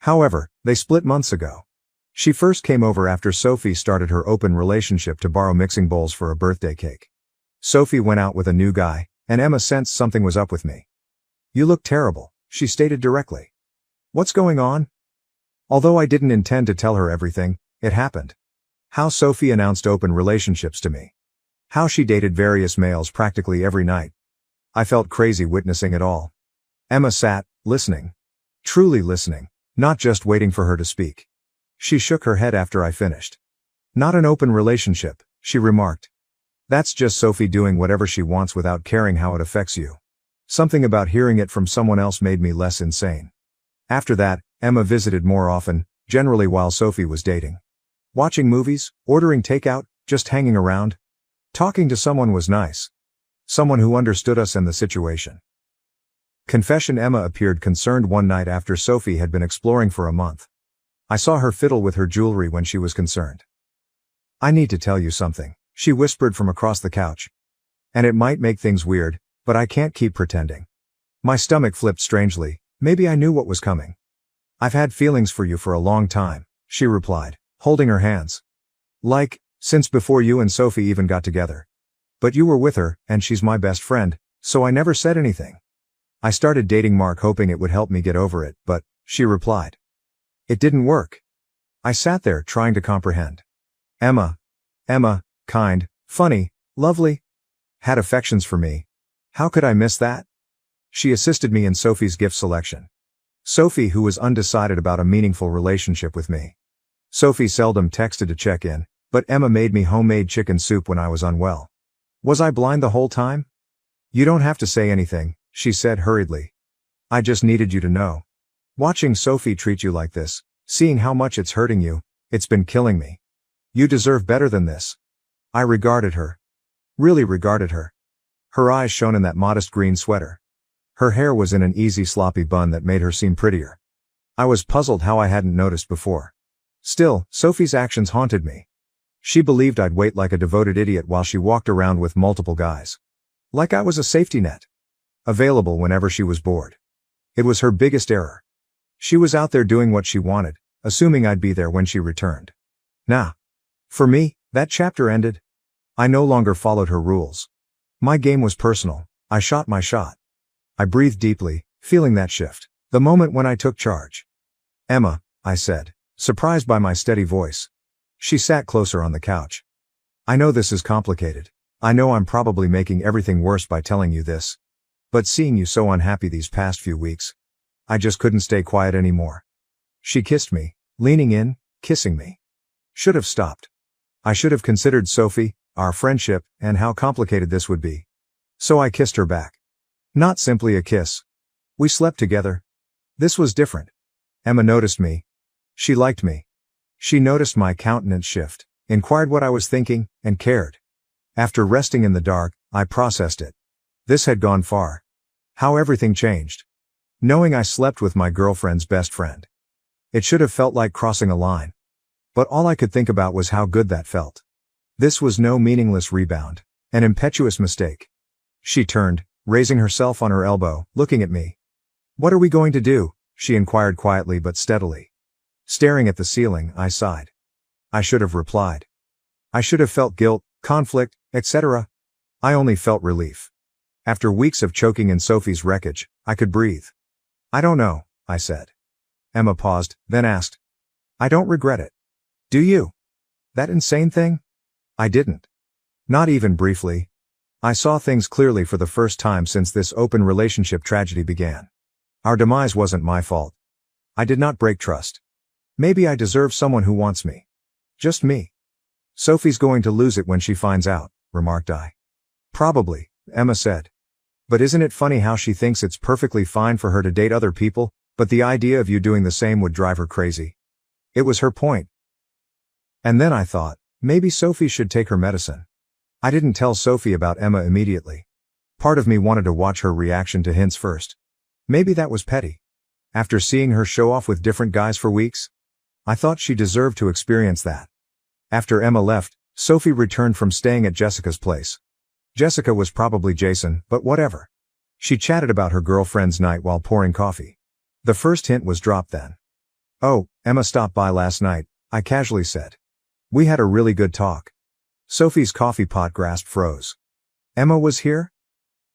However, they split months ago. She first came over after Sophie started her open relationship to borrow mixing bowls for a birthday cake. Sophie went out with a new guy, and Emma sensed something was up with me. "You look terrible," she stated directly. "What's going on?" Although I didn't intend to tell her everything, it happened. How Sophie announced open relationships to me. How she dated various males practically every night. I felt crazy witnessing it all. Emma sat, listening. Truly listening, not just waiting for her to speak. She shook her head after I finished. "Not an open relationship," she remarked. "That's just Sophie doing whatever she wants without caring how it affects you." Something about hearing it from someone else made me less insane. After that, Emma visited more often, generally while Sophie was dating. Watching movies, ordering takeout, just hanging around. Talking to someone was nice. Someone who understood us and the situation. Confession: Emma appeared concerned one night after Sophie had been exploring for a month. I saw her fiddle with her jewelry when she was concerned. "I need to tell you something," she whispered from across the couch. "And it might make things weird, but I can't keep pretending." My stomach flipped strangely. Maybe I knew what was coming. "I've had feelings for you for a long time," she replied, holding her hands. "Like, since before you and Sophie even got together. But you were with her, and she's my best friend, so I never said anything. I started dating Mark hoping it would help me get over it, but," she replied. "It didn't work." I sat there trying to comprehend. Emma, kind, funny, lovely, had affections for me. How could I miss that? She assisted me in Sophie's gift selection. Sophie, who was undecided about a meaningful relationship with me. Sophie seldom texted to check in, but Emma made me homemade chicken soup when I was unwell. Was I blind the whole time? "You don't have to say anything," she said hurriedly. "I just needed you to know. Watching Sophie treat you like this, seeing how much it's hurting you, it's been killing me. You deserve better than this." I regarded her. Really regarded her. Her eyes shone in that modest green sweater. Her hair was in an easy sloppy bun that made her seem prettier. I was puzzled how I hadn't noticed before. Still, Sophie's actions haunted me. She believed I'd wait like a devoted idiot while she walked around with multiple guys. Like I was a safety net. Available whenever she was bored. It was her biggest error. She was out there doing what she wanted, assuming I'd be there when she returned. Nah. For me, that chapter ended. I no longer followed her rules. My game was personal. I shot my shot. I breathed deeply, feeling that shift. The moment when I took charge. Emma, I said, surprised by my steady voice. She sat closer on the couch. I know this is complicated. I know I'm probably making everything worse by telling you this. But seeing you so unhappy these past few weeks, I just couldn't stay quiet anymore. She kissed me, leaning in, kissing me. Should have stopped. I should have considered Sophie, our friendship, and how complicated this would be. So I kissed her back. Not simply a kiss. We slept together. This was different. Emma noticed me. She liked me. She noticed my countenance shift, inquired what I was thinking, and cared. After resting in the dark, I processed it. This had gone far. How everything changed. Knowing I slept with my girlfriend's best friend. It should have felt like crossing a line. But all I could think about was how good that felt. This was no meaningless rebound, an impetuous mistake. She turned, raising herself on her elbow, looking at me. What are we going to do? She inquired quietly but steadily. Staring at the ceiling, I sighed. I should have replied. I should have felt guilt, conflict, etc. I only felt relief. After weeks of choking in Sophie's wreckage, I could breathe. I don't know, I said. Emma paused, then asked. I don't regret it. Do you? That insane thing? I didn't. Not even briefly. I saw things clearly for the first time since this open relationship tragedy began. Our demise wasn't my fault. I did not break trust. Maybe I deserve someone who wants me. Just me. Sophie's going to lose it when she finds out, remarked I. Probably, Emma said. But isn't it funny how she thinks it's perfectly fine for her to date other people, but the idea of you doing the same would drive her crazy? It was her point. And then I thought, maybe Sophie should take her medicine. I didn't tell Sophie about Emma immediately. Part of me wanted to watch her reaction to hints first. Maybe that was petty. After seeing her show off with different guys for weeks, I thought she deserved to experience that. After Emma left, Sophie returned from staying at Jessica's place. Jessica was probably Jason, but whatever. She chatted about her girlfriend's night while pouring coffee. The first hint was dropped then. Oh, Emma stopped by last night, I casually said. We had a really good talk. Sophie's coffee pot grasp froze. Emma was here?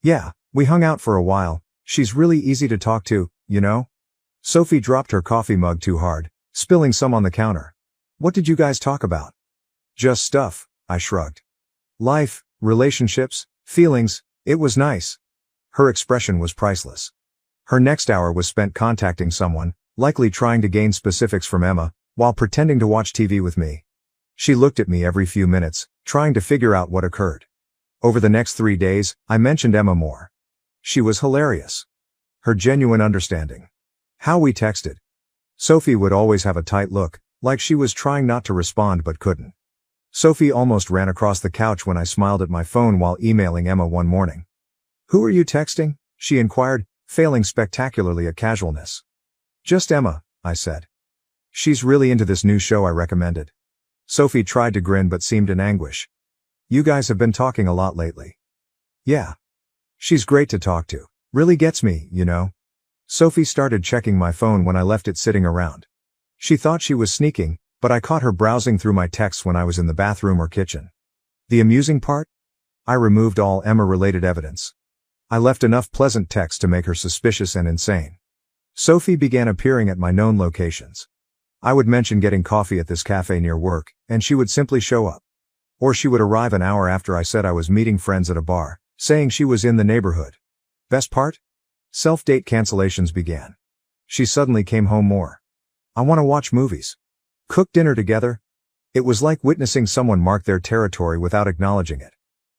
Yeah, we hung out for a while. She's really easy to talk to, you know? Sophie dropped her coffee mug too hard, spilling some on the counter. What did you guys talk about? Just stuff, I shrugged. Life, relationships, feelings, it was nice. Her expression was priceless. Her next hour was spent contacting someone, likely trying to gain specifics from Emma, while pretending to watch TV with me. She looked at me every few minutes, trying to figure out what occurred. Over the next 3 days, I mentioned Emma more. She was hilarious. Her genuine understanding. How we texted. Sophie would always have a tight look, like she was trying not to respond but couldn't. Sophie almost ran across the couch when I smiled at my phone while emailing Emma one morning. Who are you texting? She inquired, failing spectacularly at casualness. Just Emma, I said. She's really into this new show I recommended. Sophie tried to grin but seemed in anguish. You guys have been talking a lot lately. Yeah. She's great to talk to. Really gets me, you know. Sophie started checking my phone when I left it sitting around. She thought she was sneaking, but I caught her browsing through my texts when I was in the bathroom or kitchen. The amusing part? I removed all Emma-related evidence. I left enough pleasant text to make her suspicious and insane. Sophie began appearing at my known locations. I would mention getting coffee at this cafe near work, and she would simply show up. Or she would arrive an hour after I said I was meeting friends at a bar, saying she was in the neighborhood. Best part? Self-date cancellations began. She suddenly came home more. I want to watch movies. Cook dinner together. It was like witnessing someone mark their territory without acknowledging it.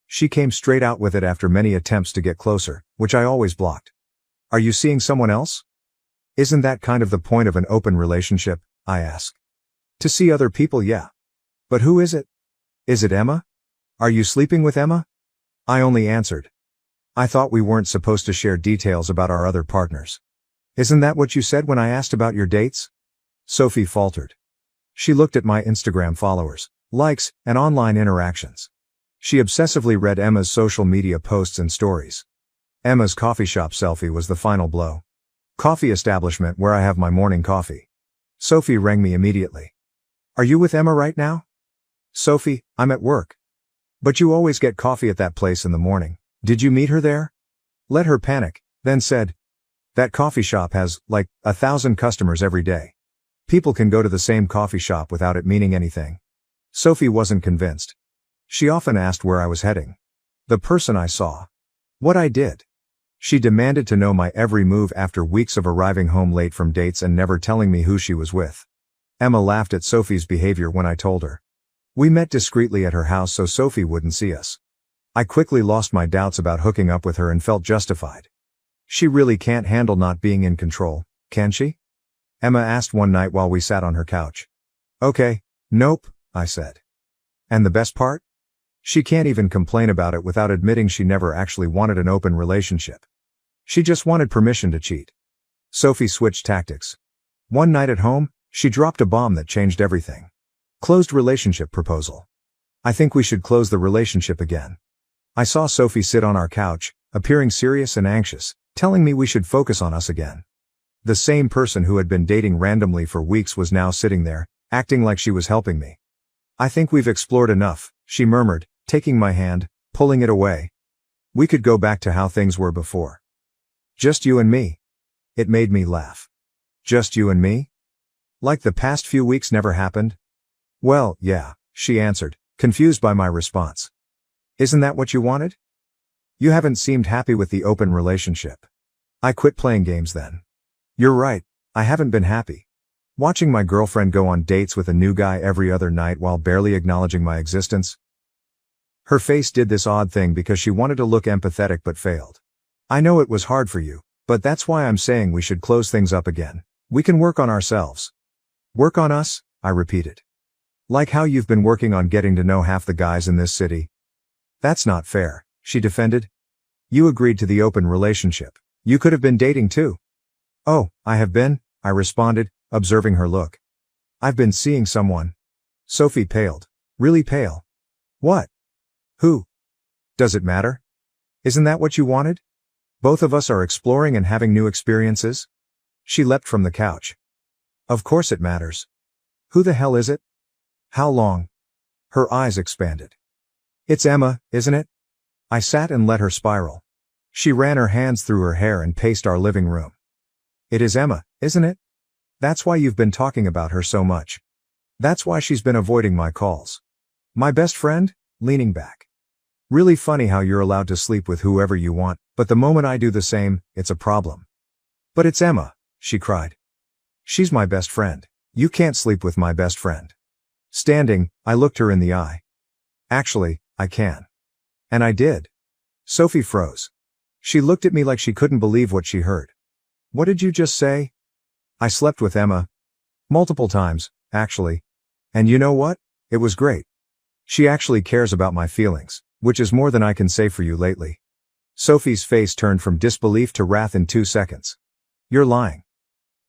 She came straight out with it after many attempts to get closer, which I always blocked. Are you seeing someone else? Isn't that kind of the point of an open relationship? I asked. To see other people, yeah. But who is it? Is it Emma? Are you sleeping with Emma? I only answered. I thought we weren't supposed to share details about our other partners. Isn't that what you said when I asked about your dates? Sophie faltered. She looked at my Instagram followers, likes, and online interactions. She obsessively read Emma's social media posts and stories. Emma's coffee shop selfie was the final blow. Coffee establishment where I have my morning coffee. Sophie rang me immediately. Are you with Emma right now? Sophie, I'm at work. But you always get coffee at that place in the morning. Did you meet her there? Let her panic, then said. That coffee shop has, like, 1,000 customers every day. People can go to the same coffee shop without it meaning anything. Sophie wasn't convinced. She often asked where I was heading. The person I saw. What I did. She demanded to know my every move after weeks of arriving home late from dates and never telling me who she was with. Emma laughed at Sophie's behavior when I told her. We met discreetly at her house so Sophie wouldn't see us. I quickly lost my doubts about hooking up with her and felt justified. She really can't handle not being in control, can she? Emma asked one night while we sat on her couch. Okay, nope, I said. And the best part? She can't even complain about it without admitting she never actually wanted an open relationship. She just wanted permission to cheat. Sophie switched tactics. One night at home, she dropped a bomb that changed everything. Closed relationship proposal. I think we should close the relationship again. I saw Sophie sit on our couch, appearing serious and anxious, telling me we should focus on us again. The same person who had been dating randomly for weeks was now sitting there, acting like she was helping me. I think we've explored enough, she murmured, taking my hand, pulling it away. We could go back to how things were before. Just you and me. It made me laugh. Just you and me? Like the past few weeks never happened? Well, yeah, she answered, confused by my response. Isn't that what you wanted? You haven't seemed happy with the open relationship. I quit playing games then. You're right, I haven't been happy. Watching my girlfriend go on dates with a new guy every other night while barely acknowledging my existence. Her face did this odd thing because she wanted to look empathetic but failed. I know it was hard for you, but that's why I'm saying we should close things up again. We can work on ourselves. Work on us? I repeated. Like how you've been working on getting to know half the guys in this city. That's not fair, she defended. You agreed to the open relationship. You could have been dating too. Oh, I have been, I responded, observing her look. I've been seeing someone. Sophie paled. Really pale. What? Who? Does it matter? Isn't that what you wanted? Both of us are exploring and having new experiences? She leapt from the couch. Of course it matters. Who the hell is it? How long? Her eyes expanded. It's Emma, isn't it? I sat and let her spiral. She ran her hands through her hair and paced our living room. It is Emma, isn't it? That's why you've been talking about her so much. That's why she's been avoiding my calls. My best friend? Leaning back. Really funny how you're allowed to sleep with whoever you want, but the moment I do the same, it's a problem. But it's Emma, she cried. She's my best friend. You can't sleep with my best friend. Standing, I looked her in the eye. Actually, I can. And I did. Sophie froze. She looked at me like she couldn't believe what she heard. What did you just say? I slept with Emma. Multiple times, actually. And you know what? It was great. She actually cares about my feelings, which is more than I can say for you lately. Sophie's face turned from disbelief to wrath in 2 seconds. You're lying.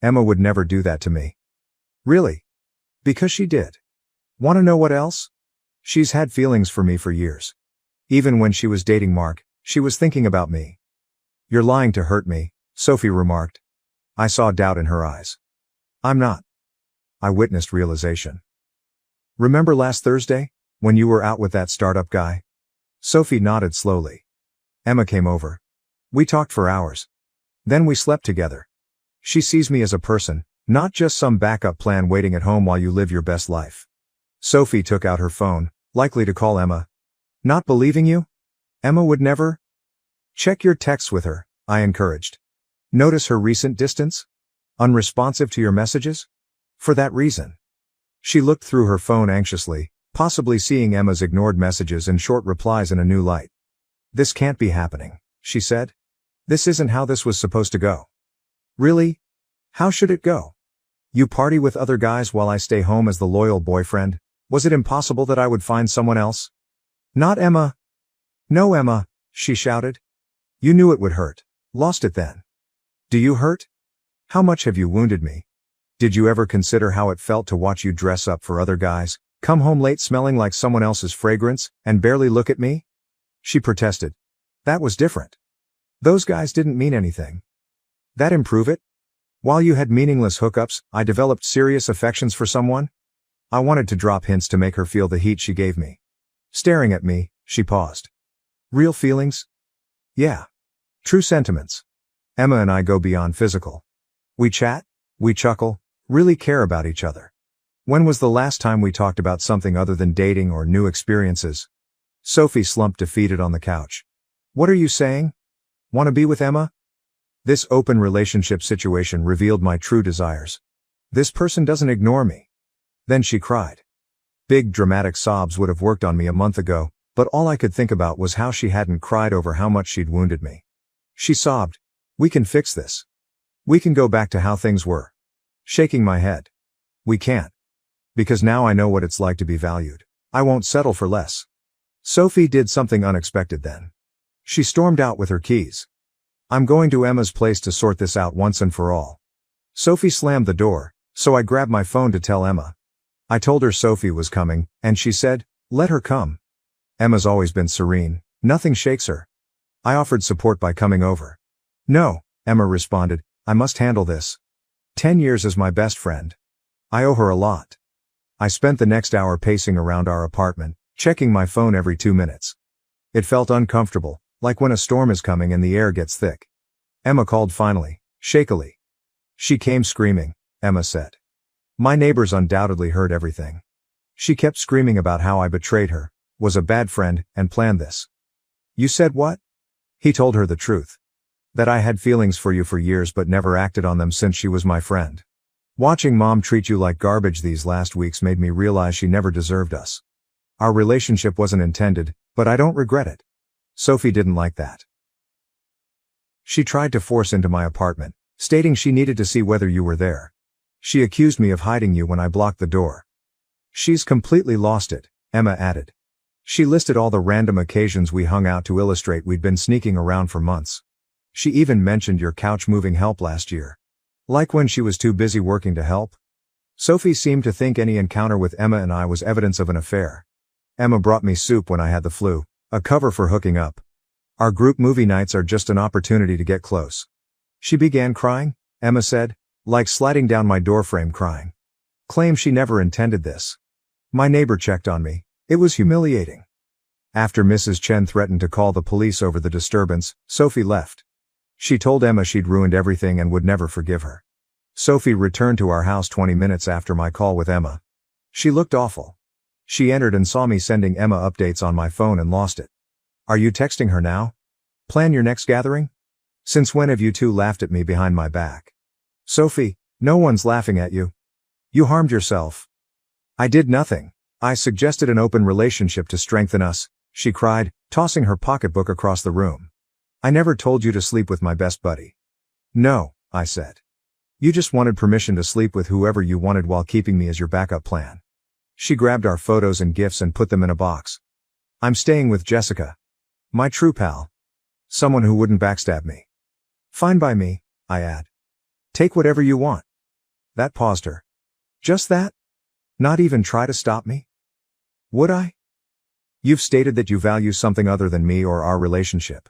Emma would never do that to me. Really? Because she did. Want to know what else? She's had feelings for me for years. Even when she was dating Mark, she was thinking about me. You're lying to hurt me, Sophie remarked. I saw doubt in her eyes. I'm not. I witnessed realization. Remember last Thursday, when you were out with that startup guy? Sophie nodded slowly. Emma came over. We talked for hours. Then we slept together. She sees me as a person, not just some backup plan waiting at home while you live your best life. Sophie took out her phone, likely to call Emma. Not believing you? Emma would never? Check your texts with her, I encouraged. Notice her recent distance? Unresponsive to your messages? For that reason. She looked through her phone anxiously, possibly seeing Emma's ignored messages and short replies in a new light. This can't be happening, she said. This isn't how this was supposed to go. Really? How should it go? You party with other guys while I stay home as the loyal boyfriend? Was it impossible that I would find someone else? Not Emma. No, Emma, she shouted. You knew it would hurt. Lost it then. Do you hurt? How much have you wounded me? Did you ever consider how it felt to watch you dress up for other guys, come home late smelling like someone else's fragrance, and barely look at me? She protested. That was different. Those guys didn't mean anything. That improve it? While you had meaningless hookups, I developed serious affections for someone? I wanted to drop hints to make her feel the heat she gave me. Staring at me, she paused. Real feelings? Yeah. True sentiments. Emma and I go beyond physical. We chat, we chuckle, really care about each other. When was the last time we talked about something other than dating or new experiences? Sophie slumped defeated on the couch. What are you saying? Want to be with Emma? This open relationship situation revealed my true desires. This person doesn't ignore me. Then she cried. Big dramatic sobs would have worked on me a month ago, but all I could think about was how she hadn't cried over how much she'd wounded me. She sobbed. We can fix this. We can go back to how things were. Shaking my head. We can't. Because now I know what it's like to be valued. I won't settle for less. Sophie did something unexpected then. She stormed out with her keys. I'm going to Emma's place to sort this out once and for all. Sophie slammed the door, so I grabbed my phone to tell Emma. I told her Sophie was coming, and she said, let her come. Emma's always been serene, nothing shakes her. I offered support by coming over. No, Emma responded, I must handle this. 10 years as my best friend. I owe her a lot. I spent the next hour pacing around our apartment, checking my phone every 2 minutes. It felt uncomfortable, like when a storm is coming and the air gets thick. Emma called finally, shakily. She came screaming, Emma said. My neighbors undoubtedly heard everything. She kept screaming about how I betrayed her, was a bad friend, and planned this. You said what? He told her the truth. That I had feelings for you for years but never acted on them since she was my friend. Watching Mom treat you like garbage these last weeks made me realize she never deserved us. Our relationship wasn't intended, but I don't regret it. Sophie didn't like that. She tried to force into my apartment, stating she needed to see whether you were there. She accused me of hiding you when I blocked the door. She's completely lost it, Emma added. She listed all the random occasions we hung out to illustrate we'd been sneaking around for months. She even mentioned your couch moving help last year. Like when she was too busy working to help? Sophie seemed to think any encounter with Emma and I was evidence of an affair. Emma brought me soup when I had the flu, a cover for hooking up. Our group movie nights are just an opportunity to get close. She began crying, Emma said, like sliding down my doorframe crying. Claimed she never intended this. My neighbor checked on me. It was humiliating. After Mrs. Chen threatened to call the police over the disturbance, Sophie left. She told Emma she'd ruined everything and would never forgive her. Sophie returned to our house 20 minutes after my call with Emma. She looked awful. She entered and saw me sending Emma updates on my phone and lost it. Are you texting her now? Plan your next gathering? Since when have you two laughed at me behind my back? Sophie, no one's laughing at you. You harmed yourself. I did nothing. I suggested an open relationship to strengthen us, she cried, tossing her pocketbook across the room. I never told you to sleep with my best buddy. No, I said. You just wanted permission to sleep with whoever you wanted while keeping me as your backup plan. She grabbed our photos and gifts and put them in a box. I'm staying with Jessica. My true pal. Someone who wouldn't backstab me. Fine by me, I add. Take whatever you want. That paused her. Just that? Not even try to stop me? Would I? You've stated that you value something other than me or our relationship.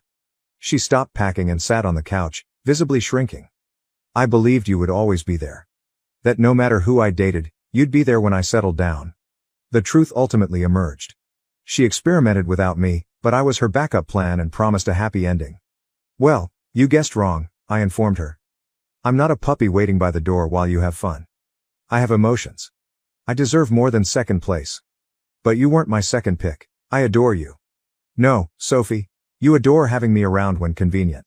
She stopped packing and sat on the couch, visibly shrinking. I believed you would always be there. That no matter who I dated, you'd be there when I settled down. The truth ultimately emerged. She experimented without me, but I was her backup plan and promised a happy ending. Well, you guessed wrong, I informed her. I'm not a puppy waiting by the door while you have fun. I have emotions. I deserve more than second place. But you weren't my second pick. I adore you. No, Sophie. You adore having me around when convenient.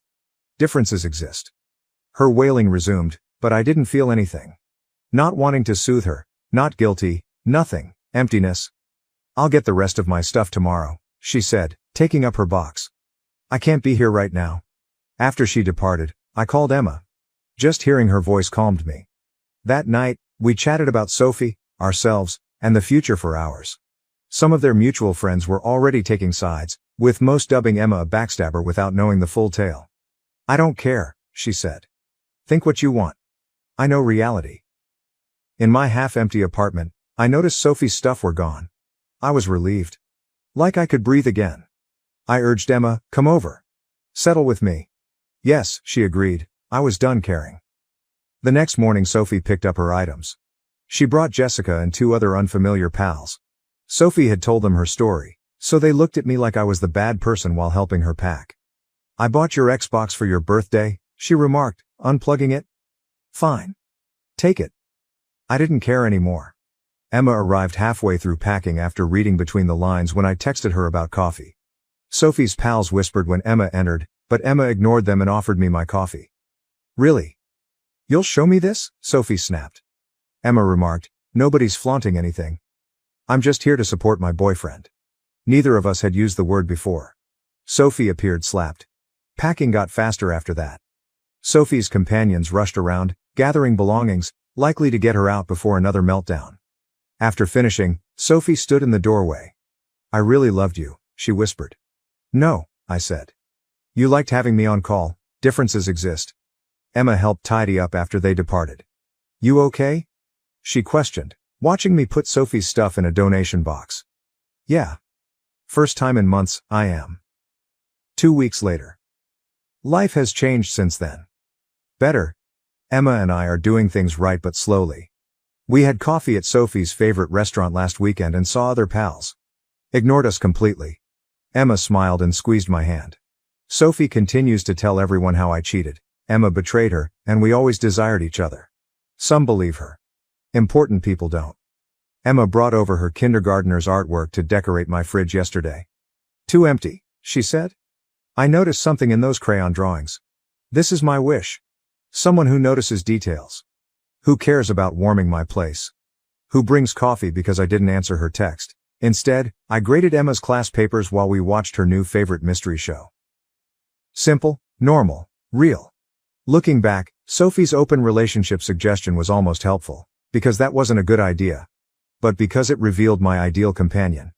Differences exist. Her wailing resumed, but I didn't feel anything. Not wanting to soothe her, not guilty, nothing, emptiness. I'll get the rest of my stuff tomorrow, she said, taking up her box. I can't be here right now. After she departed, I called Emma. Just hearing her voice calmed me. That night, we chatted about Sophie, ourselves, and the future for hours. Some of their mutual friends were already taking sides, with most dubbing Emma a backstabber without knowing the full tale. I don't care, she said. Think what you want. I know reality. In my half-empty apartment, I noticed Sophie's stuff were gone. I was relieved. Like I could breathe again. I urged Emma, come over. Settle with me. Yes, she agreed. I was done caring. The next morning Sophie picked up her items. She brought Jessica and 2 other unfamiliar pals. Sophie had told them her story, so they looked at me like I was the bad person while helping her pack. "I bought your Xbox for your birthday," she remarked, unplugging it. "Fine. Take it." I didn't care anymore. Emma arrived halfway through packing after reading between the lines when I texted her about coffee. Sophie's pals whispered when Emma entered, but Emma ignored them and offered me my coffee. "Really? You'll show me this?" Sophie snapped. Emma remarked, "Nobody's flaunting anything. I'm just here to support my boyfriend." Neither of us had used the word before. Sophie appeared slapped. Packing got faster after that. Sophie's companions rushed around, gathering belongings, likely to get her out before another meltdown. After finishing, Sophie stood in the doorway. "I really loved you," she whispered. "No," I said. "You liked having me on call. Differences exist." Emma helped tidy up after they departed. "You okay?" she questioned, watching me put Sophie's stuff in a donation box. "Yeah. First time in months, I am." 2 weeks later. Life has changed since then. Better. Emma and I are doing things right but slowly. We had coffee at Sophie's favorite restaurant last weekend and saw other pals. Ignored us completely. Emma smiled and squeezed my hand. Sophie continues to tell everyone how I cheated. Emma betrayed her, and we always desired each other. Some believe her. Important people don't. Emma brought over her kindergartner's artwork to decorate my fridge yesterday. "Too empty," she said. "I noticed something in those crayon drawings. This is my wish. Someone who notices details. Who cares about warming my place? Who brings coffee because I didn't answer her text?" Instead, I graded Emma's class papers while we watched her new favorite mystery show. Simple, normal, real. Looking back, Sophie's open relationship suggestion was almost helpful, because that wasn't a good idea. But because it revealed my ideal companion.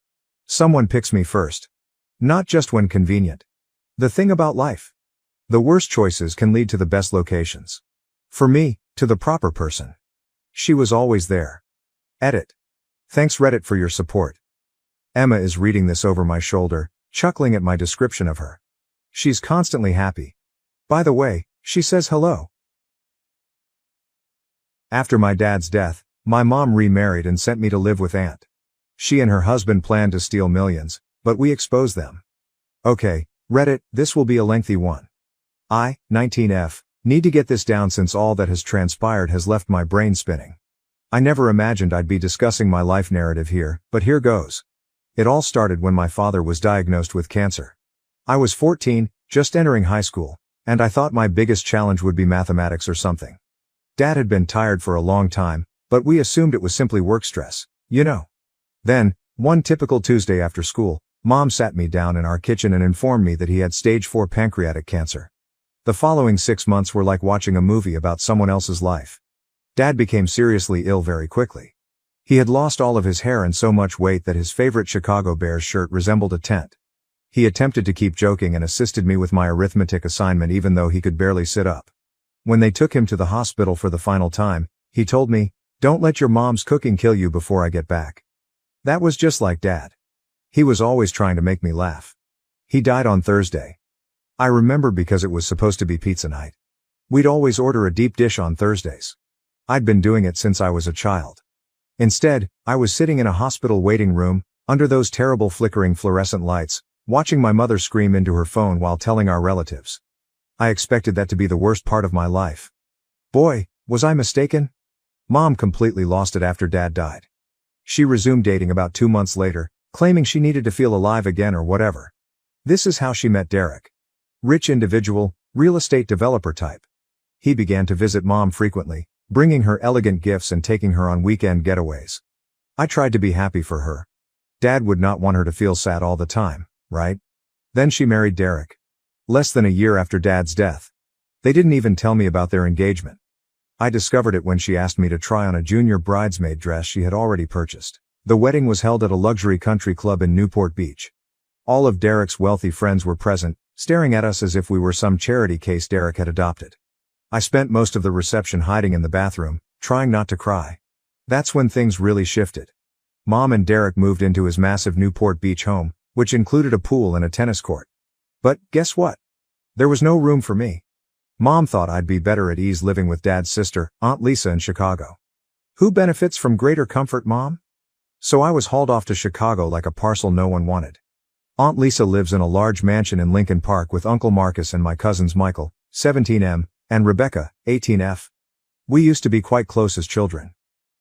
Someone picks me first. Not just when convenient. The thing about life. The worst choices can lead to the best locations. For me, to the proper person. She was always there. Edit. Thanks Reddit for your support. Emma is reading this over my shoulder, chuckling at my description of her. She's constantly happy. By the way, she says hello. After my dad's death, my mom remarried and sent me to live with Aunt. She and her husband planned to steal millions, but we exposed them. Okay, Reddit, this will be a lengthy one. I, 19F, need to get this down since all that has transpired has left my brain spinning. I never imagined I'd be discussing my life narrative here, but here goes. It all started when my father was diagnosed with cancer. I was 14, just entering high school, and I thought my biggest challenge would be mathematics or something. Dad had been tired for a long time, but we assumed it was simply work stress, you know. Then, one typical Tuesday after school, Mom sat me down in our kitchen and informed me that he had stage 4 pancreatic cancer. The following 6 months were like watching a movie about someone else's life. Dad became seriously ill very quickly. He had lost all of his hair and so much weight that his favorite Chicago Bears shirt resembled a tent. He attempted to keep joking and assisted me with my arithmetic assignment even though he could barely sit up. When they took him to the hospital for the final time, he told me, "Don't let your mom's cooking kill you before I get back." That was just like Dad. He was always trying to make me laugh. He died on Thursday. I remember because it was supposed to be pizza night. We'd always order a deep dish on Thursdays. I'd been doing it since I was a child. Instead, I was sitting in a hospital waiting room, under those terrible flickering fluorescent lights, watching my mother scream into her phone while telling our relatives. I expected that to be the worst part of my life. Boy, was I mistaken? Mom completely lost it after Dad died. She resumed dating about 2 months later, claiming she needed to feel alive again or whatever. This is how she met Derek. Rich individual, real estate developer type. He began to visit Mom frequently, bringing her elegant gifts and taking her on weekend getaways. I tried to be happy for her. Dad would not want her to feel sad all the time, right? Then she married Derek. Less than a year after Dad's death. They didn't even tell me about their engagement. I discovered it when she asked me to try on a junior bridesmaid dress she had already purchased. The wedding was held at a luxury country club in Newport Beach. All of Derek's wealthy friends were present, staring at us as if we were some charity case Derek had adopted. I spent most of the reception hiding in the bathroom, trying not to cry. That's when things really shifted. Mom and Derek moved into his massive Newport Beach home, which included a pool and a tennis court. But, guess what? There was no room for me. Mom thought I'd be better at ease living with Dad's sister, Aunt Lisa, in Chicago. Who benefits from greater comfort, Mom? So I was hauled off to Chicago like a parcel no one wanted. Aunt Lisa lives in a large mansion in Lincoln Park with Uncle Marcus and my cousins Michael, 17M, and Rebecca, 18F. We used to be quite close as children.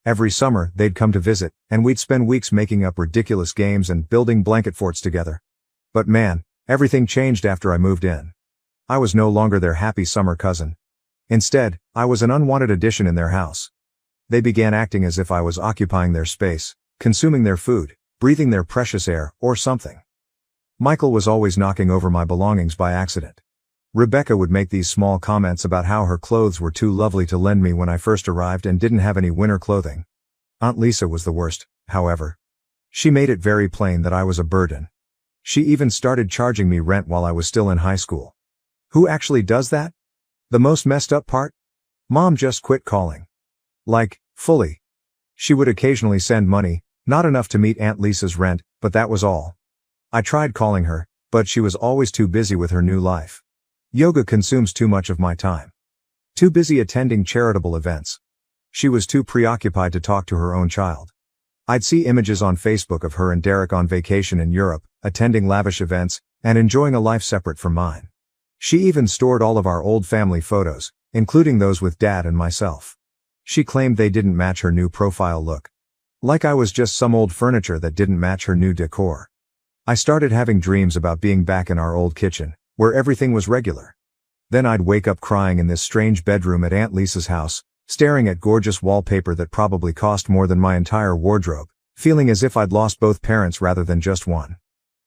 Every summer, they'd come to visit, and we'd spend weeks making up ridiculous games and building blanket forts together. But man, everything changed after I moved in. I was no longer their happy summer cousin. Instead, I was an unwanted addition in their house. They began acting as if I was occupying their space, consuming their food, breathing their precious air, or something. Michael was always knocking over my belongings by accident. Rebecca would make these small comments about how her clothes were too lovely to lend me when I first arrived and didn't have any winter clothing. Aunt Lisa was the worst, however. She made it very plain that I was a burden. She even started charging me rent while I was still in high school. Who actually does that? The most messed up part? Mom just quit calling. Like, fully. She would occasionally send money, not enough to meet Aunt Lisa's rent, but that was all. I tried calling her, but she was always too busy with her new life. Yoga consumes too much of my time. Too busy attending charitable events. She was too preoccupied to talk to her own child. I'd see images on Facebook of her and Derek on vacation in Europe, attending lavish events, and enjoying a life separate from mine. She even stored all of our old family photos, including those with Dad and myself. She claimed they didn't match her new profile look. Like I was just some old furniture that didn't match her new decor. I started having dreams about being back in our old kitchen, where everything was regular. Then I'd wake up crying in this strange bedroom at Aunt Lisa's house, staring at gorgeous wallpaper that probably cost more than my entire wardrobe, feeling as if I'd lost both parents rather than just one.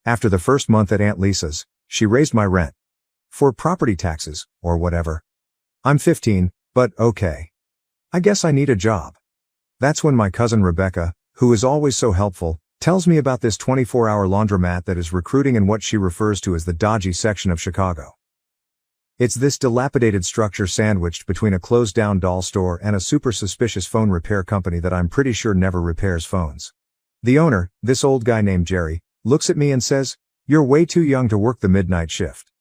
After the first month at Aunt Lisa's, she raised my rent. For property taxes, or whatever. I'm 15, but okay. I guess I need a job. That's when my cousin Rebecca, who is always so helpful, tells me about this 24-hour laundromat that is recruiting in what she refers to as the dodgy section of Chicago. It's this dilapidated structure sandwiched between a closed-down doll store and a super suspicious phone repair company that I'm pretty sure never repairs phones. The owner, this old guy named Jerry, looks at me and says, "You're way too young to work the midnight shift."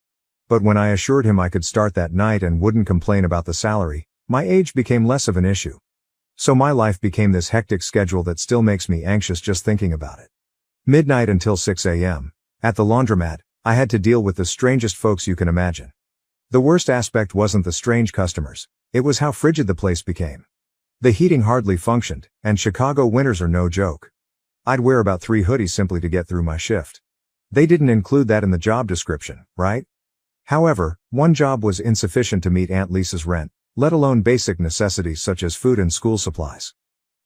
But when I assured him I could start that night and wouldn't complain about the salary, my age became less of an issue. So my life became this hectic schedule that still makes me anxious just thinking about it. Midnight until 6 a.m. At the laundromat, I had to deal with the strangest folks you can imagine. The worst aspect wasn't the strange customers, it was how frigid the place became. The heating hardly functioned, and Chicago winters are no joke. I'd wear about 3 hoodies simply to get through my shift. They didn't include that in the job description, right? However, one job was insufficient to meet Aunt Lisa's rent, let alone basic necessities such as food and school supplies.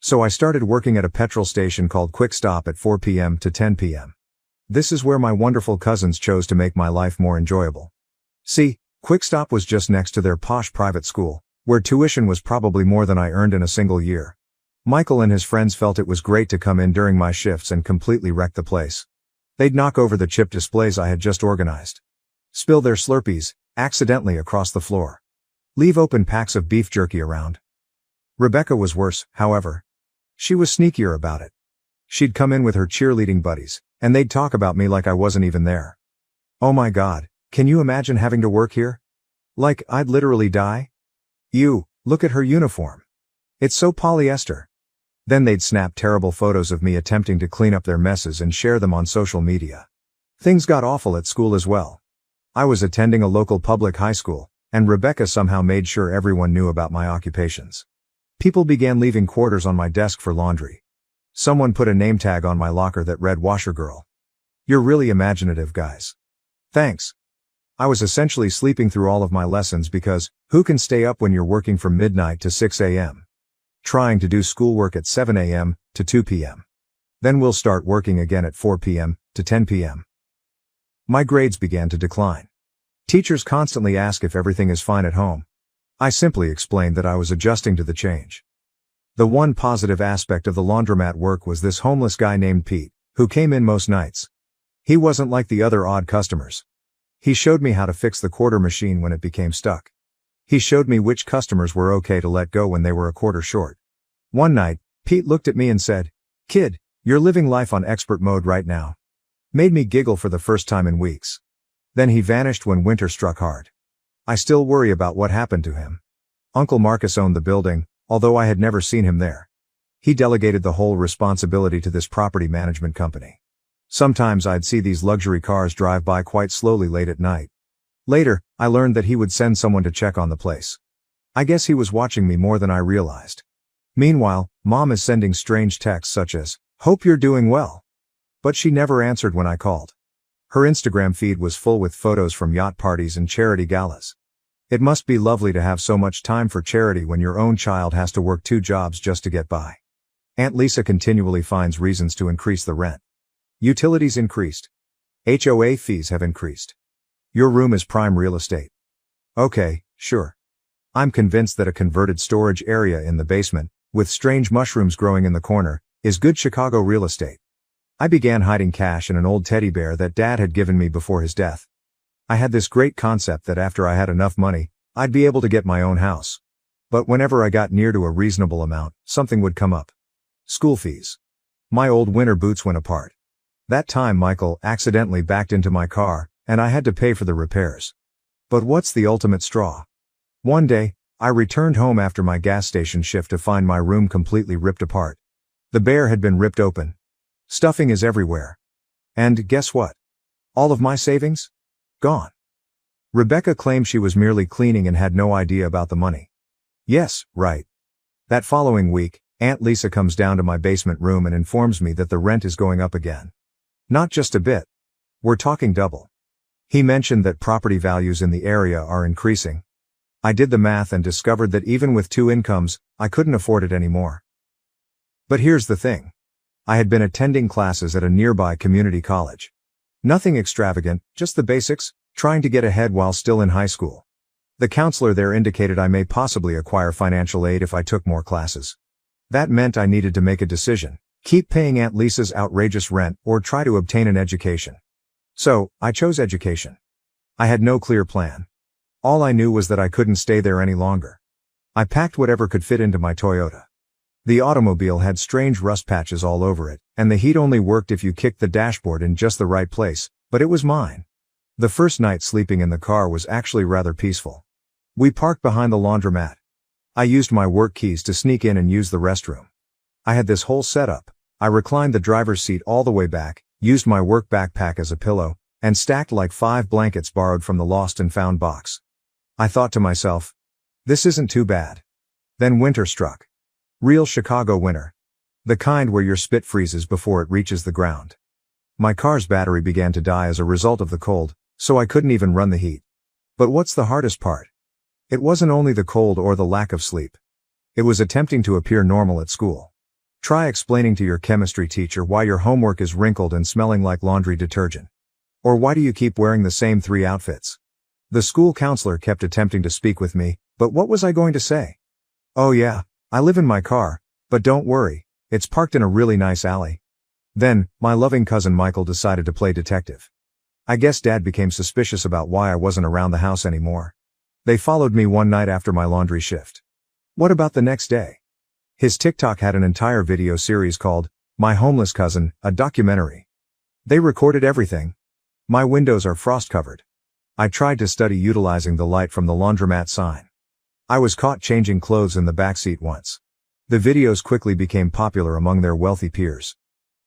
So I started working at a petrol station called Quick Stop at 4 p.m. to 10 p.m. This is where my wonderful cousins chose to make my life more enjoyable. See, Quick Stop was just next to their posh private school, where tuition was probably more than I earned in a single year. Michael and his friends felt it was great to come in during my shifts and completely wreck the place. They'd knock over the chip displays I had just organized. Spill their Slurpees, accidentally across the floor. Leave open packs of beef jerky around. Rebecca was worse, however. She was sneakier about it. She'd come in with her cheerleading buddies, and they'd talk about me like I wasn't even there. Oh my God, can you imagine having to work here? Like, I'd literally die? Look at her uniform. It's so polyester. Then they'd snap terrible photos of me attempting to clean up their messes and share them on social media. Things got awful at school as well. I was attending a local public high school, and Rebecca somehow made sure everyone knew about my occupations. People began leaving quarters on my desk for laundry. Someone put a name tag on my locker that read "Washer Girl." You're really imaginative, guys. Thanks. I was essentially sleeping through all of my lessons because, who can stay up when you're working from midnight to 6 a.m.? Trying to do schoolwork at 7 a.m. to 2 p.m. Then we'll start working again at 4 p.m. to 10 p.m. My grades began to decline. Teachers constantly ask if everything is fine at home. I simply explained that I was adjusting to the change. The one positive aspect of the laundromat work was this homeless guy named Pete, who came in most nights. He wasn't like the other odd customers. He showed me how to fix the quarter machine when it became stuck. He showed me which customers were okay to let go when they were a quarter short. One night, Pete looked at me and said, "Kid, you're living life on expert mode right now." Made me giggle for the first time in weeks. Then he vanished when winter struck hard. I still worry about what happened to him. Uncle Marcus owned the building, although I had never seen him there. He delegated the whole responsibility to this property management company. Sometimes I'd see these luxury cars drive by quite slowly late at night. Later, I learned that he would send someone to check on the place. I guess he was watching me more than I realized. Meanwhile, Mom is sending strange texts such as, "Hope you're doing well." But she never answered when I called. Her Instagram feed was full with photos from yacht parties and charity galas. It must be lovely to have so much time for charity when your own child has to work 2 jobs just to get by. Aunt Lisa continually finds reasons to increase the rent. Utilities increased. HOA fees have increased. Your room is prime real estate. Okay, sure. I'm convinced that a converted storage area in the basement, with strange mushrooms growing in the corner, is good Chicago real estate. I began hiding cash in an old teddy bear that Dad had given me before his death. I had this great concept that after I had enough money, I'd be able to get my own house. But whenever I got near to a reasonable amount, something would come up. School fees. My old winter boots went apart. That time Michael accidentally backed into my car, and I had to pay for the repairs. But what's the ultimate straw? One day, I returned home after my gas station shift to find my room completely ripped apart. The bear had been ripped open. Stuffing is everywhere. And guess what? All of my savings? Gone. Rebecca claimed she was merely cleaning and had no idea about the money. Yes, right. That following week, Aunt Lisa comes down to my basement room and informs me that the rent is going up again. Not just a bit. We're talking double. He mentioned that property values in the area are increasing. I did the math and discovered that even with 2 incomes, I couldn't afford it anymore. But here's the thing. I had been attending classes at a nearby community college. Nothing extravagant, just the basics, trying to get ahead while still in high school. The counselor there indicated I may possibly acquire financial aid if I took more classes. That meant I needed to make a decision. Keep paying Aunt Lisa's outrageous rent or try to obtain an education. So, I chose education. I had no clear plan. All I knew was that I couldn't stay there any longer. I packed whatever could fit into my Toyota. The automobile had strange rust patches all over it, and the heat only worked if you kicked the dashboard in just the right place, but it was mine. The first night sleeping in the car was actually rather peaceful. We parked behind the laundromat. I used my work keys to sneak in and use the restroom. I had this whole setup. I reclined the driver's seat all the way back, used my work backpack as a pillow, and stacked like 5 blankets borrowed from the lost and found box. I thought to myself, this isn't too bad. Then winter struck. Real Chicago winter. The kind where your spit freezes before it reaches the ground. My car's battery began to die as a result of the cold, so I couldn't even run the heat. But what's the hardest part? It wasn't only the cold or the lack of sleep. It was attempting to appear normal at school. Try explaining to your chemistry teacher why your homework is wrinkled and smelling like laundry detergent. Or why do you keep wearing the same 3 outfits? The school counselor kept attempting to speak with me, but what was I going to say? Oh yeah, I live in my car, but don't worry, it's parked in a really nice alley. Then, my loving cousin Michael decided to play detective. I guess Dad became suspicious about why I wasn't around the house anymore. They followed me one night after my laundry shift. What about the next day? His TikTok had an entire video series called, My Homeless Cousin, a documentary. They recorded everything. My windows are frost-covered. I tried to study utilizing the light from the laundromat sign. I was caught changing clothes in the backseat once. The videos quickly became popular among their wealthy peers.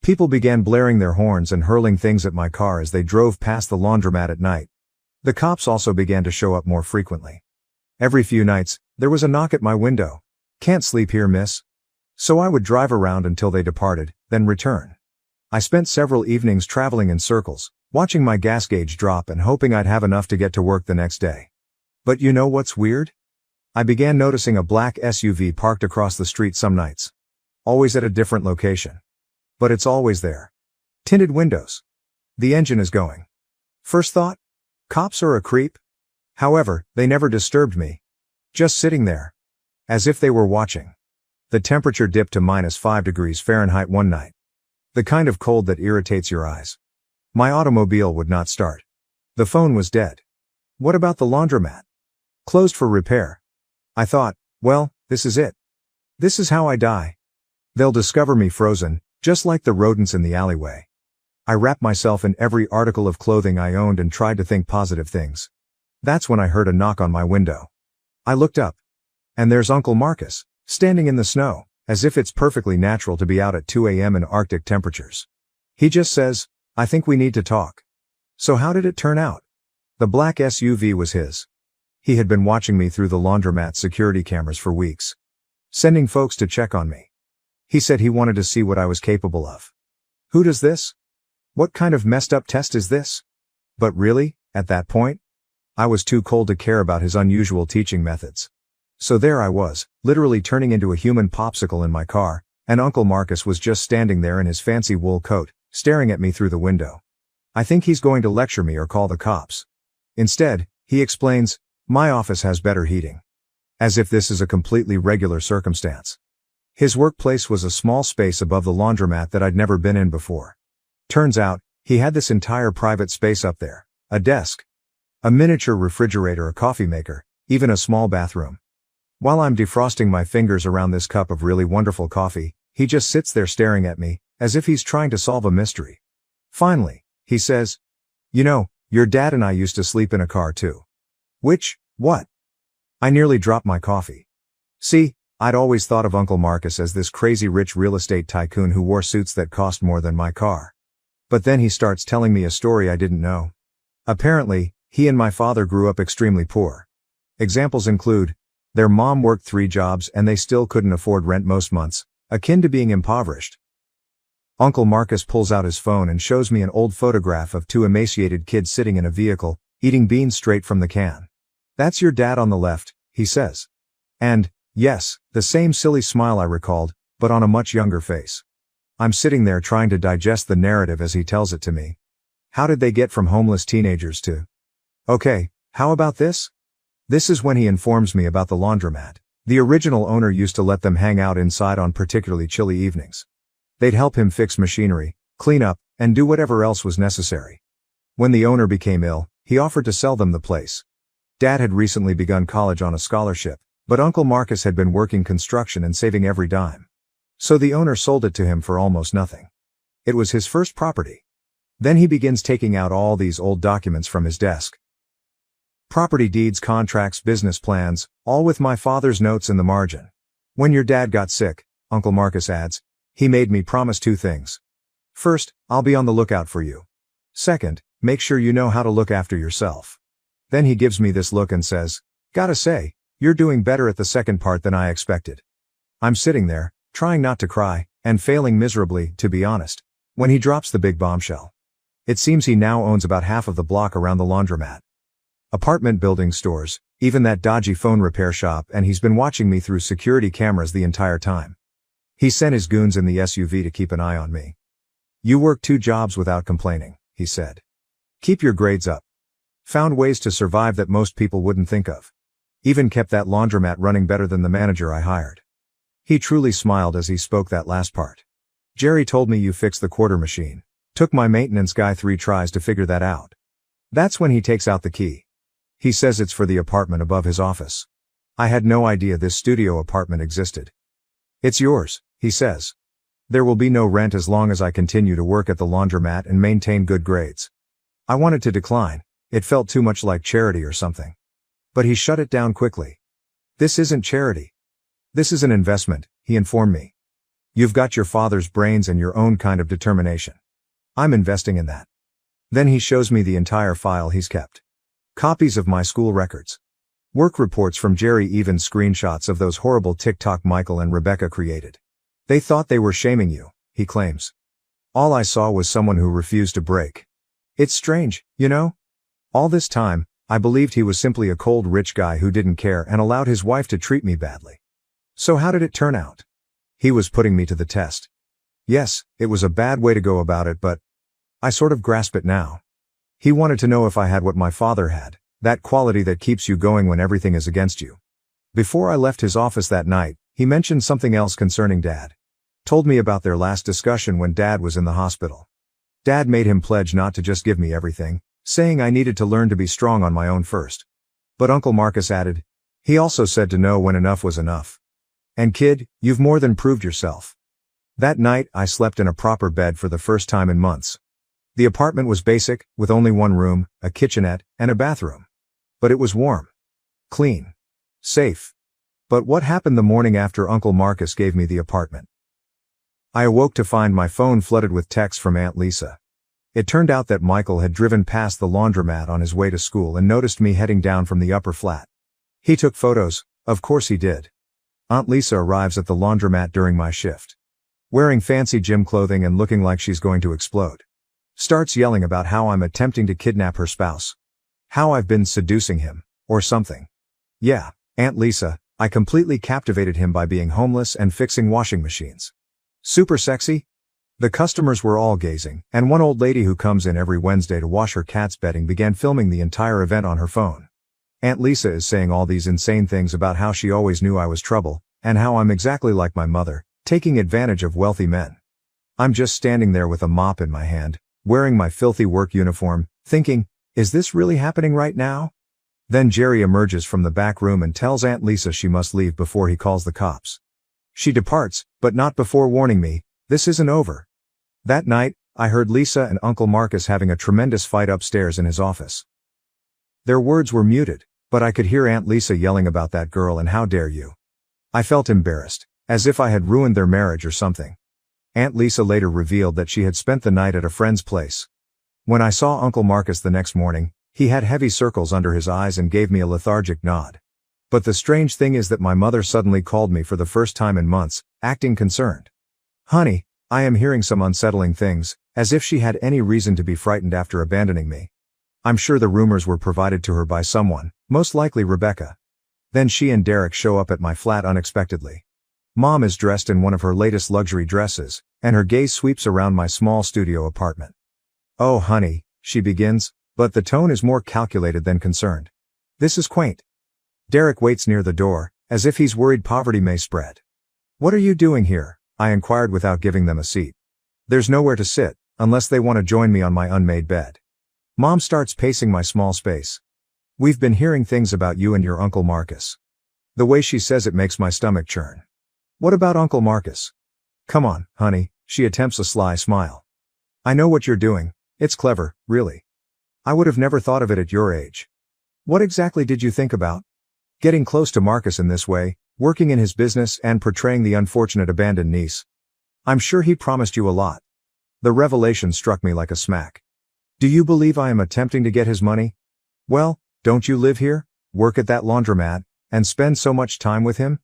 People began blaring their horns and hurling things at my car as they drove past the laundromat at night. The cops also began to show up more frequently. Every few nights, there was a knock at my window. Can't sleep here, miss. So I would drive around until they departed, then return. I spent several evenings traveling in circles, watching my gas gauge drop and hoping I'd have enough to get to work the next day. But you know what's weird? I began noticing a black SUV parked across the street some nights. Always at a different location. But it's always there. Tinted windows. The engine is going. First thought? Cops are a creep? However, they never disturbed me. Just sitting there. As if they were watching. The temperature dipped to -5 degrees Fahrenheit one night. The kind of cold that irritates your eyes. My automobile would not start. The phone was dead. What about the laundromat? Closed for repair. I thought, well, this is it. This is how I die. They'll discover me frozen, just like the rodents in the alleyway. I wrapped myself in every article of clothing I owned and tried to think positive things. That's when I heard a knock on my window. I looked up. And there's Uncle Marcus, standing in the snow, as if it's perfectly natural to be out at 2 a.m. in Arctic temperatures. He just says, "I think we need to talk." So how did it turn out? The black SUV was his. He had been watching me through the laundromat security cameras for weeks, sending folks to check on me. He said he wanted to see what I was capable of. Who does this? What kind of messed up test is this? But really, at that point, I was too cold to care about his unusual teaching methods. So there I was, literally turning into a human popsicle in my car, and Uncle Marcus was just standing there in his fancy wool coat, staring at me through the window. I think he's going to lecture me or call the cops. Instead, he explains, "My office has better heating." As if this is a completely regular circumstance. His workplace was a small space above the laundromat that I'd never been in before. Turns out, he had this entire private space up there, a desk, a miniature refrigerator, a coffee maker, even a small bathroom. While I'm defrosting my fingers around this cup of really wonderful coffee, he just sits there staring at me, as if he's trying to solve a mystery. Finally, he says, "You know, your dad and I used to sleep in a car too." What? I nearly dropped my coffee. See, I'd always thought of Uncle Marcus as this crazy rich real estate tycoon who wore suits that cost more than my car. But then he starts telling me a story I didn't know. Apparently, he and my father grew up extremely poor. Examples include, their mom worked 3 jobs and they still couldn't afford rent most months, akin to being impoverished. Uncle Marcus pulls out his phone and shows me an old photograph of 2 emaciated kids sitting in a vehicle, eating beans straight from the can. "That's your dad on the left," he says. And, yes, the same silly smile I recalled, but on a much younger face. I'm sitting there trying to digest the narrative as he tells it to me. How did they get from homeless teenagers to... Okay, how about this? This is when he informs me about the laundromat. The original owner used to let them hang out inside on particularly chilly evenings. They'd help him fix machinery, clean up, and do whatever else was necessary. When the owner became ill, he offered to sell them the place. Dad had recently begun college on a scholarship, but Uncle Marcus had been working construction and saving every dime. So the owner sold it to him for almost nothing. It was his first property. Then he begins taking out all these old documents from his desk. Property deeds, contracts, business plans, all with my father's notes in the margin. When your dad got sick, Uncle Marcus adds, he made me promise 2 things. First, I'll be on the lookout for you. Second, make sure you know how to look after yourself. Then he gives me this look and says, "Gotta say, you're doing better at the second part than I expected." I'm sitting there, trying not to cry, and failing miserably, to be honest, when he drops the big bombshell. It seems he now owns about half of the block around the laundromat. Apartment building, stores, even that dodgy phone repair shop, and he's been watching me through security cameras the entire time. He sent his goons in the SUV to keep an eye on me. "You work 2 jobs without complaining," he said. "Keep your grades up. Found ways to survive that most people wouldn't think of. Even kept that laundromat running better than the manager I hired." He truly smiled as he spoke that last part. "Jerry told me you fixed the quarter machine. Took my maintenance guy 3 tries to figure that out." That's when he takes out the key. He says it's for the apartment above his office. I had no idea this studio apartment existed. "It's yours," he says. "There will be no rent as long as I continue to work at the laundromat and maintain good grades." I wanted to decline. It felt too much like charity or something. But he shut it down quickly. "This isn't charity. This is an investment," he informed me. "You've got your father's brains and your own kind of determination. I'm investing in that." Then he shows me the entire file he's kept. Copies of my school records. Work reports from Jerry, even screenshots of those horrible TikTok Michael and Rebecca created. "They thought they were shaming you," he claims. "All I saw was someone who refused to break." It's strange, you know? All this time, I believed he was simply a cold rich guy who didn't care and allowed his wife to treat me badly. So how did it turn out? He was putting me to the test. Yes, it was a bad way to go about it, but I sort of grasp it now. He wanted to know if I had what my father had, that quality that keeps you going when everything is against you. Before I left his office that night, he mentioned something else concerning Dad. Told me about their last discussion when Dad was in the hospital. Dad made him pledge not to just give me everything, saying I needed to learn to be strong on my own first. But Uncle Marcus added, he also said to know when enough was enough. And kid, you've more than proved yourself. That night, I slept in a proper bed for the first time in months. The apartment was basic, with only 1 room, a kitchenette, and a bathroom. But it was warm. Clean. Safe. But what happened the morning after Uncle Marcus gave me the apartment? I awoke to find my phone flooded with texts from Aunt Lisa. It turned out that Michael had driven past the laundromat on his way to school and noticed me heading down from the upper flat. He took photos, of course he did. Aunt Lisa arrives at the laundromat during my shift. Wearing fancy gym clothing and looking like she's going to explode. Starts yelling about how I'm attempting to kidnap her spouse. How I've been seducing him, or something. Yeah, Aunt Lisa, I completely captivated him by being homeless and fixing washing machines. Super sexy? The customers were all gazing, and one old lady who comes in every Wednesday to wash her cat's bedding began filming the entire event on her phone. Aunt Lisa is saying all these insane things about how she always knew I was trouble, and how I'm exactly like my mother, taking advantage of wealthy men. I'm just standing there with a mop in my hand, wearing my filthy work uniform, thinking, is this really happening right now? Then Jerry emerges from the back room and tells Aunt Lisa she must leave before he calls the cops. She departs, but not before warning me, this isn't over. That night, I heard Lisa and Uncle Marcus having a tremendous fight upstairs in his office. Their words were muted, but I could hear Aunt Lisa yelling about that girl and how dare you. I felt embarrassed, as if I had ruined their marriage or something. Aunt Lisa later revealed that she had spent the night at a friend's place. When I saw Uncle Marcus the next morning, he had heavy circles under his eyes and gave me a lethargic nod. But the strange thing is that my mother suddenly called me for the first time in months, acting concerned. Honey, I am hearing some unsettling things, as if she had any reason to be frightened after abandoning me. I'm sure the rumors were provided to her by someone, most likely Rebecca. Then she and Derek show up at my flat unexpectedly. Mom is dressed in one of her latest luxury dresses, and her gaze sweeps around my small studio apartment. Oh honey, she begins, but the tone is more calculated than concerned. This is quaint. Derek waits near the door, as if he's worried poverty may spread. What are you doing here? I inquired without giving them a seat. There's nowhere to sit, unless they want to join me on my unmade bed. Mom starts pacing my small space. We've been hearing things about you and your Uncle Marcus. The way she says it makes my stomach churn. What about Uncle Marcus? Come on, honey, she attempts a sly smile. I know what you're doing, it's clever, really. I would have never thought of it at your age. What exactly did you think about? Getting close to Marcus in this way, working in his business and portraying the unfortunate abandoned niece. I'm sure he promised you a lot. The revelation struck me like a smack. Do you believe I am attempting to get his money? Well, don't you live here, work at that laundromat, and spend so much time with him?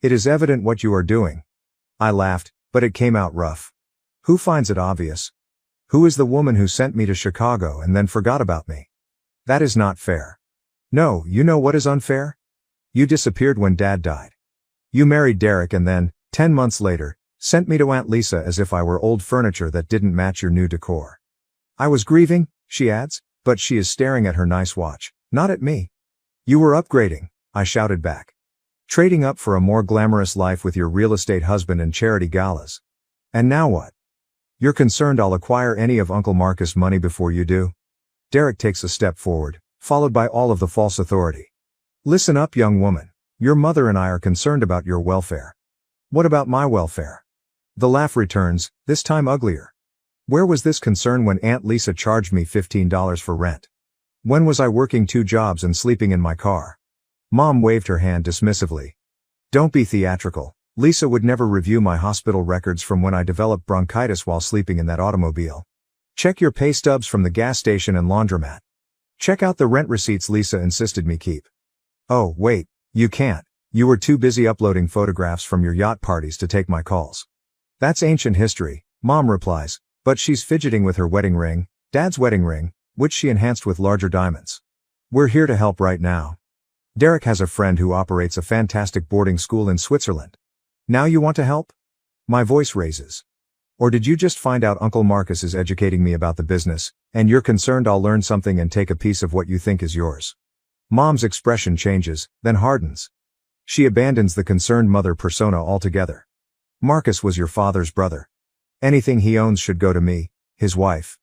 It is evident what you are doing. I laughed, but it came out rough. Who finds it obvious? Who is the woman who sent me to Chicago and then forgot about me? That is not fair. No, you know what is unfair? You disappeared when Dad died. You married Derek and then, 10 months later, sent me to Aunt Lisa as if I were old furniture that didn't match your new decor. I was grieving, she adds, but she is staring at her nice watch, not at me. You were upgrading, I shouted back. Trading up for a more glamorous life with your real estate husband and charity galas. And now what? You're concerned I'll acquire any of Uncle Marcus' money before you do? Derek takes a step forward, followed by all of the false authority. Listen up, young woman. Your mother and I are concerned about your welfare. What about my welfare? The laugh returns, this time uglier. Where was this concern when Aunt Lisa charged me $15 for rent? When was I working 2 jobs and sleeping in my car? Mom waved her hand dismissively. Don't be theatrical. Lisa would never review my hospital records from when I developed bronchitis while sleeping in that automobile. Check your pay stubs from the gas station and laundromat. Check out the rent receipts Lisa insisted me keep. Oh, wait, you can't. You were too busy uploading photographs from your yacht parties to take my calls. That's ancient history, Mom replies, but she's fidgeting with her wedding ring, Dad's wedding ring, which she enhanced with larger diamonds. We're here to help right now. Derek has a friend who operates a fantastic boarding school in Switzerland. Now you want to help? My voice raises. Or did you just find out Uncle Marcus is educating me about the business, and you're concerned I'll learn something and take a piece of what you think is yours? Mom's expression changes, then hardens. She abandons the concerned mother persona altogether. Marcus was your father's brother. Anything he owns should go to me, his wife.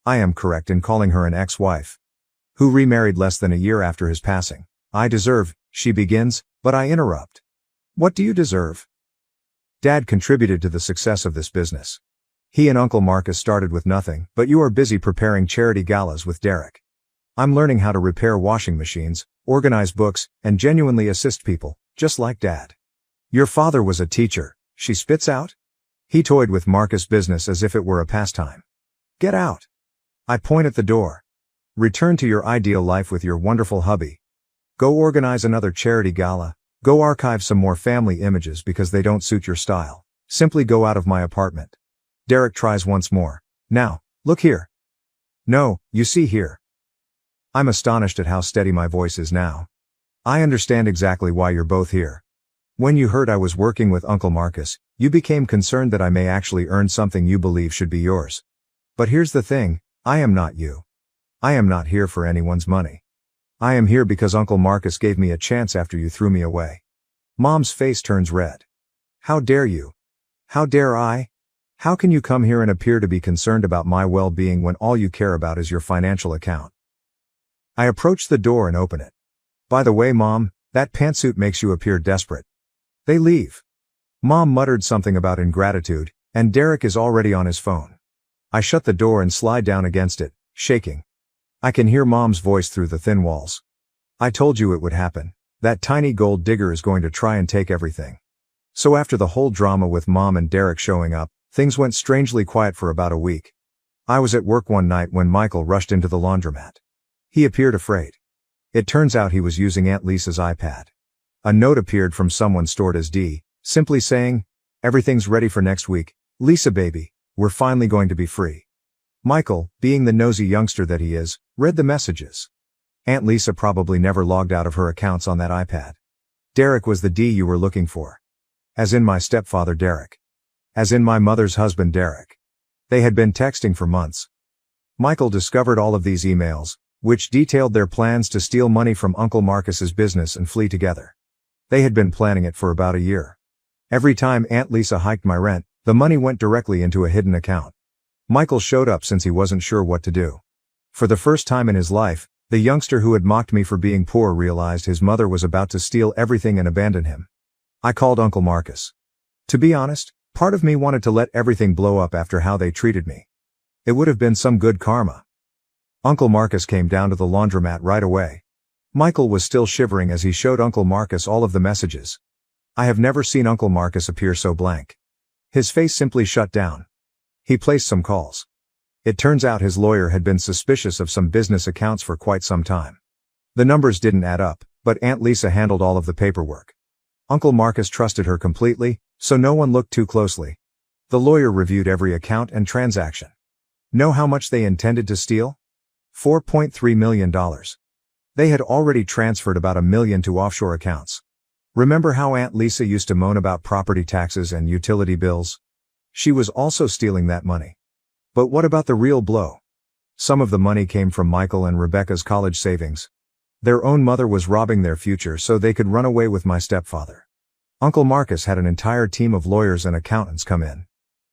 I am correct in calling her an ex-wife. Who remarried less than a year after his passing. I deserve, she begins, but I interrupt. What do you deserve? Dad contributed to the success of this business. He and Uncle Marcus started with nothing, but you are busy preparing charity galas with Derek. I'm learning how to repair washing machines, organize books, and genuinely assist people, just like Dad. Your father was a teacher, she spits out. He toyed with Marcus' business as if it were a pastime. Get out. I point at the door. Return to your ideal life with your wonderful hubby. Go organize another charity gala. Go archive some more family images because they don't suit your style. Simply go out of my apartment. Derek tries once more. Now, look here. No, you see here. I'm astonished at how steady my voice is now. I understand exactly why you're both here. When you heard I was working with Uncle Marcus, you became concerned that I may actually earn something you believe should be yours. But here's the thing, I am not you. I am not here for anyone's money. I am here because Uncle Marcus gave me a chance after you threw me away. Mom's face turns red. How dare you? How dare I? How can you come here and appear to be concerned about my well-being when all you care about is your financial account? I approach the door and open it. By the way, Mom, that pantsuit makes you appear desperate. They leave. Mom muttered something about ingratitude, and Derek is already on his phone. I shut the door and slide down against it, shaking. I can hear Mom's voice through the thin walls. I told you it would happen. That tiny gold digger is going to try and take everything. So after the whole drama with Mom and Derek showing up, things went strangely quiet for about a week. I was at work one night when Michael rushed into the laundromat. He appeared afraid. It turns out he was using Aunt Lisa's iPad. A note appeared from someone stored as D, simply saying, "Everything's ready for next week, Lisa baby, we're finally going to be free." Michael, being the nosy youngster that he is, read the messages. Aunt Lisa probably never logged out of her accounts on that iPad. Derek was the D you were looking for. As in my stepfather Derek. As in my mother's husband Derek. They had been texting for months. Michael discovered all of these emails, which detailed their plans to steal money from Uncle Marcus's business and flee together. They had been planning it for about a year. Every time Aunt Lisa hiked my rent, the money went directly into a hidden account. Michael showed up since he wasn't sure what to do. For the first time in his life, the youngster who had mocked me for being poor realized his mother was about to steal everything and abandon him. I called Uncle Marcus. To be honest, part of me wanted to let everything blow up after how they treated me. It would have been some good karma. Uncle Marcus came down to the laundromat right away. Michael was still shivering as he showed Uncle Marcus all of the messages. I have never seen Uncle Marcus appear so blank. His face simply shut down. He placed some calls. It turns out his lawyer had been suspicious of some business accounts for quite some time. The numbers didn't add up, but Aunt Lisa handled all of the paperwork. Uncle Marcus trusted her completely, so no one looked too closely. The lawyer reviewed every account and transaction. Know how much they intended to steal? $4.3 million. They had already transferred about $1 million to offshore accounts. Remember how Aunt Lisa used to moan about property taxes and utility bills? She was also stealing that money. But what about the real blow? Some of the money came from Michael and Rebecca's college savings. Their own mother was robbing their future so they could run away with my stepfather. Uncle Marcus had an entire team of lawyers and accountants come in.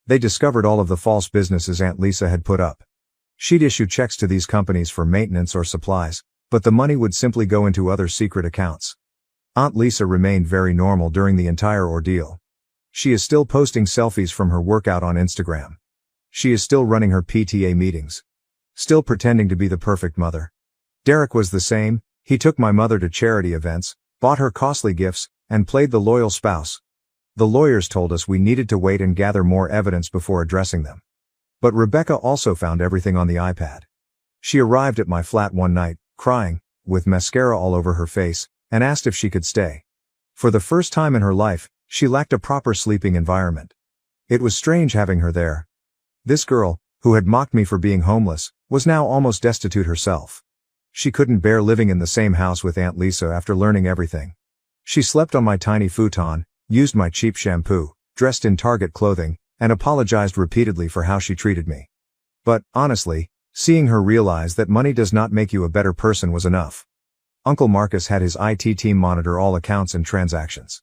They discovered all of the false businesses Aunt Lisa had put up. She'd issue checks to these companies for maintenance or supplies, but the money would simply go into other secret accounts. Aunt Lisa remained very normal during the entire ordeal. She is still posting selfies from her workout on Instagram. She is still running her PTA meetings. Still pretending to be the perfect mother. Derek was the same. He took my mother to charity events, bought her costly gifts, and played the loyal spouse. The lawyers told us we needed to wait and gather more evidence before addressing them. But Rebecca also found everything on the iPad. She arrived at my flat one night, crying, with mascara all over her face, and asked if she could stay. For the first time in her life, she lacked a proper sleeping environment. It was strange having her there. This girl, who had mocked me for being homeless, was now almost destitute herself. She couldn't bear living in the same house with Aunt Lisa after learning everything. She slept on my tiny futon, used my cheap shampoo, dressed in Target clothing, and apologized repeatedly for how she treated me. But, honestly, seeing her realize that money does not make you a better person was enough. Uncle Marcus had his IT team monitor all accounts and transactions.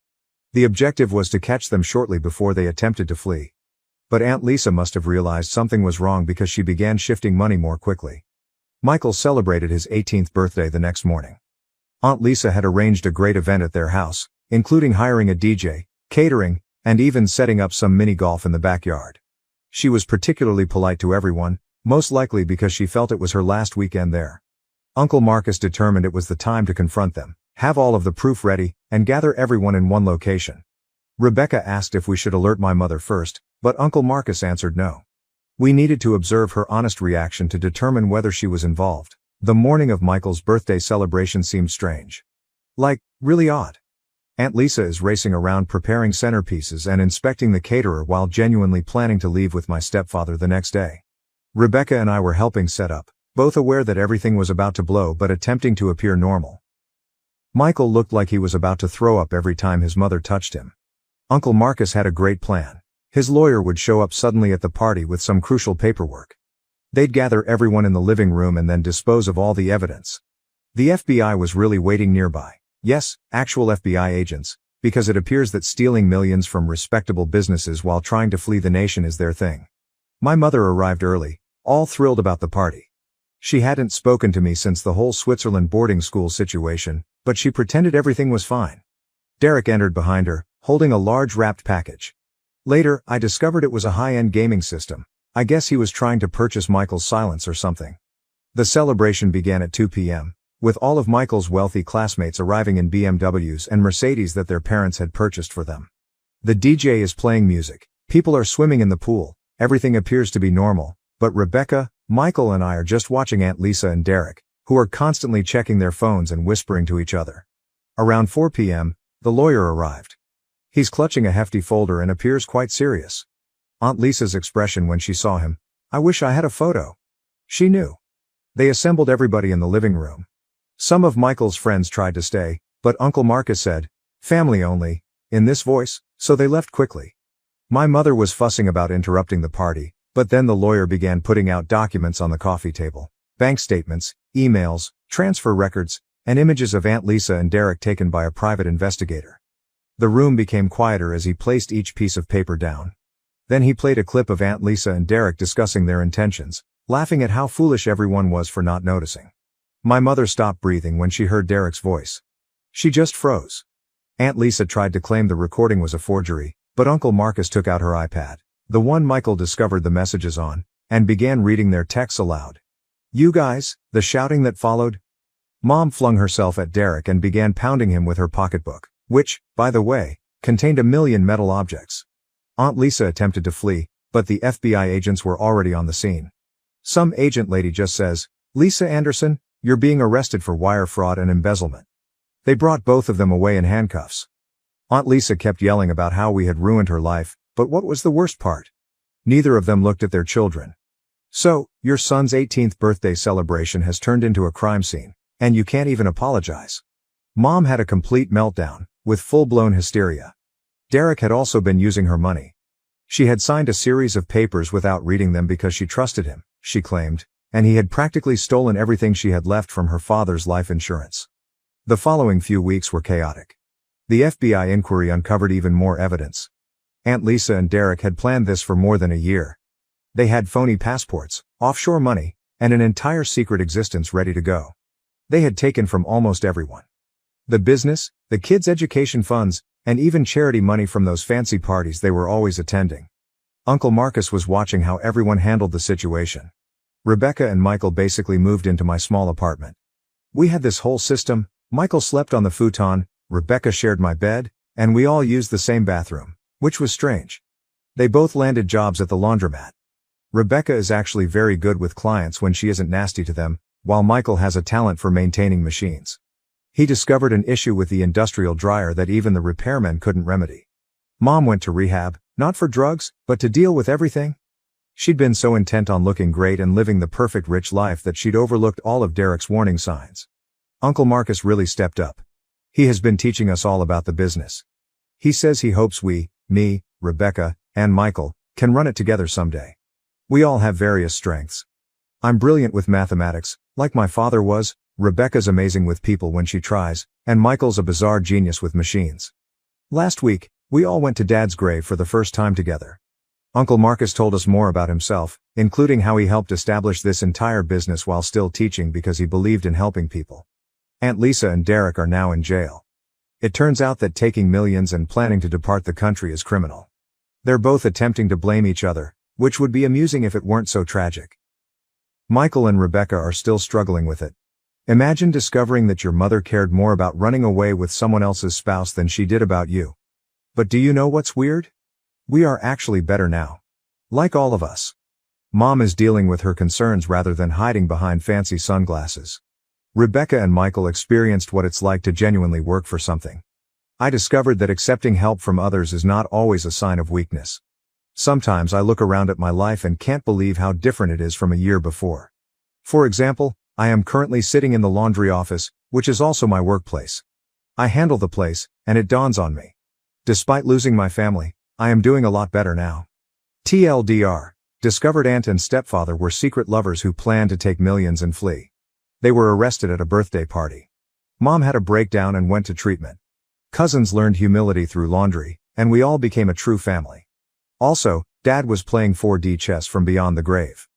The objective was to catch them shortly before they attempted to flee. But Aunt Lisa must have realized something was wrong because she began shifting money more quickly. Michael celebrated his 18th birthday the next morning. Aunt Lisa had arranged a great event at their house, including hiring a DJ, catering, and even setting up some mini golf in the backyard. She was particularly polite to everyone, most likely because she felt it was her last weekend there. Uncle Marcus determined it was the time to confront them, have all of the proof ready, and gather everyone in one location. Rebecca asked if we should alert my mother first, but Uncle Marcus answered no. We needed to observe her honest reaction to determine whether she was involved. The morning of Michael's birthday celebration seemed strange. Like, really odd. Aunt Lisa is racing around preparing centerpieces and inspecting the caterer while genuinely planning to leave with my stepfather the next day. Rebecca and I were helping set up, both aware that everything was about to blow but attempting to appear normal. Michael looked like he was about to throw up every time his mother touched him. Uncle Marcus had a great plan. His lawyer would show up suddenly at the party with some crucial paperwork. They'd gather everyone in the living room and then dispose of all the evidence. The FBI was really waiting nearby. Yes, actual FBI agents, because it appears that stealing millions from respectable businesses while trying to flee the nation is their thing. My mother arrived early, all thrilled about the party. She hadn't spoken to me since the whole Switzerland boarding school situation, but she pretended everything was fine. Derek entered behind her, holding a large wrapped package. Later, I discovered it was a high-end gaming system. I guess he was trying to purchase Michael's silence or something. The celebration began at 2 p.m., with all of Michael's wealthy classmates arriving in BMWs and Mercedes that their parents had purchased for them. The DJ is playing music, people are swimming in the pool, everything appears to be normal, but Rebecca, Michael and I are just watching Aunt Lisa and Derek, who are constantly checking their phones and whispering to each other. Around 4 p.m., the lawyer arrived. He's clutching a hefty folder and appears quite serious. Aunt Lisa's expression when she saw him, I wish I had a photo. She knew. They assembled everybody in the living room. Some of Michael's friends tried to stay, but Uncle Marcus said, family only, in this voice, so they left quickly. My mother was fussing about interrupting the party, but then the lawyer began putting out documents on the coffee table, bank statements, emails, transfer records, and images of Aunt Lisa and Derek taken by a private investigator. The room became quieter as he placed each piece of paper down. Then he played a clip of Aunt Lisa and Derek discussing their intentions, laughing at how foolish everyone was for not noticing. My mother stopped breathing when she heard Derek's voice. She just froze. Aunt Lisa tried to claim the recording was a forgery, but Uncle Marcus took out her iPad, the one Michael discovered the messages on, and began reading their texts aloud. You guys, the shouting that followed? Mom flung herself at Derek and began pounding him with her pocketbook, which, by the way, contained 1 million metal objects. Aunt Lisa attempted to flee, but the FBI agents were already on the scene. Some agent lady just says, Lisa Anderson, you're being arrested for wire fraud and embezzlement. They brought both of them away in handcuffs. Aunt Lisa kept yelling about how we had ruined her life, but what was the worst part? Neither of them looked at their children. So, your son's 18th birthday celebration has turned into a crime scene, and you can't even apologize. Mom had a complete meltdown, with full-blown hysteria. Derek had also been using her money. She had signed a series of papers without reading them because she trusted him, she claimed, and he had practically stolen everything she had left from her father's life insurance. The following few weeks were chaotic. The FBI inquiry uncovered even more evidence. Aunt Lisa and Derek had planned this for more than a year. They had phony passports, offshore money, and an entire secret existence ready to go. They had taken from almost everyone. The business, the kids' education funds, and even charity money from those fancy parties they were always attending. Uncle Marcus was watching how everyone handled the situation. Rebecca and Michael basically moved into my small apartment. We had this whole system. Michael slept on the futon, Rebecca shared my bed, and we all used the same bathroom, which was strange. They both landed jobs at the laundromat. Rebecca is actually very good with clients when she isn't nasty to them, while Michael has a talent for maintaining machines. He discovered an issue with the industrial dryer that even the repairmen couldn't remedy. Mom went to rehab, not for drugs, but to deal with everything. She'd been so intent on looking great and living the perfect rich life that she'd overlooked all of Derek's warning signs. Uncle Marcus really stepped up. He has been teaching us all about the business. He says he hopes we, me, Rebecca, and Michael, can run it together someday. We all have various strengths. I'm brilliant with mathematics, like my father was, Rebecca's amazing with people when she tries, and Michael's a bizarre genius with machines. Last week, we all went to Dad's grave for the first time together. Uncle Marcus told us more about himself, including how he helped establish this entire business while still teaching because he believed in helping people. Aunt Lisa and Derek are now in jail. It turns out that taking millions and planning to depart the country is criminal. They're both attempting to blame each other, which would be amusing if it weren't so tragic. Michael and Rebecca are still struggling with it. Imagine discovering that your mother cared more about running away with someone else's spouse than she did about you. But do you know what's weird? We are actually better now. Like all of us. Mom is dealing with her concerns rather than hiding behind fancy sunglasses. Rebecca and Michael experienced what it's like to genuinely work for something. I discovered that accepting help from others is not always a sign of weakness. Sometimes I look around at my life and can't believe how different it is from a year before. For example, I am currently sitting in the laundry office, which is also my workplace. I handle the place, and it dawns on me. Despite losing my family, I am doing a lot better now. TLDR, discovered aunt and stepfather were secret lovers who planned to take millions and flee. They were arrested at a birthday party. Mom had a breakdown and went to treatment. Cousins learned humility through laundry, and we all became a true family. Also, Dad was playing 4D chess from beyond the grave.